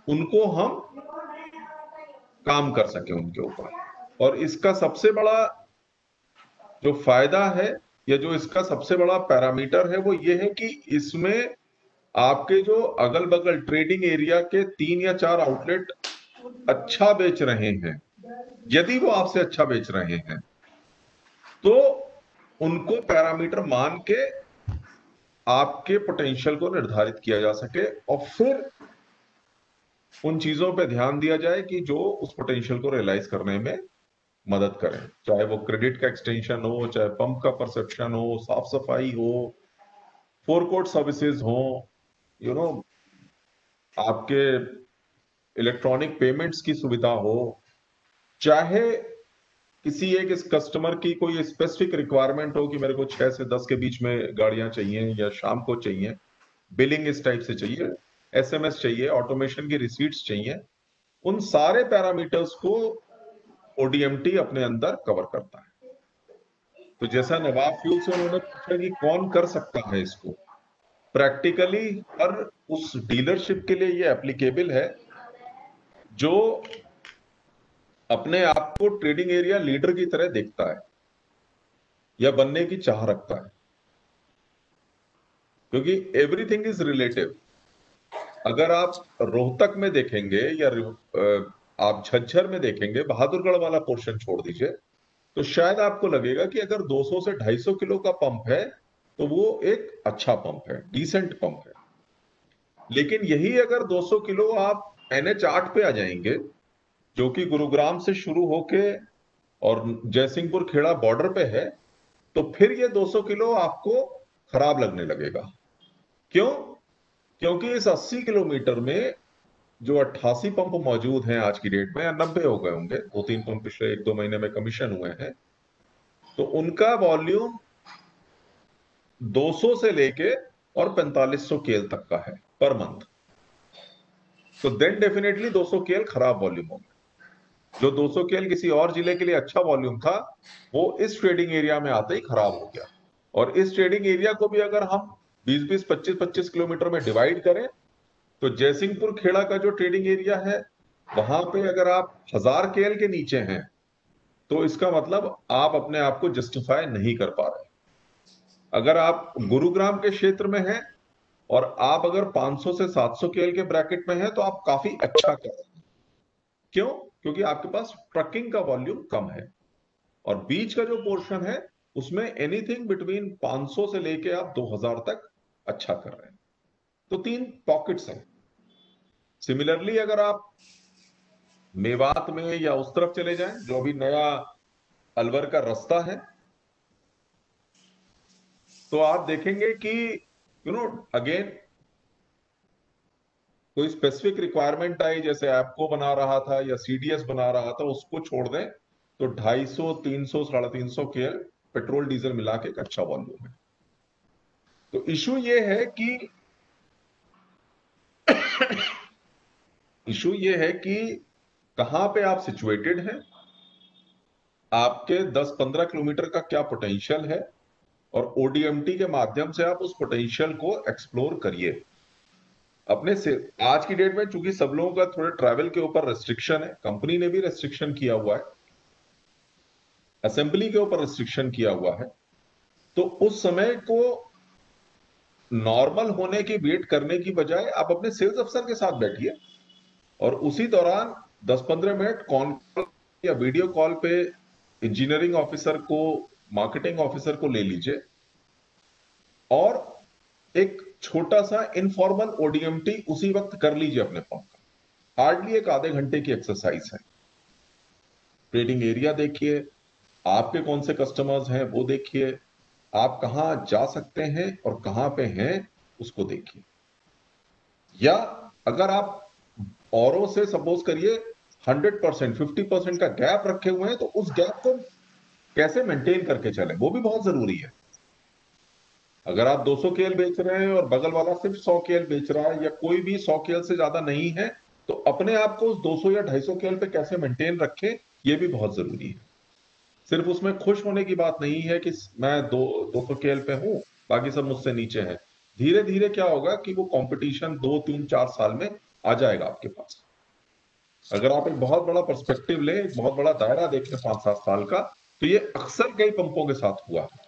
उनको हम काम कर सके उनके ऊपर। और इसका सबसे बड़ा जो फायदा है या जो इसका सबसे बड़ा पैरामीटर है वो ये है कि इसमें आपके जो अगल बगल ट्रेडिंग एरिया के 3 या 4 आउटलेट अच्छा बेच रहे हैं, यदि वो आपसे अच्छा बेच रहे हैं तो उनको पैरामीटर मान के आपके पोटेंशियल को निर्धारित किया जा सके और फिर उन चीजों पे ध्यान दिया जाए कि जो उस पोटेंशियल को रियलाइज करने में मदद करें, चाहे वो क्रेडिट का एक्सटेंशन हो, चाहे पंप का परसेप्शन हो, साफ सफाई हो, फोरकोर्ट सर्विसेज हो, आपके इलेक्ट्रॉनिक पेमेंट्स की सुविधा हो, चाहे किसी एक इस कस्टमर की कोई स्पेसिफिक रिक्वायरमेंट हो कि मेरे को 6 से 10 के बीच में गाड़ियां चाहिए या शाम को चाहिए, बिलिंग इस टाइप से चाहिए, एसएमएस चाहिए, ऑटोमेशन की रिसीट्स चाहिए, उन सारे पैरामीटर्स को ओडीएमटी अपने अंदर कवर करता है। तो जैसा नवाब फ्यूल से उन्होंने पूछा कि कौन कर सकता है इसको, प्रैक्टिकली हर उस डीलरशिप के लिए ये एप्लीकेबल है जो अपने आप को ट्रेडिंग एरिया लीडर की तरह देखता है या बनने की चाह रखता है, क्योंकि एवरीथिंग इज रिलेटिव। अगर आप रोहतक में देखेंगे या आप झज्जर में देखेंगे, बहादुरगढ़ वाला पोर्शन छोड़ दीजिए, तो शायद आपको लगेगा कि अगर 200 से 250 किलो का पंप है तो वो एक अच्छा पंप है, डिसेंट पंप है। लेकिन यही अगर 200 किलो आप NH8 पे आ जाएंगे, जो कि गुरुग्राम से शुरू होके और जयसिंहपुर खेड़ा बॉर्डर पे है, तो फिर ये 200 किलो आपको खराब लगने लगेगा। क्यों? क्योंकि इस 80 किलोमीटर में जो 88 पंप मौजूद हैं आज की डेट में, या 90 हो गए होंगे, 2-3 पंप पिछले 1-2 महीने में कमीशन हुए हैं, तो उनका वॉल्यूम 200 से लेके और 4500 केएल तक का है पर मंथ। तो देन डेफिनेटली 200 केएल खराब वॉल्यूम होगा। जो 200 केएल किसी और जिले के लिए अच्छा वॉल्यूम था, वो इस ट्रेडिंग एरिया में आते ही खराब हो गया। और इस ट्रेडिंग एरिया को भी अगर हम 20-20, 25-25 किलोमीटर में डिवाइड करें, तो जयसिंहपुर खेड़ा का जो ट्रेडिंग एरिया है, वहां पे अगर आप 1000 केएल के नीचे हैं, तो इसका मतलब आप अपने आप को जस्टिफाई नहीं कर पा रहे। अगर आप गुरुग्राम के क्षेत्र में हैं और आप अगर 500 से 700 केएल के ब्रैकेट में हैं, तो आप काफी अच्छा कर रहे हैं। क्यों? क्योंकि आपके पास ट्रकिंग का वॉल्यूम कम है और बीच का जो पोर्शन है उसमें एनीथिंग बिटवीन 500 से लेके आप 2000 तक अच्छा कर रहे हैं। तो 3 पॉकेट्स हैं। सिमिलरली अगर आप मेवात में या उस तरफ चले जाएं, जो अभी नया अलवर का रास्ता है, तो आप देखेंगे कि अगेन कोई स्पेसिफिक रिक्वायरमेंट आई, जैसे एप्को बना रहा था या सीडीएस बना रहा था, उसको छोड़ दें तो 250, 300, 350 केएल पेट्रोल डीजल मिला के एक अच्छा वॉल्यूम है। तो इशू ये है कि कहां पे आप सिचुएटेड हैं, आपके 10-15 किलोमीटर का क्या पोटेंशियल है, और ओडीएमटी के माध्यम से आप उस पोटेंशियल को एक्सप्लोर करिए अपने से। आज की डेट में चूंकि सब लोगों का थोड़े ट्रैवल के ऊपर रेस्ट्रिक्शन है, कंपनी ने भी रेस्ट्रिक्शन किया हुआ है, असेंबली के ऊपर रेस्ट्रिक्शन किया हुआ है, तो उस समय को नॉर्मल होने की वेट करने की बजाय आप अपने सेल्स अफसर के साथ बैठिए और उसी दौरान 10-15 मिनट कॉन कॉल या वीडियो कॉल पे इंजीनियरिंग ऑफिसर को, मार्केटिंग ऑफिसर को ले लीजिए और एक छोटा सा इनफॉर्मल ओडीएमटी उसी वक्त कर लीजिए अपने पंप का। हार्डली एक आधे घंटे की एक्सरसाइज है। ट्रेडिंग एरिया देखिए, आपके कौन से कस्टमर्स हैं वो देखिए, आप कहां जा सकते हैं और कहां पे हैं उसको देखिए। या अगर आप औरों से सपोज करिए 100%, 50% का गैप रखे हुए हैं तो उस गैप को कैसे मेंटेन करके चलें वो भी बहुत जरूरी है। अगर आप 200 केएल बेच रहे हैं और बगल वाला सिर्फ 100 केएल बेच रहा है या कोई भी 100 केएल से ज्यादा नहीं है, तो अपने आप को उस 200 या 250 केएल पे कैसे मेंटेन रखें ये भी बहुत जरूरी है। सिर्फ उसमें खुश होने की बात नहीं है कि मैं 200 केएल पे हूं, बाकी सब मुझसे नीचे है। धीरे धीरे क्या होगा कि वो कंपटीशन 2, 3, 4 साल में आ जाएगा आपके पास। अगर आप एक बहुत बड़ा पर्सपेक्टिव लें, एक बहुत बड़ा दायरा देखें 5-7 साल का, तो ये अक्सर कई पंपों के साथ हुआ है।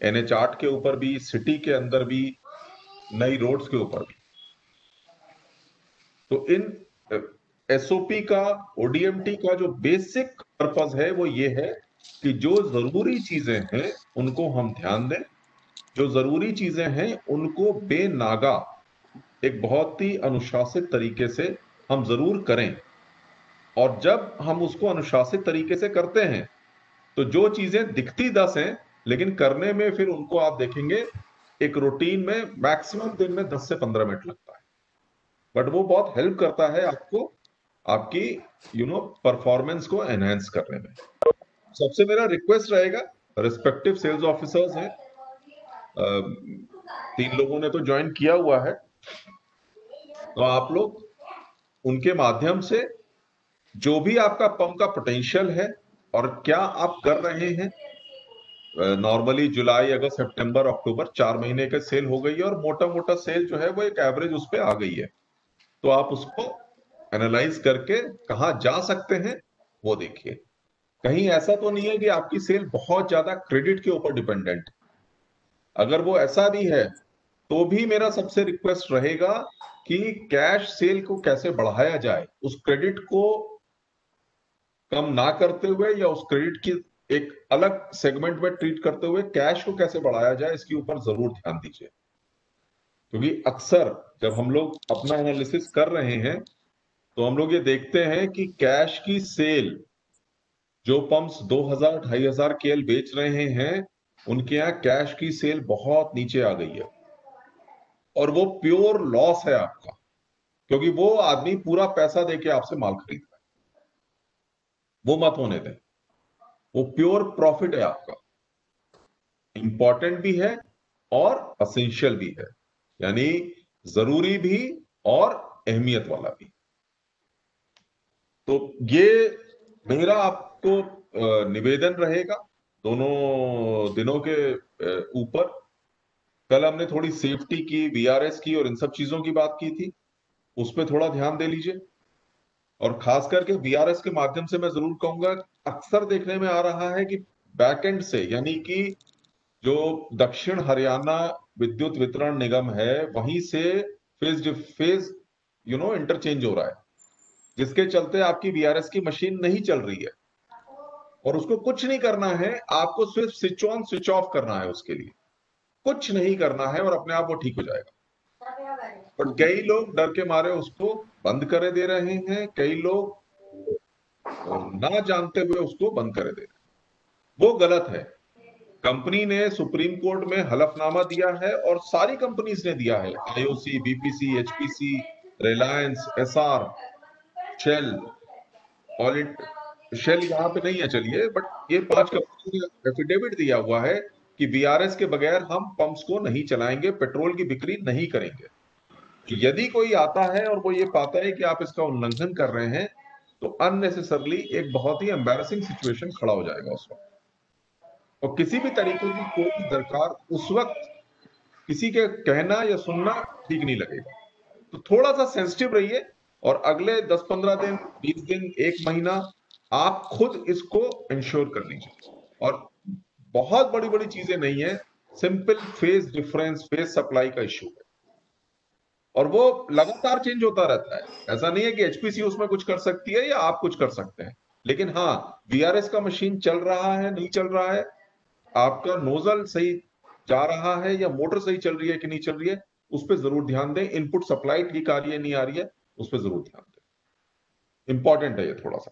NH8 के ऊपर भी, सिटी के अंदर भी, नई रोड्स के ऊपर भी। तो इन एसओपी का, ओडीएमटी का जो बेसिक पर्पस है वो ये है कि जो जरूरी चीजें हैं उनको हम ध्यान दें, जो जरूरी चीजें हैं उनको बेनागा एक बहुत ही अनुशासित तरीके से हम जरूर करें। और जब हम उसको अनुशासित तरीके से करते हैं तो जो चीजें दिखती 10 हैं लेकिन करने में फिर उनको आप देखेंगे एक रूटीन में मैक्सिमम दिन में 10 से 15 मिनट लगता है, बट वो बहुत हेल्प करता है आपको आपकी परफॉर्मेंस को एनहेंस करने में। सबसे मेरा रिक्वेस्ट रहेगा, रिस्पेक्टिव सेल्स ऑफिसर्स हैं, 3 लोगों ने तो ज्वाइन किया हुआ है, तो आप लोग उनके माध्यम से जो भी आपका पंप का पोटेंशियल है और क्या आप कर रहे हैं, नॉर्मली जुलाई, अगस्त, सितंबर, अक्टूबर 4 महीने का सेल हो गई है और मोटा मोटा सेल जो है वो एक एवरेज उस पर आ गई है, तो आप उसको एनालाइज करके कहां जा सकते हैं वो देखिए। कहीं ऐसा तो नहीं है कि आपकी सेल बहुत ज्यादा क्रेडिट के ऊपर डिपेंडेंट है। अगर वो ऐसा भी है तो भी मेरा सबसे रिक्वेस्ट रहेगा कि कैश सेल को कैसे बढ़ाया जाए, उस क्रेडिट को कम ना करते हुए या उस क्रेडिट की एक अलग सेगमेंट में ट्रीट करते हुए कैश को कैसे बढ़ाया जाए, इसके ऊपर जरूर ध्यान दीजिए। क्योंकि अक्सर जब हम लोग अपना एनालिसिस कर रहे हैं तो हम लोग ये देखते हैं कि कैश की सेल, जो पंप्स 2000-2500 केएल बेच रहे हैं उनके यहाँ कैश की सेल बहुत नीचे आ गई है और वो प्योर लॉस है आपका, क्योंकि वो आदमी पूरा पैसा देके आपसे माल खरीद रहा है। वो मत होने दें, वो प्योर प्रॉफिट है आपका, इंपॉर्टेंट भी है और असेंशियल भी है, यानी जरूरी भी और अहमियत वाला भी। तो ये मेरा आपको निवेदन रहेगा दोनों दिनों के ऊपर। कल हमने थोड़ी सेफ्टी की, वीआरएस की और इन सब चीजों की बात की थी, उस पर थोड़ा ध्यान दे लीजिए। और खास करके वीआरएस के माध्यम से मैं जरूर कहूंगा, अक्सर देखने में आ रहा है कि बैकएंड से, यानी कि जो दक्षिण हरियाणा विद्युत वितरण निगम है वहीं से फेज इंटरचेंज हो रहा है, जिसके चलते आपकी वीआरएस की मशीन नहीं चल रही है और उसको कुछ नहीं करना है, आपको सिर्फ स्विच ऑन स्विच ऑफ करना है, उसके लिए कुछ नहीं करना है और अपने आप वो ठीक हो जाएगा। पर कई लोग डर के मारे उसको बंद करे दे रहे हैं, कई लोग ना जानते हुए उसको बंद करे दे रहे हैं, वो गलत है। कंपनी ने सुप्रीम कोर्ट में हलफनामा दिया है और सारी कंपनीज ने दिया है, IOC, BPC, HPC, Reliance, SR, Shell, Shell यहाँ पे नहीं है चलिए, बट ये 5 कंपनी ने एफिडेविट दिया हुआ है कि वीआरएस के बगैर हम पंप्स को नहीं चलाएंगे, पेट्रोल की बिक्री नहीं करेंगे। यदि कोई आता है और वो ये पाता है कि आप इसका उल्लंघन कर रहे हैं तो अननेसेसरली एक बहुत ही एम्बैरेसिंग सिचुएशन खड़ा हो जाएगा उस वक्त, और किसी भी तरीके की कोई दरकार उस वक्त किसी के कहना या सुनना ठीक नहीं लगेगा। तो थोड़ा सा सेंसिटिव रहिए और अगले 10-15 दिन, 20 दिन, 1 महीना आप खुद इसको इंश्योर कर लीजिए। और बहुत बड़ी बड़ी चीजें नहीं है, simple phase difference, phase supply का इश्यू है, और वो लगातार चेंज होता रहता है। ऐसा नहीं है कि एचपीसी उसमें कुछ कर सकती है या आप कुछ कर सकते हैं, लेकिन हाँ, वीआरएस का मशीन चल रहा है नहीं चल रहा है, आपका नोजल सही जा रहा है या मोटर सही चल रही है कि नहीं चल रही है, उस पर जरूर ध्यान दें। इनपुट सप्लाई ठीक आ रही है नहीं आ रही है, उस पर जरूर ध्यान दें, इंपॉर्टेंट है ये थोड़ा सा।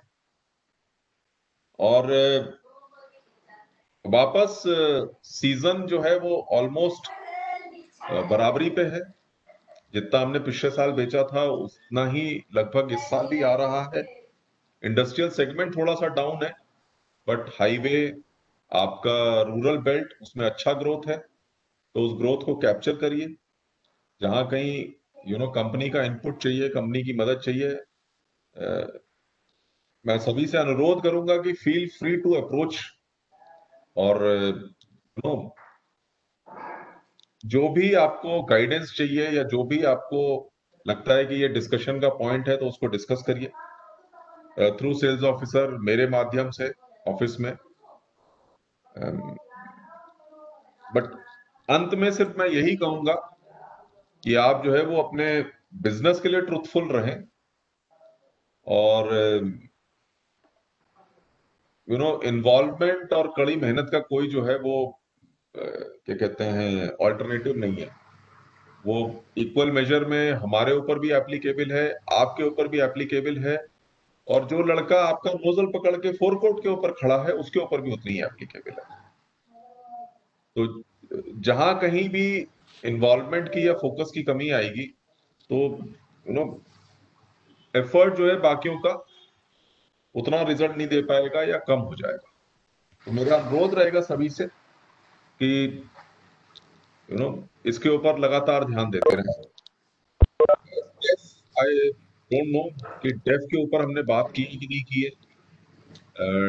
और वापस सीजन जो है वो ऑलमोस्ट बराबरी पे है। जितना हमने पिछले साल बेचा था उतना ही लगभग इस साल भी आ रहा है। इंडस्ट्रियल सेगमेंट थोड़ा सा डाउन है, बट हाईवे, आपका रूरल बेल्ट, उसमें अच्छा ग्रोथ है, तो उस ग्रोथ को कैप्चर करिए। जहां कहीं कंपनी का इनपुट चाहिए, कंपनी की मदद चाहिए, मैं सभी से अनुरोध करूंगा कि फील फ्री टू अप्रोच। और जो भी आपको गाइडेंस चाहिए या जो भी आपको लगता है कि ये डिस्कशन का पॉइंट है, तो उसको डिस्कस करिए थ्रू सेल्स ऑफिसर, मेरे माध्यम से ऑफिस में। बट अंत में सिर्फ मैं यही कहूंगा कि आप जो है वो अपने बिजनेस के लिए ट्रुथफुल रहें, और इन्वॉल्वमेंट और कड़ी मेहनत का कोई जो है वो क्या कहते हैं ऑल्टरनेटिव नहीं है। वो इक्वल मेजर में हमारे ऊपर भी एप्लीकेबल है, आपके ऊपर भी एप्लीकेबल है, और जो लड़का आपका नोजल पकड़ के फोरकोर्ट के ऊपर खड़ा है उसके ऊपर भी उतनी ही एप्लीकेबल है। तो जहां कहीं भी इन्वॉल्वमेंट की या फोकस की कमी आएगी, तो एफर्ट जो है बाकियों का उतना रिजल्ट नहीं दे पाएगा या कम हो जाएगा। तो मेरा अनुरोध रहेगा सभी से कि इसके ऊपर लगातार ध्यान देते रहें। आई डोंट नो कि डेफ के ऊपर हमने बात की कि नहीं की है।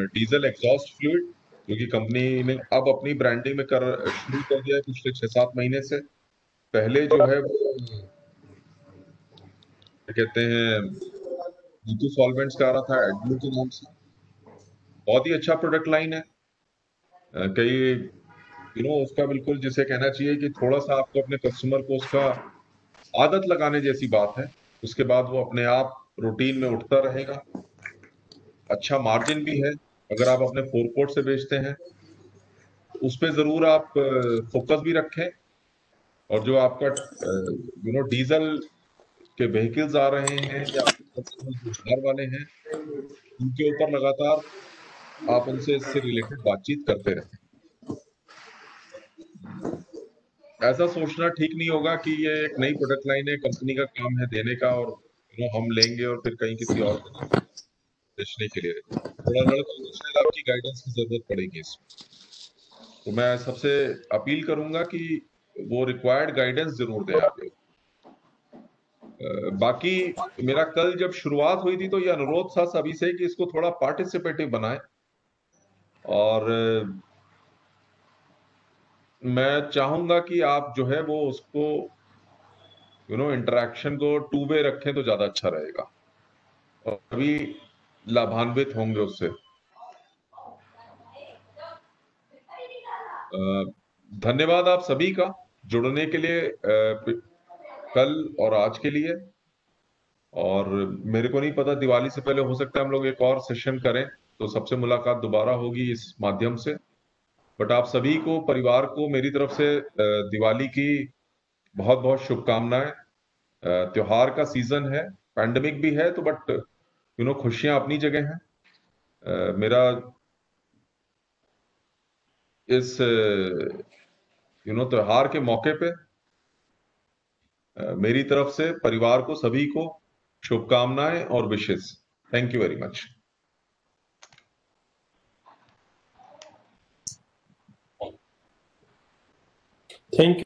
डीजल एग्जॉस्ट फ्लूइड जो कि कंपनी ने अब अपनी ब्रांडिंग में शुरू कर दिया है पिछले 6-7 महीने से। पहले जो है वो क्या कहते हैं नीतू सॉल्वेंट्स का आ रहा था एडब्लू के नाम से, बहुत ही अच्छा प्रोडक्ट लाइन है। कई उसका बिल्कुल जिसे कहना चाहिए कि थोड़ा सा आपको अपने कस्टमर को उसका आदत लगाने जैसी बात है, उसके बाद वो अपने आप रूटीन में उठता रहेगा। अच्छा मार्जिन भी है अगर आप अपने फोरकोर्ट से बेचते हैं, उस पर जरूर आप फोकस भी रखें। और जो आपका डीजल के व्हीकल्स आ रहे हैं या आपके कस्टमर जो बाहर वाले हैं, उनके ऊपर लगातार आप उनसे इससे रिलेटेड बातचीत करते रहें। ऐसा सोचना ठीक नहीं होगा कि ये एक नई प्रोडक्ट लाइन है, कंपनी का काम है देने का, और हम लेंगे और फिर कहीं किसी और को बेचने के लिए। थोड़ा लड़का तो शायद आपकी गाइडेंस की जरूरत पड़ेगी इसमें। तो मैं सबसे अपील करूंगा कि वो रिक्वायर्ड गाइडेंस जरूर दें आप लोग। बाकी मेरा कल जब शुरुआत हुई थी तो ये अनुरोध था सभी से कि इसको थोड़ा पार्टिसिपेटिव बनाएं, और मैं चाहूंगा कि आप जो है वो उसको इंटरेक्शन को 2 वे रखें तो ज्यादा अच्छा रहेगा, और अभी लाभान्वित होंगे उससे। धन्यवाद आप सभी का जुड़ने के लिए कल और आज के लिए। और मेरे को नहीं पता, दिवाली से पहले हो सकता है हम लोग एक और सेशन करें, तो सबसे मुलाकात दोबारा होगी इस माध्यम से। बट आप सभी को, परिवार को मेरी तरफ से दिवाली की बहुत बहुत शुभकामनाएं। त्योहार का सीजन है, पैंडेमिक भी है, तो बट खुशियां अपनी जगह हैं। मेरा इस त्योहार के मौके पे मेरी तरफ से परिवार को, सभी को शुभकामनाएं और विशेष। Thank you very much. Thank you.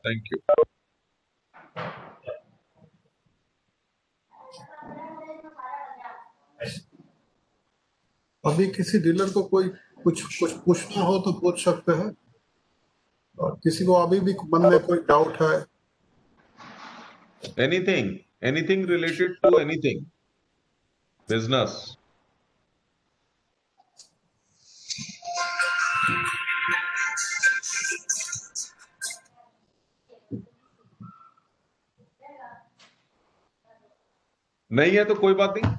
Thank you. अभी किसी डीलर को कोई कुछ पूछना हो तो पूछ सकते हैं, और किसी को अभी भी मन में कोई डाउट है, anything related to anything business. नहीं है तो कोई बात नहीं।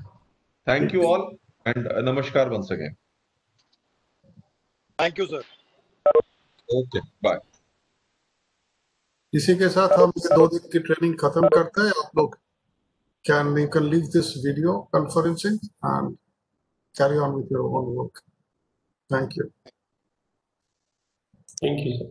थैंक यू ऑल एंड नमस्कार once again. Thank you sir. Okay bye. इसी के साथ हम ये 2 दिन की ट्रेनिंग खत्म करते हैं। आप लोग you can leave this video conferencing and carry on with your own work. Thank you. Thank you, sir.